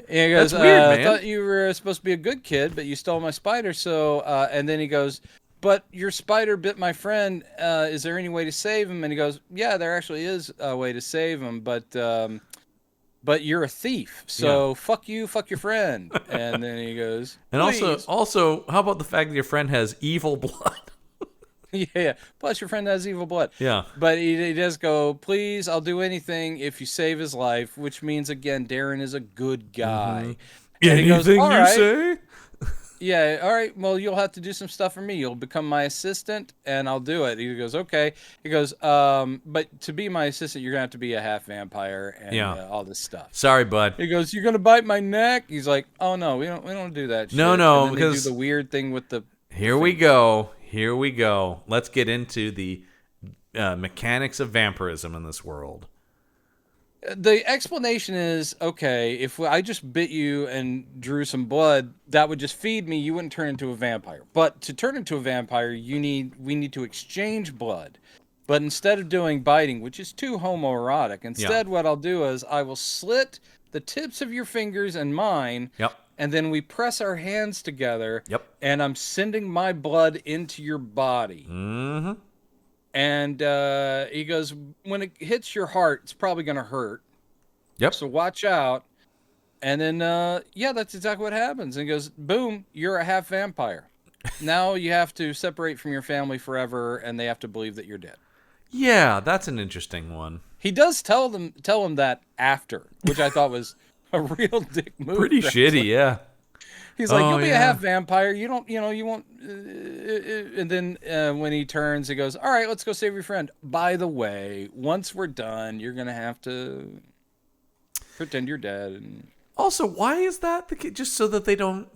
And he goes, That's weird, man. I thought you were supposed to be a good kid, but you stole my spider. So, and then he goes, but your spider bit my friend. Is there any way to save him? And he goes, yeah, there actually is a way to save him, but you're a thief. So fuck you, fuck your friend. And then he goes, and also, how about the fact that your friend has evil blood? Yeah. Plus, your friend has evil blood. Yeah. But he does go, please, I'll do anything if you save his life, which means, again, Darren is a good guy. Mm-hmm. And he goes, all right. Say? Yeah, all right. Well, you'll have to do some stuff for me. You'll become my assistant, and I'll do it. He goes, okay. He goes, but to be my assistant, you're going to have to be a half vampire and all this stuff. Sorry, bud. He goes, you're going to bite my neck? He's like, oh, no, we don't do that shit. No, because they do the weird thing with the... Here we go. Let's get into the mechanics of vampirism in this world. The explanation is, okay, if I just bit you and drew some blood, that would just feed me. You wouldn't turn into a vampire. But to turn into a vampire, we need to exchange blood. But instead of doing biting, which is too homoerotic, instead what I'll do is I will slit the tips of your fingers and mine. Yep. And then we press our hands together. Yep. And I'm sending my blood into your body. Mm-hmm. And he goes, when it hits your heart, it's probably going to hurt. Yep. So watch out. And then, that's exactly what happens. And he goes, boom, you're a half vampire. Now you have to separate from your family forever, and they have to believe that you're dead. Yeah, that's an interesting one. He does tell him that after, which I thought was a real dick move. Pretty shitty, yeah. He's like, you'll be a half vampire. You won't. And then when he turns, he goes, all right, let's go save your friend. By the way, once we're done, you're going to have to pretend you're dead. And also, why is that the case? Just so that they don't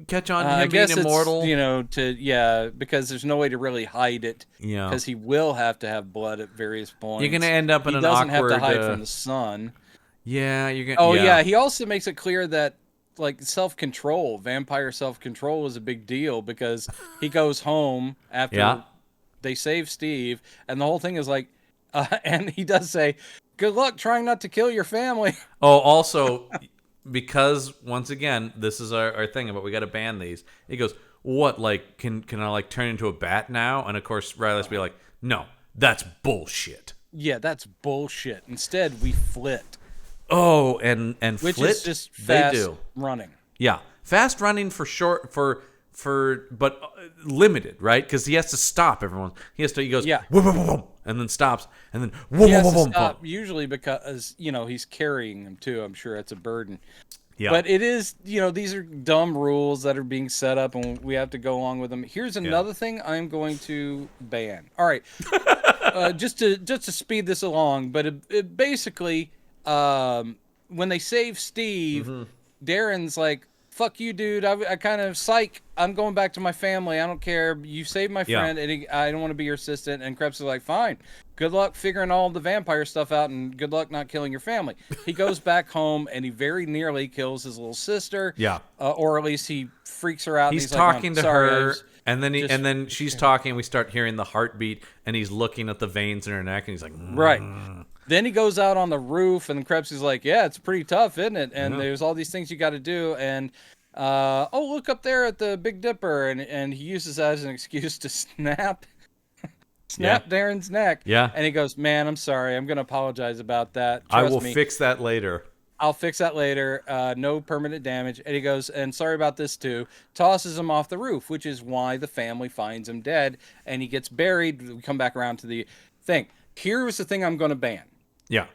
catch on to him being immortal? Because there's no way to really hide it. Yeah. Because he will have to have blood at various points. You're gonna end up in an awkward. He doesn't have to hide from the sun. Yeah, you're gonna. Oh yeah, he also makes it clear that like self-control, vampire self-control is a big deal because he goes home after they save Steve, and the whole thing is like, and he does say, "Good luck trying not to kill your family." Oh, also. Because once again, this is our thing about we got to ban these. He goes, "What? Like, can I like turn into a bat now?" And of course, Riley's be like, "No, that's bullshit." Yeah, that's bullshit. Instead, we flit. Oh, and which flit, is just fast they do. running. Yeah, fast running for short but limited, right? Because he has to stop everyone. He goes, yeah, whoom, whoom, whoom, and then stops, and then whoom, he has whoom, to whoom, stop, whoom. usually because he's carrying them too. I'm sure it's a burden. Yeah. But it is, these are dumb rules that are being set up, and we have to go along with them. Here's another thing I'm going to ban. All right, just to speed this along, but it basically, when they save Steve, Darren's like, "Fuck you, dude. I kind of psych. I'm going back to my family. I don't care. You saved my friend, and I don't want to be your assistant." And Krebs is like, "Fine. Good luck figuring all the vampire stuff out, and good luck not killing your family." He goes back home, and he very nearly kills his little sister. Yeah. Or at least he freaks her out. He's and talking like, to her, and then she's talking. We start hearing the heartbeat, and he's looking at the veins in her neck, and he's like, right. Then he goes out on the roof, and Krebs is like, "Yeah, it's pretty tough, isn't it? And there's all these things you got to do, and look up there at the Big Dipper," and he uses that as an excuse to snap Darren's neck. Yeah. And he goes, "Man, I'm sorry. I'm going to apologize about that. I will fix that later. I'll fix that later. No permanent damage." And he goes, "And sorry about this too." Tosses him off the roof, which is why the family finds him dead, and he gets buried. We come back around to the thing. Here's the thing I'm going to ban. Yeah.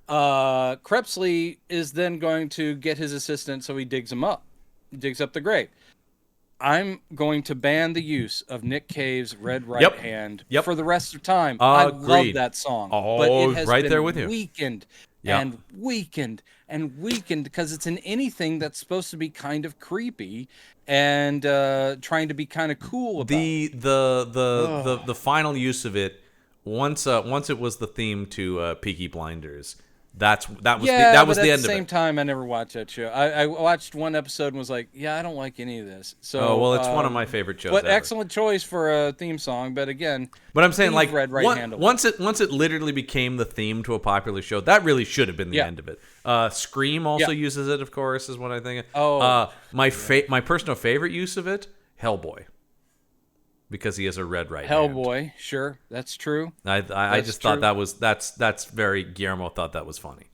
Krebsley is then going to get his assistant, so he digs up the grave. I'm going to ban the use of Nick Cave's Red Right Hand for the rest of time. I love that song, but it has been there with you. weakened and weakened and weakened because it's in anything that's supposed to be kind of creepy and trying to be kind of cool about the final use of it once it was the theme to Peaky Blinders. That was the end of it. At the same time, I never watched that show. I watched one episode and was like, "Yeah, I don't like any of this." So, it's one of my favorite shows. But ever. excellent choice for a theme song. But again, I'm saying like Red Right Hand once it literally became the theme to a popular show, that really should have been the end of it. Scream also uses it, of course, is what I think. My personal favorite use of it, Hellboy. Because he has a red right hand. Hellboy, sure, that's true. I just thought that's very Guillermo thought that was funny.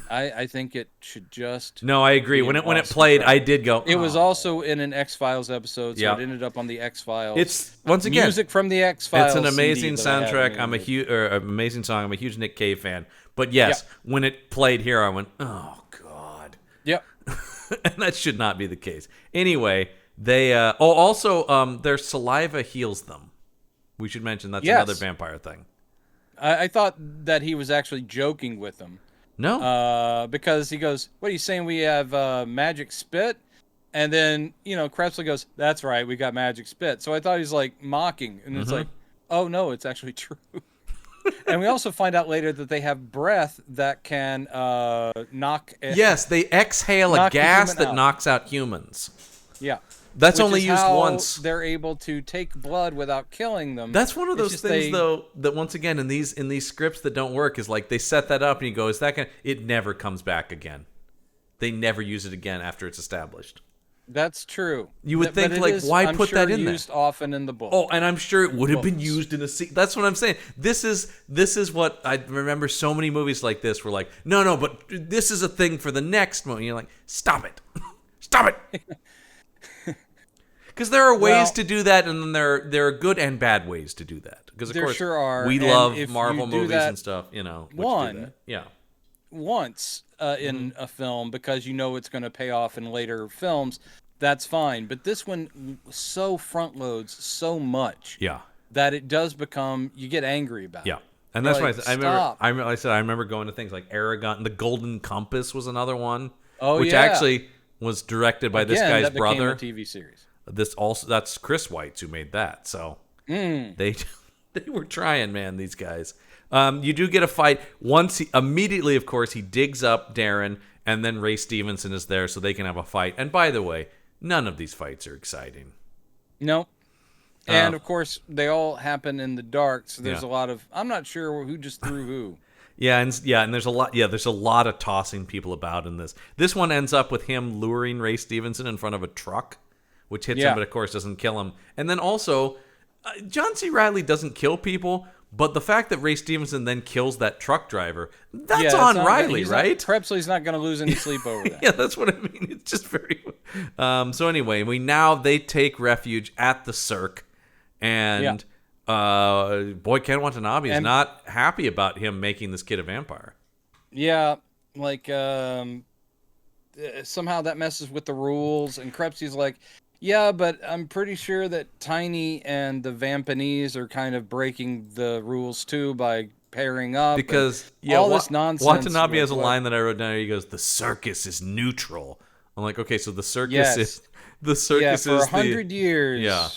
I think it should just. No, I agree. When it played, I did go. It was also in an X-Files episode, so it ended up on the X-Files. It's once again music from the X-Files. It's an amazing soundtrack. I'm a huge amazing song. I'm a huge Nick Cave fan. But yes, when it played here, I went, "Oh God." Yep. And that should not be the case. Anyway. They also their saliva heals them. We should mention that's another vampire thing. I thought that he was actually joking with them. No. Because he goes, "What are you saying? We have magic spit?" And then Krebsley goes, "That's right, we got magic spit." So I thought he's like mocking, and it's like, oh no, it's actually true. And we also find out later that they have breath that can knock. Yes, they exhale a gas that knocks out humans. Yeah. That's only used once. They're able to take blood without killing them. That's one of those things, though, that once again in these scripts that don't work is like they set that up and you go, "Is that gonna?" It never comes back again. They never use it again after it's established. That's true. You would think why put that in there? Used often in the book. Oh, and I'm sure it would have been used in a scene. That's what I'm saying. This is what I remember. So many movies like this were like, no, but this is a thing for the next movie. You're like, stop it, stop it. Because there are ways to do that, and then there are good and bad ways to do that. Because of course, sure are. We love Marvel movies and stuff, Once in a film, because it's going to pay off in later films, that's fine. But this one so front loads so much, that it does become you get angry about. Yeah, and that's why I remember going to things like Aragon. The Golden Compass was another one. Oh, which actually. was directed by this guy's brother. Became a TV series. That's Chris Weitz who made that. So they were trying, man. These guys. You do get a fight immediately. Of course, he digs up Darren, and then Ray Stevenson is there, so they can have a fight. And by the way, none of these fights are exciting. No. And of course, they all happen in the dark. So there's a lot of I'm not sure who just threw who. And there's a lot. Yeah, there's a lot of tossing people about in this. This one ends up with him luring Ray Stevenson in front of a truck, which hits him, but of course doesn't kill him. And then also, John C. Reilly doesn't kill people, but the fact that Ray Stevenson then kills that truck driver, that's on Reilly, right? Prepsley's not going to lose any sleep over that. Yeah, that's what I mean. It's just very. So anyway, they take refuge at the Cirque, and. Boy, Ken Watanabe is not happy about him making this kid a vampire. Yeah, like somehow that messes with the rules, and Krebsey's like, yeah, but I'm pretty sure that Tiny and the Vampanese are kind of breaking the rules too by pairing up. Because all this nonsense. Watanabe has a line that I wrote down. He goes, "The circus is neutral." I'm like, okay, so the circus is for 100 years. Yeah.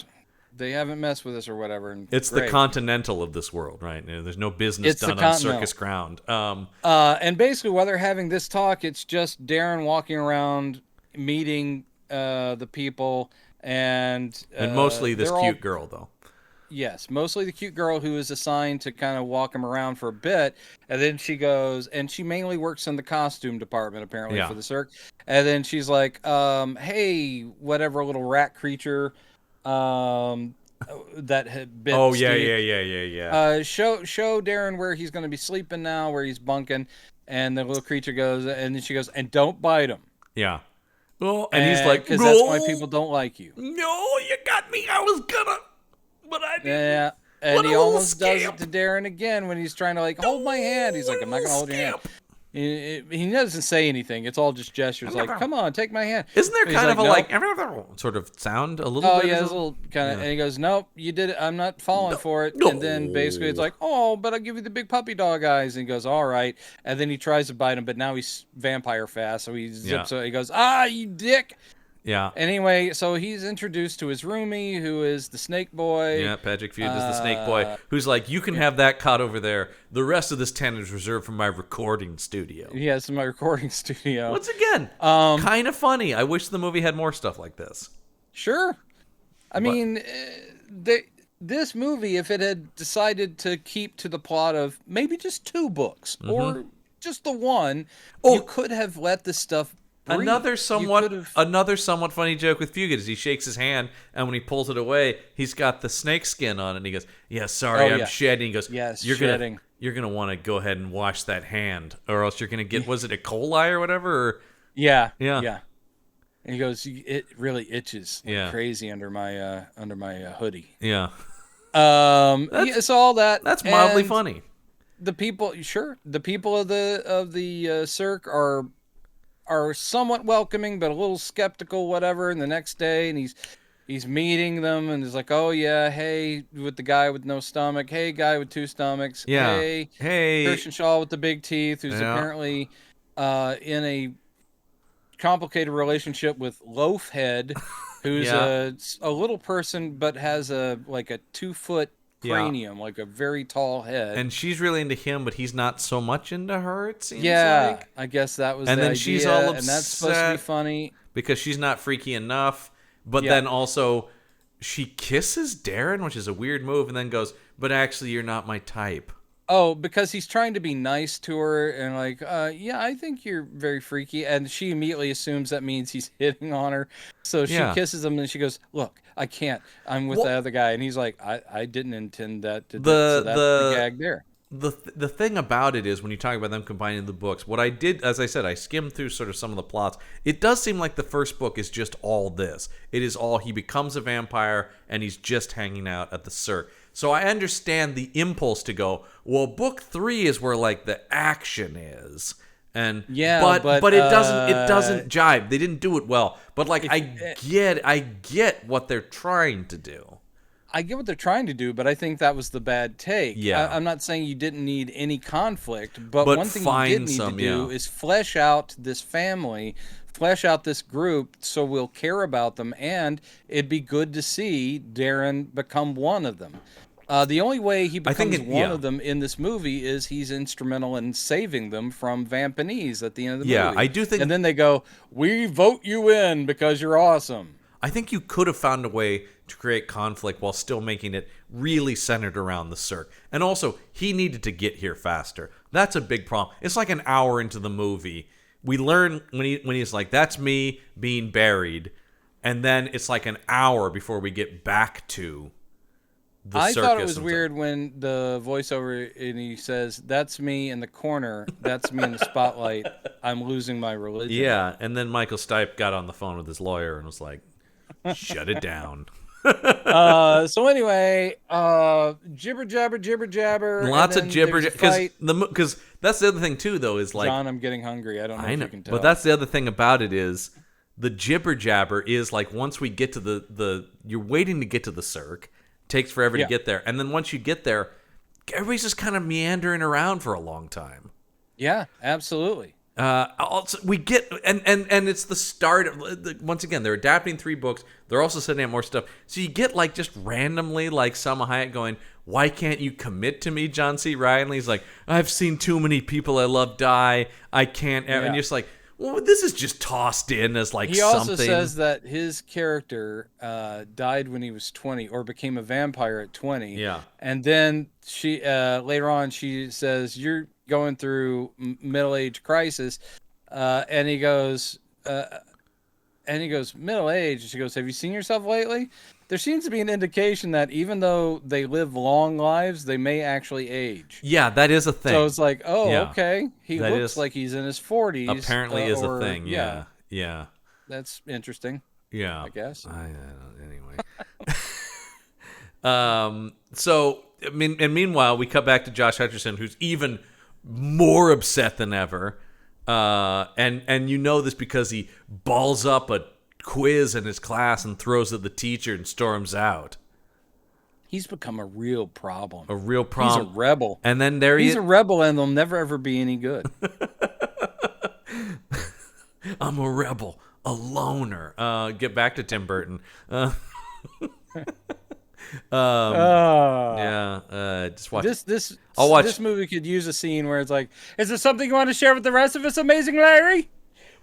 They haven't messed with us or whatever. And it's the Continental of this world, right? There's no business done on circus ground. And basically, while they're having this talk, it's just Darren walking around, meeting the people, and mostly this cute girl, though. Yes, mostly the cute girl who is assigned to kind of walk him around for a bit, and then she goes, and she mainly works in the costume department apparently for the Cirque, and then she's like, "Hey, whatever little rat creature." That had been show Darren where he's going to be sleeping now, where he's bunking, and the little creature goes, and then she goes, and don't bite him. Yeah. Well, and he's like, because that's why people don't like you. No, you got me. I was gonna, but I didn't. Yeah, and he almost does it to Darren again when he's trying to hold my hand. He's like, I'm not gonna hold your hand. He doesn't say anything. It's all just gestures, like, "Come on, take my hand." Isn't there kind of a sort of sound a little bit? Oh yeah, there's a little kind of. And he goes, "Nope, you did it. I'm not falling for it." And then basically it's like, "Oh, but I'll give you the big puppy dog eyes." And he goes, "All right." And then he tries to bite him, but now he's vampire fast, so he zips. He goes, "Ah, you dick." Yeah. Anyway, so he's introduced to his roomie, who is the Snake Boy. Yeah, Patrick Feud is the Snake Boy, who's like, "You can have that cot over there. The rest of this tent is reserved for my recording studio." Yeah, it's my recording studio. Once again, kind of funny. I wish the movie had more stuff like this. Sure. I mean, this movie, if it had decided to keep to the plot of maybe just 2 books or just the one, you could have let this stuff. Another somewhat funny joke with Fugit is he shakes his hand, and when he pulls it away, he's got the snake skin on, and he goes, "Yeah, sorry, I'm shedding." He goes, "Yes, you're shedding. You're gonna want to go ahead and wash that hand, or else you're gonna get was it E. coli or whatever?" Or, yeah. And he goes, "It really itches crazy under my hoodie." Yeah. So all that's mildly funny. The people of the Cirque are somewhat welcoming, but a little skeptical, whatever. And the next day, and he's meeting them, and he's like, "Oh yeah, hey," with the guy with no stomach. "Hey, guy with 2 stomachs. Yeah. Hey, Christian Shaw with the big teeth, who's apparently in a complicated relationship with Loafhead, who's a little person, but has a 2-foot cranium, like a very tall head, and she's really into him, but he's not so much into her. It seems like. I guess that was. And the then idea, she's all upset, and that's supposed to be funny because she's not freaky enough. But then also, she kisses Darren, which is a weird move, and then goes, "But actually, you're not my type." Oh, because he's trying to be nice to her and like, "Yeah, I think you're very freaky," and she immediately assumes that means he's hitting on her. So she kisses him, and she goes, "Look, I can't. I'm with the other guy," and he's like, "I didn't intend that to." So that's the gag there. The thing about it is when you talk about them combining the books, what I did, as I said, I skimmed through sort of some of the plots. It does seem like the first book is just all this. It is all he becomes a vampire and he's just hanging out at the Cirque. So I understand the impulse to go, well, book 3 is where like the action is. And but it doesn't jibe. They didn't do it well. But like I get what they're trying to do. I get what they're trying to do, but I think that was the bad take. Yeah. I'm not saying you didn't need any conflict, but one thing you did need to do is flesh out this family flesh out this group so we'll care about them, and it'd be good to see Darren become one of them. The only way he becomes one of them in this movie is he's instrumental in saving them from Vampanese at the end of the movie. Yeah, I do think... And then they go, we vote you in because you're awesome. I think you could have found a way to create conflict while still making it really centered around the Cirque. And also, he needed to get here faster. That's a big problem. It's like an hour into the movie. We learn when he's like, that's me being buried. And then it's like an hour before we get back to the circus. I thought it was weird when the voiceover and he says, that's me in the corner. That's me in the spotlight. I'm losing my religion. Yeah, and then Michael Stipe got on the phone with his lawyer and was like, shut it down. So anyway, jibber jabber. Lots of gibber because that's the other thing too, though, is like, John, I'm getting hungry. I don't know if you can tell. But that's the other thing about it is the jibber jabber is like once we get to the you're waiting to get to the Cirque, takes forever to get there, and then once you get there, everybody's just kind of meandering around for a long time. Yeah, absolutely. Also, we get and it's the start of, once again, they're adapting 3 books. They're also setting up more stuff. So you get like just randomly like Salma Hayek going, "Why can't you commit to me, John C. Reilly?" He's like, "I've seen too many people I love die. I can't." And you're just like, well, this is just tossed in as like something. He also says that his character died when he was 20 or became a vampire at 20. Yeah. And then she later on she says, "You're going through middle-age crisis," and he goes, "Middle age?" She goes, "Have you seen yourself lately?" There seems to be an indication that even though they live long lives, they may actually age. Yeah, that is a thing. So it's like, okay, he looks like he's in his 40s. Apparently, is a thing. Yeah. That's interesting. Yeah, I guess. Anyway. So I mean, and meanwhile, we cut back to Josh Hutcherson, who's even more upset than ever, and you know this because he balls up a quiz in his class and throws at the teacher and storms out. He's become a real problem. A real problem. He's a rebel. And then he's a rebel, and they'll never ever be any good. I'm a rebel, a loner. Get back to Tim Burton. Just watch this. This movie could use a scene where it's like, "Is there something you want to share with the rest of us, Amazing Larry?"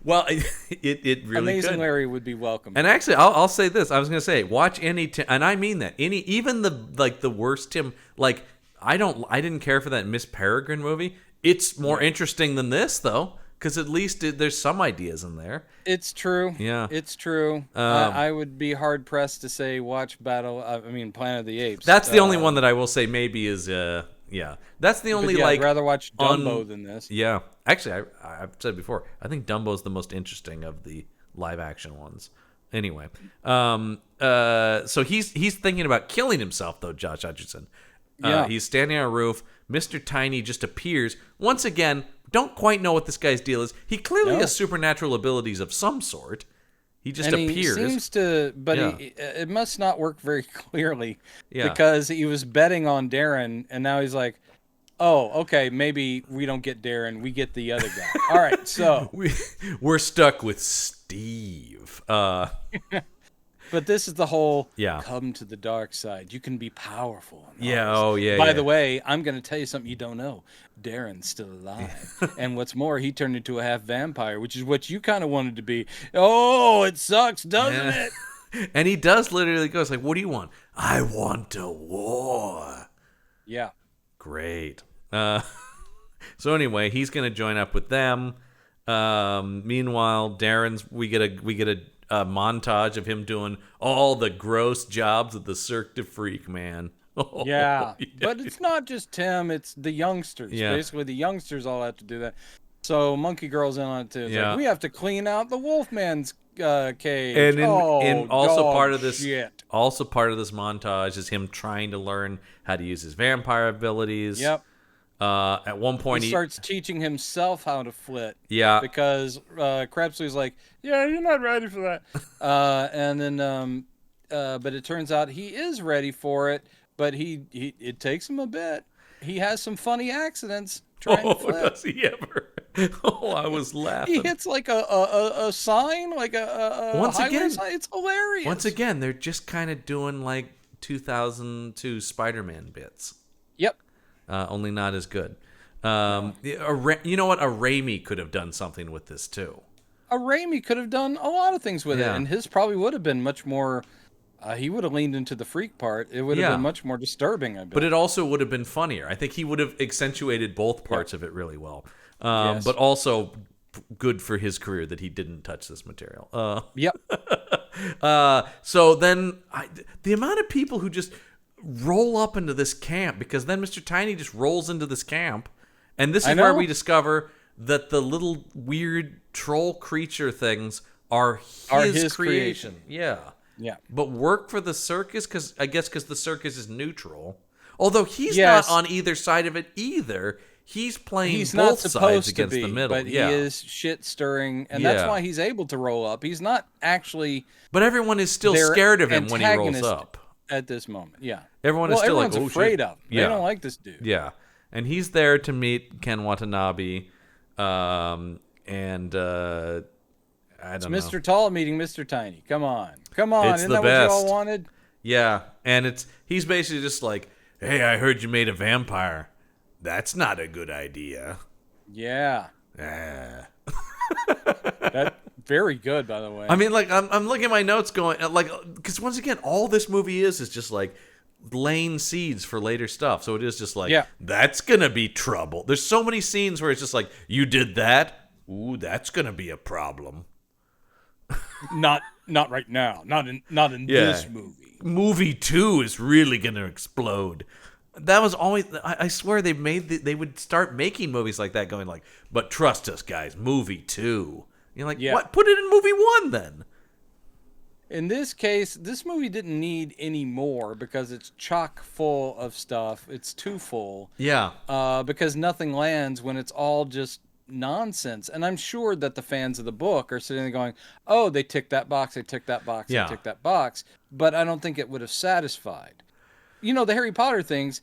Well, it really Amazing could. Larry would be welcome. And actually, I'll say this. I was gonna say, watch any Tim, and I mean that. Even the worst Tim. Like I didn't care for that Miss Peregrine movie. It's more interesting than this though, because at least there's some ideas in there. It's true. Yeah, it's true. I would be hard pressed to say watch Planet of the Apes. That's the only one that I will say maybe is That's the only I'd rather watch Dumbo than this. Yeah, actually, I've said before, I think Dumbo's the most interesting of the live action ones. Anyway, so he's thinking about killing himself though, Josh Hutcherson. He's standing on a roof. Mr. Tiny just appears once again. Don't quite know what this guy's deal is. He clearly has supernatural abilities of some sort. He just appears. He seems to, but it must not work very clearly because he was betting on Darren, and now he's like, "Oh, okay, maybe we don't get Darren, we get the other guy." All right, so we're stuck with Steve. But this is the whole come to the dark side. You can be powerful. Yeah, By the way, I'm going to tell you something you don't know. Darren's still alive. And what's more, he turned into a half vampire, which is what you kind of wanted to be. Oh, it sucks, doesn't it? And he does literally go, it's like, "What do you want?" "I want a war." Yeah. Great. So anyway, he's going to join up with them. Meanwhile, we get a montage of him doing all the gross jobs at the Cirque du Freak, man. Yeah, but it's not just Tim, it's the youngsters. Yeah. Basically, the youngsters all have to do that. So Monkey Girl's in on it too. It's like, we have to clean out the Wolfman's cage. And also part of this montage is him trying to learn how to use his vampire abilities. Yep. At one point he starts teaching himself how to flit. Yeah. Because Krebsley's like, "Yeah, you're not ready for that." And then but it turns out he is ready for it, but it takes him a bit. He has some funny accidents. trying to flip. Does he ever? Oh, I was laughing. He hits like a sign, like a once again sign. It's hilarious. Once again, they're just kind of doing like 2002 Spider-Man bits. Yep. Only not as good. You know what? A Raimi could have done something with this too. A Raimi could have done a lot of things with it, and his probably would have been much more. He would have leaned into the freak part. It would have been much more disturbing, I bet. But it also would have been funnier. I think he would have accentuated both parts of it really well. But also good for his career that he didn't touch this material. Yep. So then the amount of people who just roll up into this camp, because then Mr. Tiny just rolls into this camp, and this is where we discover that the little weird troll creature things are his creation. Yeah. Yeah. But work for the circus, because the circus is neutral. Although he's not on either side of it either. He's playing both sides against the middle. But he is shit stirring, and that's why he's able to roll up. He's not actually. But everyone is still scared of him when he rolls up. At this moment, yeah. Everyone's afraid of him. They don't like this dude. Yeah. And he's there to meet Ken Watanabe. I don't know. Mr. Tall meeting Mr. Tiny. Come on. It's Isn't the that best. what you all wanted? Yeah. And he's basically just like, hey, I heard you made a vampire. That's not a good idea. Yeah. That's very good, by the way. I mean, like, I'm looking at my notes going, like, because once again, all this movie is just like laying seeds for later stuff. So it is just like, that's going to be trouble. There's so many scenes where it's just like, you did that? Ooh, that's going to be a problem. Not right now. Not in this movie. Movie 2 is really going to explode. That was always. I swear they would start making movies like that, going like, "But trust us, guys, movie 2." You're like, what? Put it in movie 1 then. In this case, this movie didn't need any more because it's chock full of stuff. It's too full. Yeah. Because nothing lands when it's all just nonsense. And I'm sure that the fans of the book are sitting there going, "Oh, they ticked that box. They ticked that box. They ticked that box." But I don't think it would have satisfied. You know, the Harry Potter things,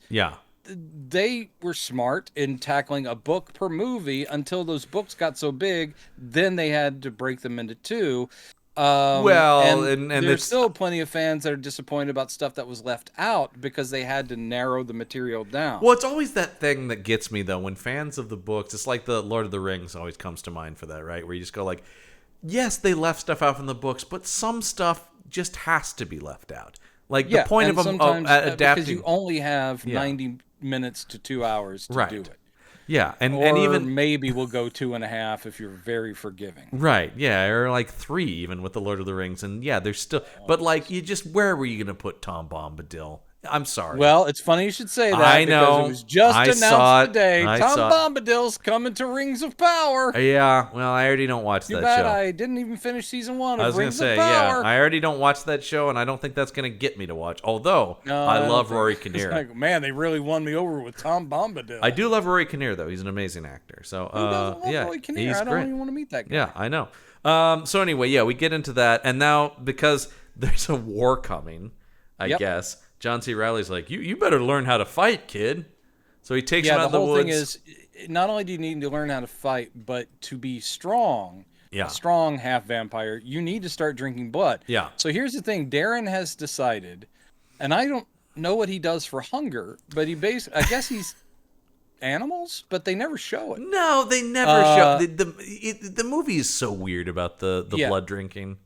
they were smart in tackling a book per movie until those books got so big, then they had to break them into 2. And there's still plenty of fans that are disappointed about stuff that was left out because they had to narrow the material down. Well, it's always that thing that gets me, though, when fans of the books, it's like the Lord of the Rings always comes to mind for that, right? Where you just go like, yes, they left stuff out from the books, but some stuff just has to be left out. Like the point of them adapting, because you only have 90 minutes to 2 hours to do it. Yeah, and even maybe we'll go 2.5 if you're very forgiving. Right? Yeah, or like 3 even with the Lord of the Rings, and there's still. But like, where were you gonna put Tom Bombadil? I'm sorry. Well, it's funny you should say that. I know. Because it was just announced today. Tom Bombadil's coming to Rings of Power. Yeah. Well, I already don't watch that show. I didn't even finish season 1 of Rings of Power. Yeah, I already don't watch that show, and I don't think that's going to get me to watch. Although I love Rory Kinnear. Like, man, they really won me over with Tom Bombadil. I do love Rory Kinnear, though. He's an amazing actor. So who doesn't love Rory Kinnear? He's I don't great. even want to meet that guy. Yeah, I know. So anyway, we get into that, and now because there's a war coming, I guess. John C. Reilly's like, you better learn how to fight, kid. So he takes him out of the woods. The whole thing is, not only do you need to learn how to fight, but to be strong, a strong half vampire, you need to start drinking blood. Yeah. So here's the thing. Darren has decided, and I don't know what he does for hunger, but I guess he's animals, but they never show it. No, they never show it. The movie is so weird about the blood drinking.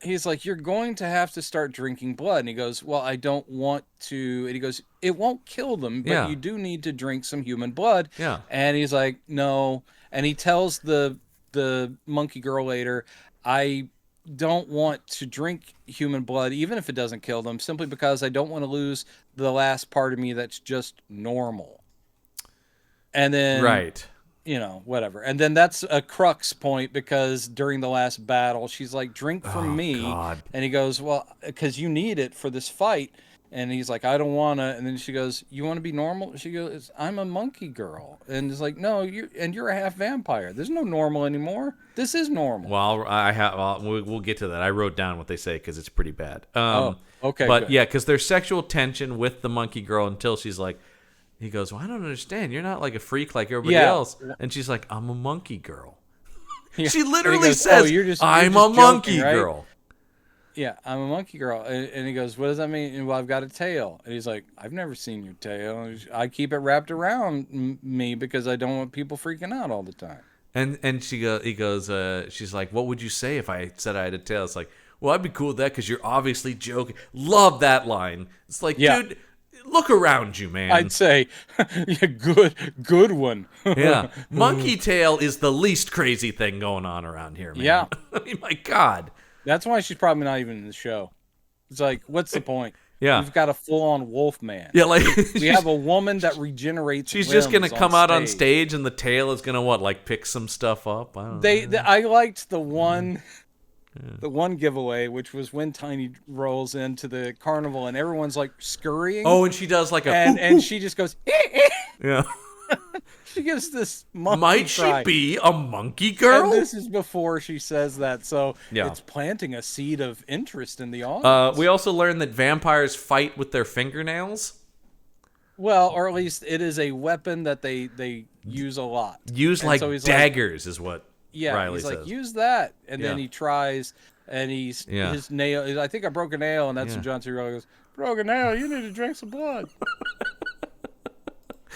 He's like, you're going to have to start drinking blood. And he goes, well, I don't want to. And he goes, it won't kill them, but you do need to drink some human blood. Yeah. And he's like, no. And he tells the monkey girl later, I don't want to drink human blood, even if it doesn't kill them, simply because I don't want to lose the last part of me that's just normal. And then... Right. You know, whatever. And then that's a crux point because during the last battle, she's like, drink from me. God. And he goes, well, because you need it for this fight. And he's like, I don't want to. And then she goes, you want to be normal? She goes, I'm a monkey girl. And it's like, no, you're a half vampire. There's no normal anymore. This is normal. Well, we'll get to that. I wrote down what they say because it's pretty bad. Okay. But good. Because there's sexual tension with the monkey girl until she's like, He goes, well, I don't understand. You're not like a freak like everybody else. And she's like, I'm a monkey girl. Yeah. She literally says, I'm a monkey girl. Yeah, I'm a monkey girl. And he goes, what does that mean? Well, I've got a tail. And he's like, I've never seen your tail. I keep it wrapped around me because I don't want people freaking out all the time. And he goes, she's like, what would you say if I said I had a tail? It's like, well, I'd be cool with that because you're obviously joking. Love that line. It's like, dude, look around you, man. I'd say, good one. Yeah. Monkey tail is the least crazy thing going on around here, man. Yeah. I mean, my God. That's why she's probably not even in the show. It's like, what's the point? Yeah. We've got a full-on wolf man. Yeah, like we have a woman that regenerates. She's just gonna come out on stage, and the tail is gonna like pick some stuff up. I don't know. I liked the one giveaway, which was when Tiny rolls into the carnival and everyone's like scurrying. Oh, and she does like a and she just goes. Yeah. She gives this monkey Might cry. She be a monkey girl? And this is before she says that, so it's planting a seed of interest in the audience. We also learned that vampires fight with their fingernails. Well, or at least it is a weapon that they use a lot. Use like daggers is what Riley says. He's like, use that. And then he tries, and his nail, I think I broke a nail, and that's when John C. Reilly goes, broke a nail, you need to drink some blood.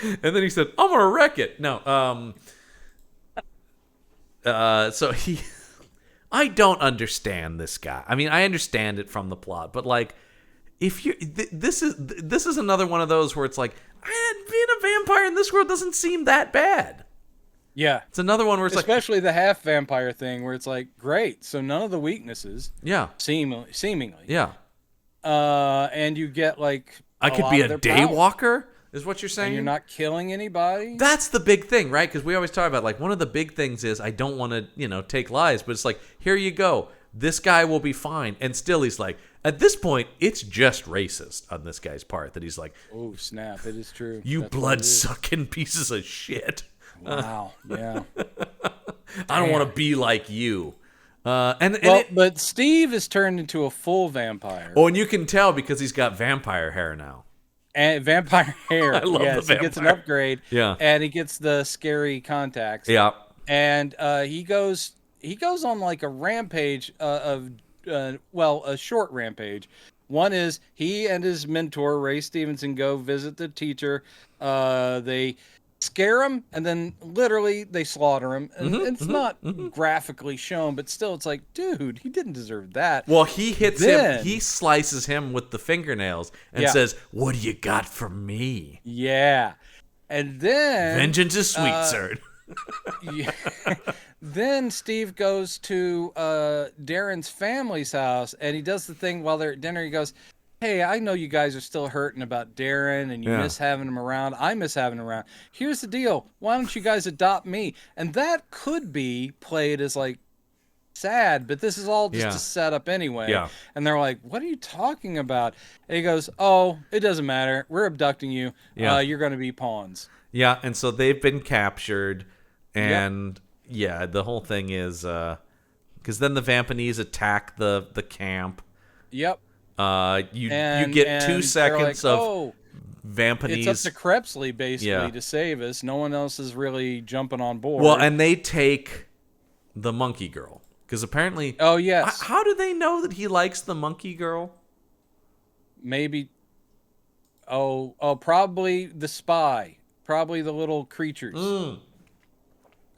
And then he said, I'm gonna wreck it. No, so I don't understand this guy. I mean, I understand it from the plot, but like, if you, this is another one of those where it's like, being a vampire in this world doesn't seem that bad. Yeah, it's another one where it's especially the half vampire thing, where it's like, great, so none of the weaknesses. Yeah, seemingly. Yeah. And you get like I could be a daywalker. Is what you're saying? And you're not killing anybody? That's the big thing, right? Because we always talk about, like, one of the big things is I don't want to, take lives. But it's like, here you go. This guy will be fine. And still he's like, at this point, it's just racist on this guy's part. That he's like, oh, snap. It is true. You blood-sucking pieces of shit. Wow. Yeah. I don't want to be like you. But Steve is turned into a full vampire. Oh, and you can tell because he's got vampire hair now. And vampire hair. I love the vampire. He gets an upgrade. Yeah. And he gets the scary contacts. Yeah. And he goes on like a rampage a short rampage. One is he and his mentor, Ray Stevenson, go visit the teacher. They scare him, and then literally they slaughter him. And it's not graphically shown, but still it's like, dude, he didn't deserve that. Well, he hits him, he slices him with the fingernails and says, what do you got for me? Yeah. And then vengeance is sweet, sir. Then Steve goes to Darren's family's house, and he does the thing while they're at dinner. He goes, hey, I know you guys are still hurting about Darren, and you miss having him around. I miss having him around. Here's the deal. Why don't you guys adopt me? And that could be played as, like, sad, but this is all just a setup anyway. Yeah. And they're like, what are you talking about? And he goes, oh, it doesn't matter. We're abducting you. Yeah. You're going to be pawns. Yeah, and so they've been captured, and the whole thing is because then the Vampanese attack the camp. Yep. You get 2 seconds like, of Vampanese. It's up to Crepsley basically to save us. No one else is really jumping on board. Well, and they take the monkey girl because apparently. Oh yes. How do they know that he likes the monkey girl? Maybe. Oh, probably the spy. Probably the little creatures.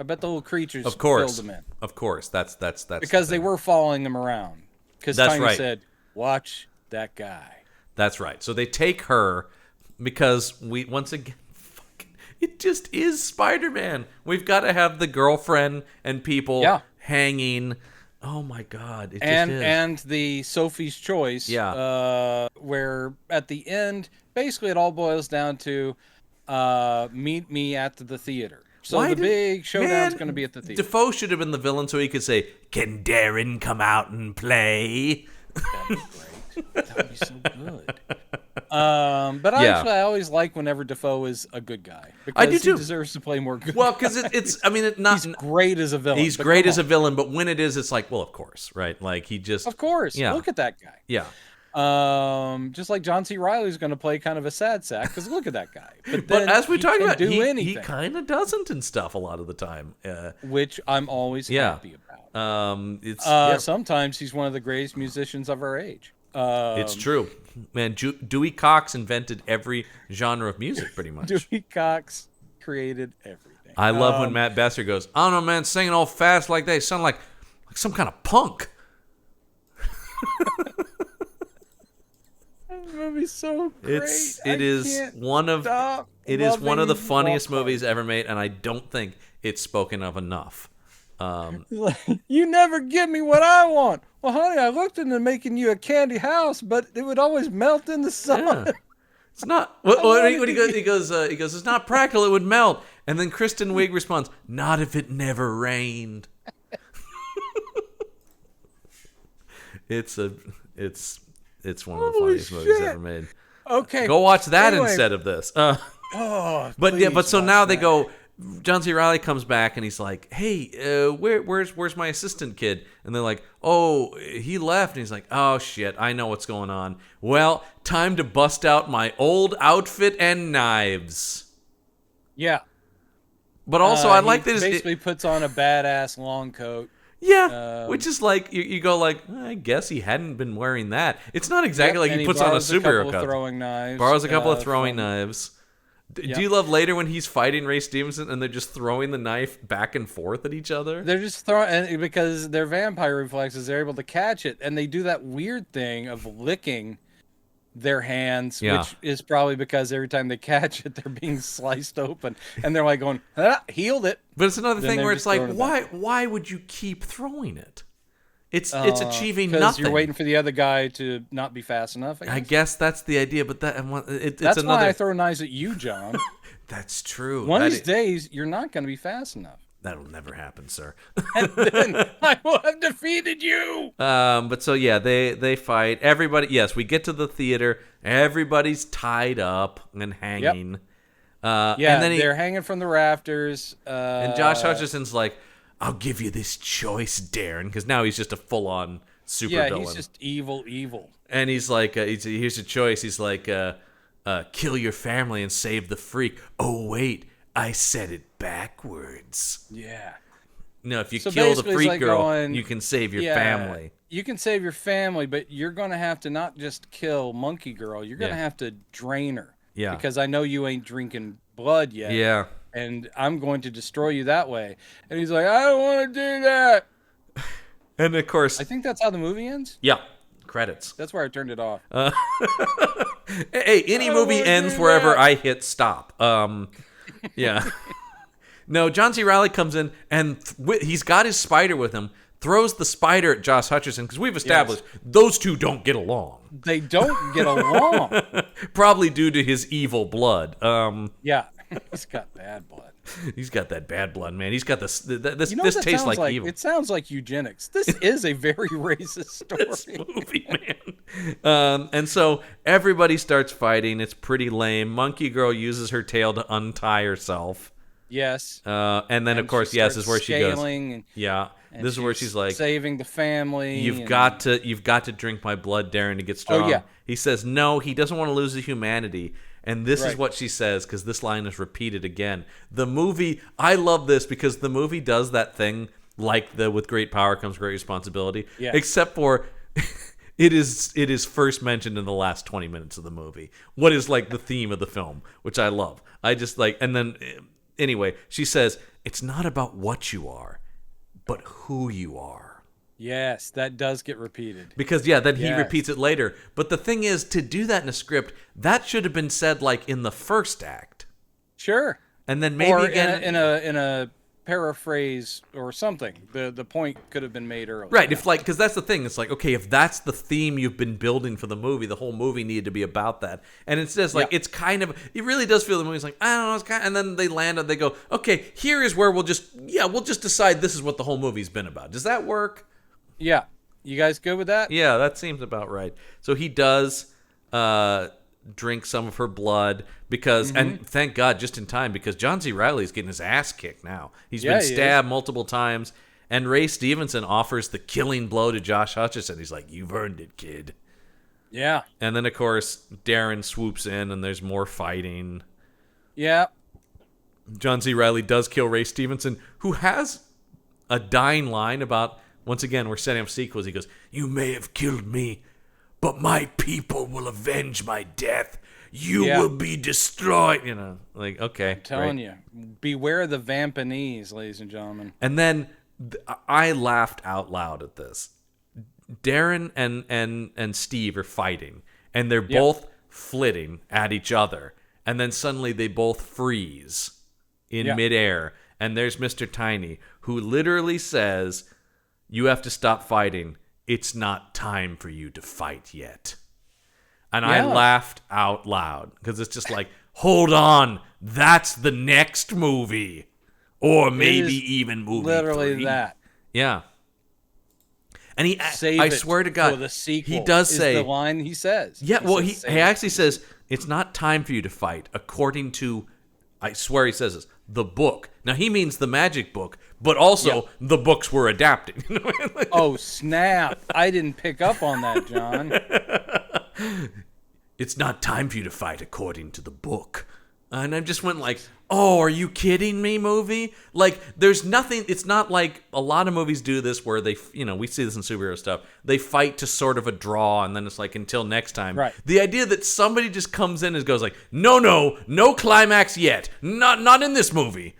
I bet the little creatures filled them in. Of course, that's because they were following them around. Because Tiny said, "Watch that guy." That's right. So they take her because once again, it just is Spider-Man. We've got to have the girlfriend and people hanging. Oh my God! It just is. And the Sophie's Choice. Yeah. Where at the end, basically, it all boils down to meet me at the theater. So the big showdown's going to be at the theater. Defoe should have been the villain so he could say, "Can Darren come out and play?" That'd be great. That would be so good. But I always like whenever Defoe is a good guy. Because I do too. He deserves to play more good. Well, because it's. I mean, he's great as a villain. He's great as a villain, but when it is, it's like, well, of course, right? Like he just. Of course. Yeah. Look at that guy. Yeah. Just like John C. Reilly's going to play kind of a sad sack because look at that guy. But as we talked about, he kind of doesn't and stuff a lot of the time, which I'm always happy about. Sometimes he's one of the greatest musicians of our age. It's true, man. Dewey Cox invented every genre of music, pretty much. Dewey Cox created everything. I love when Matt Besser goes, "I don't know, man, singing all fast like that, sound like some kind of punk." Movie's so great. It is one of the funniest movies ever made, and I don't think it's spoken of enough. You never give me what I want. Well, honey, I looked into making you a candy house, but it would always melt in the sun. Yeah. It's not. He goes. It's not practical. It would melt. And then Kristen Wiig responds, "Not if it never rained." It's one of the funniest movies ever made. Okay, go watch that instead of this. But so now they go. John C. Reilly comes back and he's like, "Hey, where's my assistant kid?" And they're like, "Oh, he left." And he's like, "Oh shit, I know what's going on. Well, time to bust out my old outfit and knives." Yeah. But also, I like that he basically puts on a badass long coat. Yeah, which is like you go like, I guess he hadn't been wearing that. It's not exactly like he puts on a superhero coat. Borrows a couple of throwing knives. Do you love later when he's fighting Ray Stevenson and they're just throwing the knife back and forth at each other? They're just throwing, because their vampire reflexes, they're able to catch it, and they do that weird thing of licking their hands, which is probably because every time they catch it, they're being sliced open, and they're like going, healed it. But it's another thing where it's like, why would you keep throwing it? It's achieving nothing. Because you're waiting for the other guy to not be fast enough. I guess that's the idea, but that's why I throw knives at you, John. That's true. One of these days, you're not going to be fast enough. That'll never happen, sir. And then I will have defeated you. But so yeah, they fight. Everybody, yes, we get to the theater. Everybody's tied up and hanging. Yep. And then they're hanging from the rafters. And Josh Hutcherson's like, "I'll give you this choice, Darren," because now he's just a full-on supervillain. Yeah, he's just evil. And he's like, here's a choice. He's like, kill your family and save the freak. Oh wait, I said it backwards. Yeah. No, if you kill the freak girl, you can save your family. You can save your family, but you're going to have to not just kill Monkey Girl. You're going to have to drain her. Yeah. Because I know you ain't drinking blood yet. Yeah. And I'm going to destroy you that way. And he's like, I don't want to do that. And of course, I think that's how the movie ends. Yeah. Credits. That's where I turned it off. Hey, any movie ends wherever I hit stop. Yeah. No, John C. Reilly comes in and he's got his spider with him, throws the spider at Josh Hutcherson, because we've established those two don't get along. They don't get along. Probably due to his evil blood. Yeah, he's got bad blood. He's got that bad blood, man. He's got this tastes like evil. It sounds like eugenics. This is a very racist story. This movie, man. And so everybody starts fighting. It's pretty lame. Monkey Girl uses her tail to untie herself. Yes. And then, of course, yes, is where she goes. And this is where she's like, saving the family. You've got to drink my blood, Darren, to get strong. Oh, yeah. He says no. He doesn't want to lose his humanity. And this is what she says, because this line is repeated again. The movie, I love this because the movie does that thing like the with great power comes great responsibility. Yeah. Except for it is first mentioned in the last 20 minutes of the movie. What is like the theme of the film, which I love. I just like, and then anyway, she says, it's not about what you are, but who you are. Yes, that does get repeated. Because, then he repeats it later. But the thing is, to do that in a script, that should have been said, like, in the first act. Sure. And then maybe or again... in a paraphrase or something. The point could have been made earlier. Right, because that's the thing. It's like, okay, if that's the theme you've been building for the movie, the whole movie needed to be about that. And it's just like, it's kind of... It really does feel the movie's like, I don't know, it's kind of... And then they land and they go, okay, here is where we'll just decide this is what the whole movie's been about. Does that work? Yeah. You guys good with that? Yeah, that seems about right. So he does drink some of her blood because, and thank God, just in time, because John C. Reilly's getting his ass kicked now. He's been stabbed multiple times, and Ray Stevenson offers the killing blow to Josh Hutcherson. He's like, "You've earned it, kid." Yeah. And then, of course, Darren swoops in, and there's more fighting. Yeah. John C. Reilly does kill Ray Stevenson, who has a dying line about, once again, we're setting up sequels. He goes, "You may have killed me, but my people will avenge my death. You will be destroyed." You know, like, okay. I'm telling you, beware the Vampanese, ladies and gentlemen. And then I laughed out loud at this. Darren and Steve are fighting, and they're both flitting at each other. And then suddenly they both freeze in midair. And there's Mr. Tiny, who literally says, "You have to stop fighting. It's not time for you to fight yet." And I laughed out loud because it's just like, hold on, that's the next movie. Or maybe even movie literally 3. That. Yeah. And I swear to God, for the sequel he does say the line he says. Yeah, he actually says, "It's not time for you to fight," according to, I swear he says this, the book. Now, he means the magic book, but also the books were adapted. Oh, snap. I didn't pick up on that, John. "It's not time for you to fight according to the book." And I just went like, oh, are you kidding me, movie? Like, there's nothing, it's not like a lot of movies do this where they, we see this in superhero stuff. They fight to sort of a draw, and then it's like, until next time. Right. The idea that somebody just comes in and goes like, no climax yet. Not in this movie.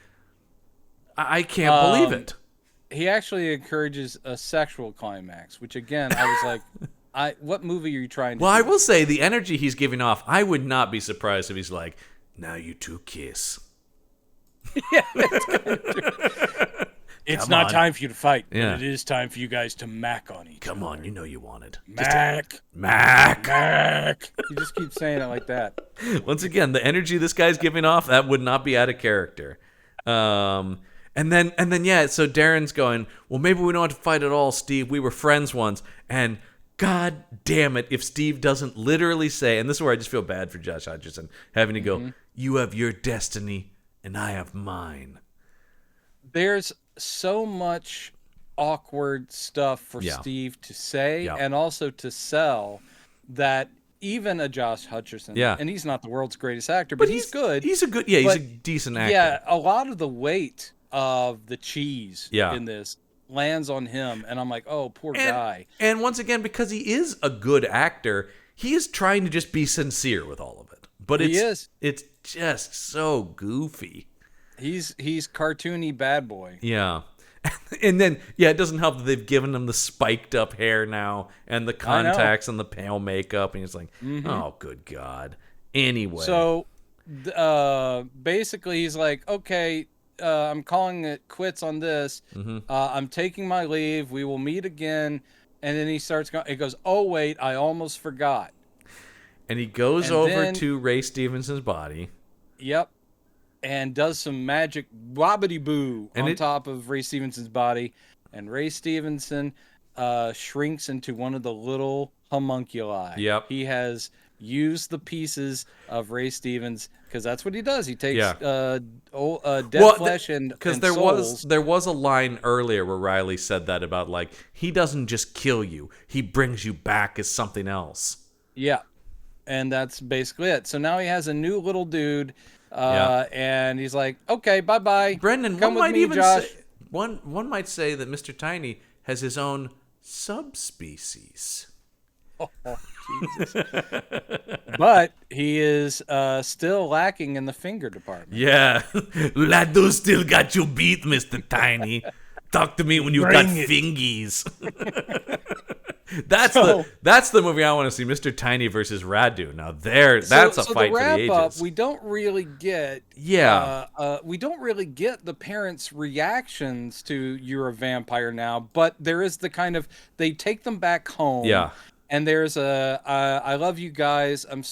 I can't believe it. He actually encourages a sexual climax, which again, I was like, what movie are you trying to do? Well, I will say, the energy he's giving off, I would not be surprised if he's like, "Now you two kiss." Yeah, that's kind of true. It's not time for you to fight, but it is time for you guys to mac on each other. Come on, you know you wanted. Mac. You just keep saying it like that. Once again, the energy this guy's giving off, that would not be out of character. And then so Darren's going, "Well, maybe we don't have to fight at all, Steve. We were friends once." And God damn it, if Steve doesn't literally say, and this is where I just feel bad for Josh Hutcherson, having to go, "You have your destiny, and I have mine." There's so much awkward stuff for Steve to say and also to sell that even a Josh Hutcherson, and he's not the world's greatest actor, but he's good. He's a good, he's a decent actor. Yeah, a lot of the weight of the cheese in this lands on him, and I'm like, oh, poor guy. And once again, because he is a good actor, he is trying to just be sincere with all of it. But it's just so goofy. He's cartoony bad boy. Yeah. And then, it doesn't help that they've given him the spiked up hair now and the contacts and the pale makeup. And he's like, oh, good God. Anyway. So, basically, he's like, okay, I'm calling it quits on this. I'm taking my leave. We will meet again. And then he starts going, he goes, oh, wait, I almost forgot. And he goes over to Ray Stevenson's body. Yep. And does some magic wobbity-boo on top of Ray Stevenson's body. And Ray Stevenson shrinks into one of the little homunculi. Yep. He has used the pieces of Ray Stevens, because that's what he does. He takes dead flesh and souls. There was a line earlier where Riley said that about, like, he doesn't just kill you. He brings you back as something else. Yeah. And that's basically it. So now he has a new little dude. And he's like, okay, bye-bye. Brendan, Come with me, Josh. One might say that Mr. Tiny has his own subspecies. Oh, Jesus. But he is still lacking in the finger department. Yeah. Lado still got you beat, Mr. Tiny. Talk to me when you got fingies. That's the movie I want to see, Mr. Tiny versus Radu. Now that's a fight for the ages. Up, we don't really get we don't really get the parents' reactions to "You're a Vampire Now," but there is the kind of, they take them back home. Yeah. And there's I love you guys. And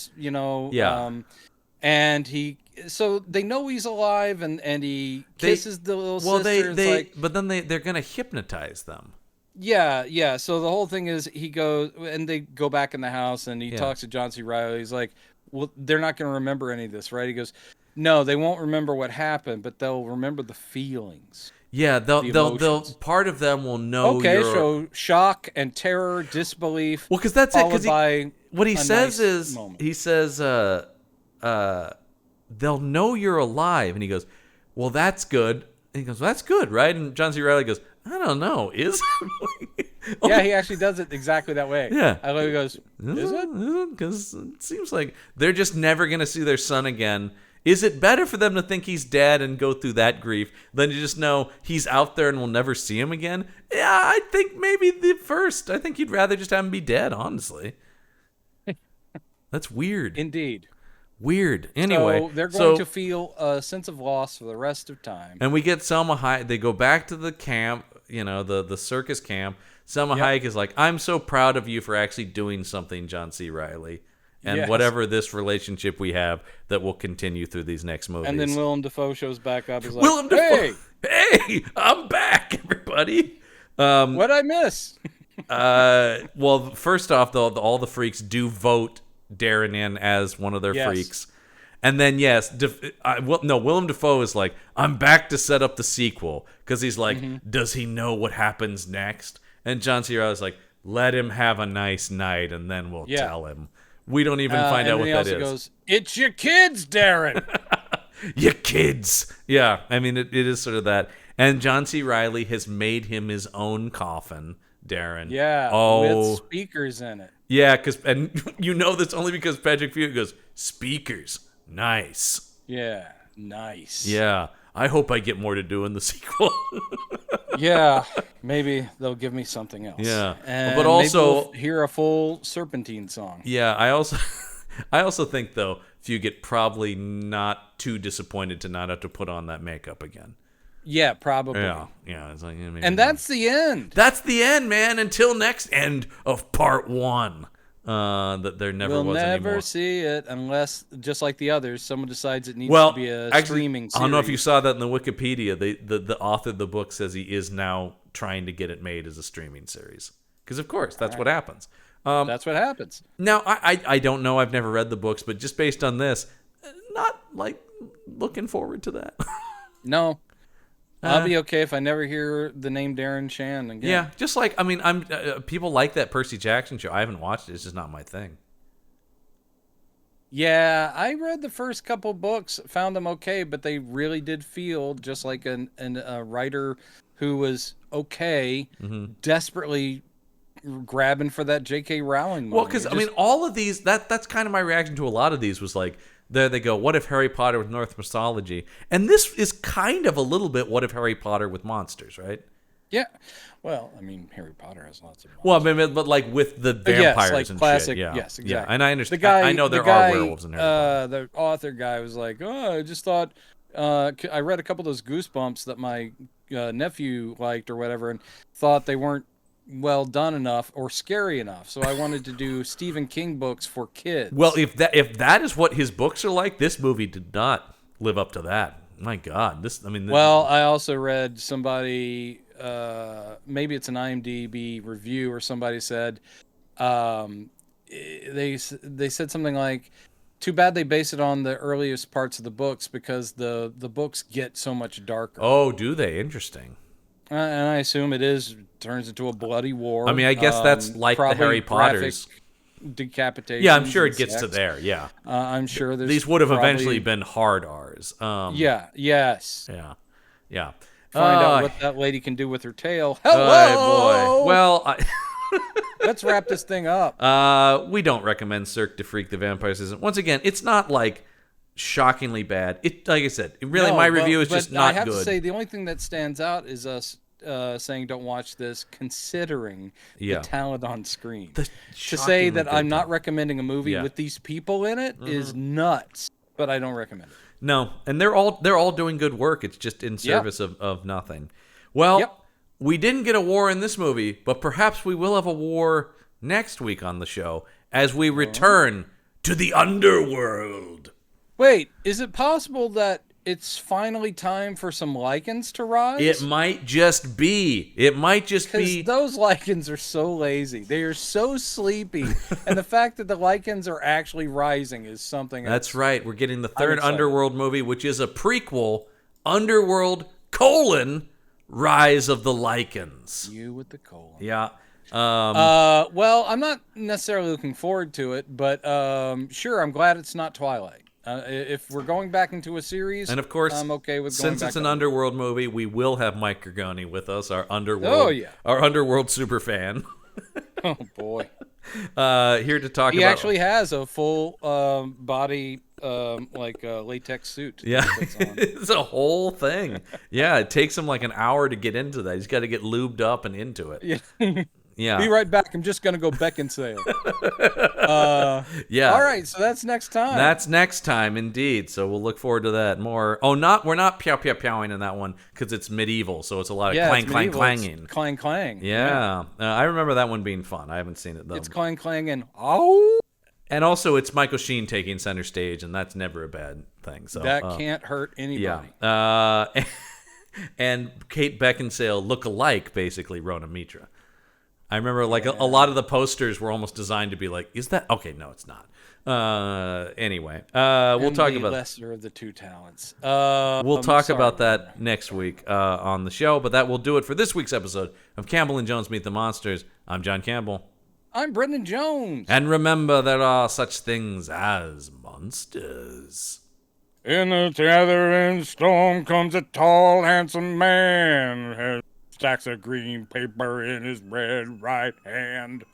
so they know he's alive, and he kisses the little sister. But then they're gonna hypnotize them. Yeah. So the whole thing is, he goes and they go back in the house, and he talks to John C. Reilly. He's like, well, they're not going to remember any of this, right? He goes, no, they won't remember what happened, but they'll remember the feelings. Yeah, they'll part of them will know. Okay, so shock and terror, disbelief. Well, because that's it. Because what he says is, he says, they'll know you're alive, and he goes, well, that's good. And he goes, well, that's good, right? And John C. Reilly goes, I don't know, is it? Yeah, he actually does it exactly that way. Yeah, I love he goes, is it? Because it seems like they're just never gonna see their son again. Is it better for them to think he's dead and go through that grief than to just know he's out there and we'll never see him again? Yeah, I think maybe the first. I think you'd rather just have him be dead, honestly. That's weird. Indeed. Weird. Anyway. So they're going to feel a sense of loss for the rest of time. And we get Selma Hayek. They go back to the camp, the circus camp. Selma Hayek is like, I'm so proud of you for actually doing something, John C. Reilly. And whatever this relationship we have that will continue through these next movies. And then Willem Dafoe shows back up. He's like, Willem Dafoe, hey, I'm back, everybody. What'd I miss? Well, first off, though, all the freaks do vote Darren in as one of their freaks. And then, Willem Dafoe is like, I'm back to set up the sequel. Because he's like, does he know what happens next? And John C. Reilly's like, let him have a nice night, and then we'll tell him. We don't even find out what that is. And he also goes, it's your kids, Darren. Your kids. Yeah, I mean, it is sort of that. And John C. Reilly has made him his own coffin, Darren. Yeah, with speakers in it. Yeah, and that's only because Patrick Fugit goes, speakers, nice. Yeah, nice. Yeah, I hope I get more to do in the sequel. Yeah, maybe they'll give me something else. Yeah, and but also maybe we'll hear a full Serpentine song. Yeah, I also think though Fugit probably not too disappointed to not have to put on that makeup again. Yeah, probably. Yeah. It's like, maybe and that's the end. That's the end, man. Until next end of part 1. That there never was anymore. We'll never see it unless, just like the others, someone decides it needs to be a streaming series. I don't know if you saw that in the Wikipedia. The author of the book says he is now trying to get it made as a streaming series. Because, of course, that's what happens. That's what happens. Now, I don't know. I've never read the books, but just based on this, not, looking forward to that. No. I'll be okay if I never hear the name Darren Shan again. Yeah, just I'm people like that Percy Jackson show. I haven't watched it. It's just not my thing. Yeah, I read the first couple books, found them okay, but they really did feel just like a writer who was okay, desperately grabbing for that J.K. Rowling movie. Well, because all of these, that's kind of my reaction to a lot of these was like, there they go, what if Harry Potter with Norse mythology? And this is kind of a little bit what if Harry Potter with monsters, right? Yeah. Well, Harry Potter has lots of monsters. Well, but with the vampires and classic, shit. Yeah. Yes, exactly. Yeah, and I understand. I know there are werewolves in Harry Potter. The author guy was like, I just thought, I read a couple of those Goosebumps that my nephew liked or whatever and thought they weren't well done enough or scary enough, so I wanted to do Stephen King books for kids. Well, if that is what his books are like, this movie did not live up to that. My God, Well, I also read somebody, maybe it's an IMDb review, or somebody said, they said something like, too bad they base it on the earliest parts of the books because the books get so much darker. Oh, do they? Interesting. And I assume it turns into a bloody war. I guess that's like the Harry Potters. Decapitation. Yeah, I'm sure it gets to there, yeah. I'm sure these would have eventually been hard R's. Yes. Yeah. Find out what that lady can do with her tail. Hello! Boy. Well, let's wrap this thing up. We don't recommend Cirque du Freak the Vampire Season. Once again, it's not shockingly bad. Like I said, my review is just not good. I have to say, the only thing that stands out is us saying don't watch this, considering the talent on screen. To say that I'm not recommending a movie with these people in it is nuts, but I don't recommend it. No, and they're all doing good work. It's just in service of nothing. Well, we didn't get a war in this movie, but perhaps we will have a war next week on the show as we return to the underworld. Wait, is it possible that it's finally time for some lichens to rise? It might just be. Because those lichens are so lazy. They are so sleepy. And the fact that the lichens are actually rising is something That's right. We're getting the third Underworld movie, which is a prequel, Underworld, Rise of the Lycans. You with the colon. Yeah. Well, I'm not necessarily looking forward to it, but sure, I'm glad it's not Twilight. If we're going back into a series, and of course, I'm okay with going back. Since it's an Underworld movie, we will have Mike Gargoni with us, our Underworld super fan. Oh boy. Here to talk about. He actually has a full body latex suit. Yeah, it's a whole thing. Yeah, it takes him like an hour to get into that. He's got to get lubed up and into it. Yeah. Yeah. Be right back. I'm just gonna go Beckinsale. Yeah. All right, so that's next time. That's next time, indeed. So we'll look forward to that more. Oh, we're not pew pew pewing in that one because it's medieval, so it's a lot of clang clang clanging. It's clang clang. Yeah. I remember that one being fun. I haven't seen it though. It's clang clang and oh. And also, it's Michael Sheen taking center stage, and that's never a bad thing. So that can't hurt anybody. Yeah. And Kate Beckinsale look alike, basically Rona Mitra. I remember like a lot of the posters were almost designed to be like, is that okay? No, it's not. Anyway, we'll talk about lesser of the two talents. We'll talk about that next week on the show, but that will do it for this week's episode of Campbell and Jones Meet the Monsters. I'm John Campbell. I'm Brendan Jones. And remember, there are such things as monsters. In the gathering storm comes a tall, handsome man. Stacks of green paper in his red right hand.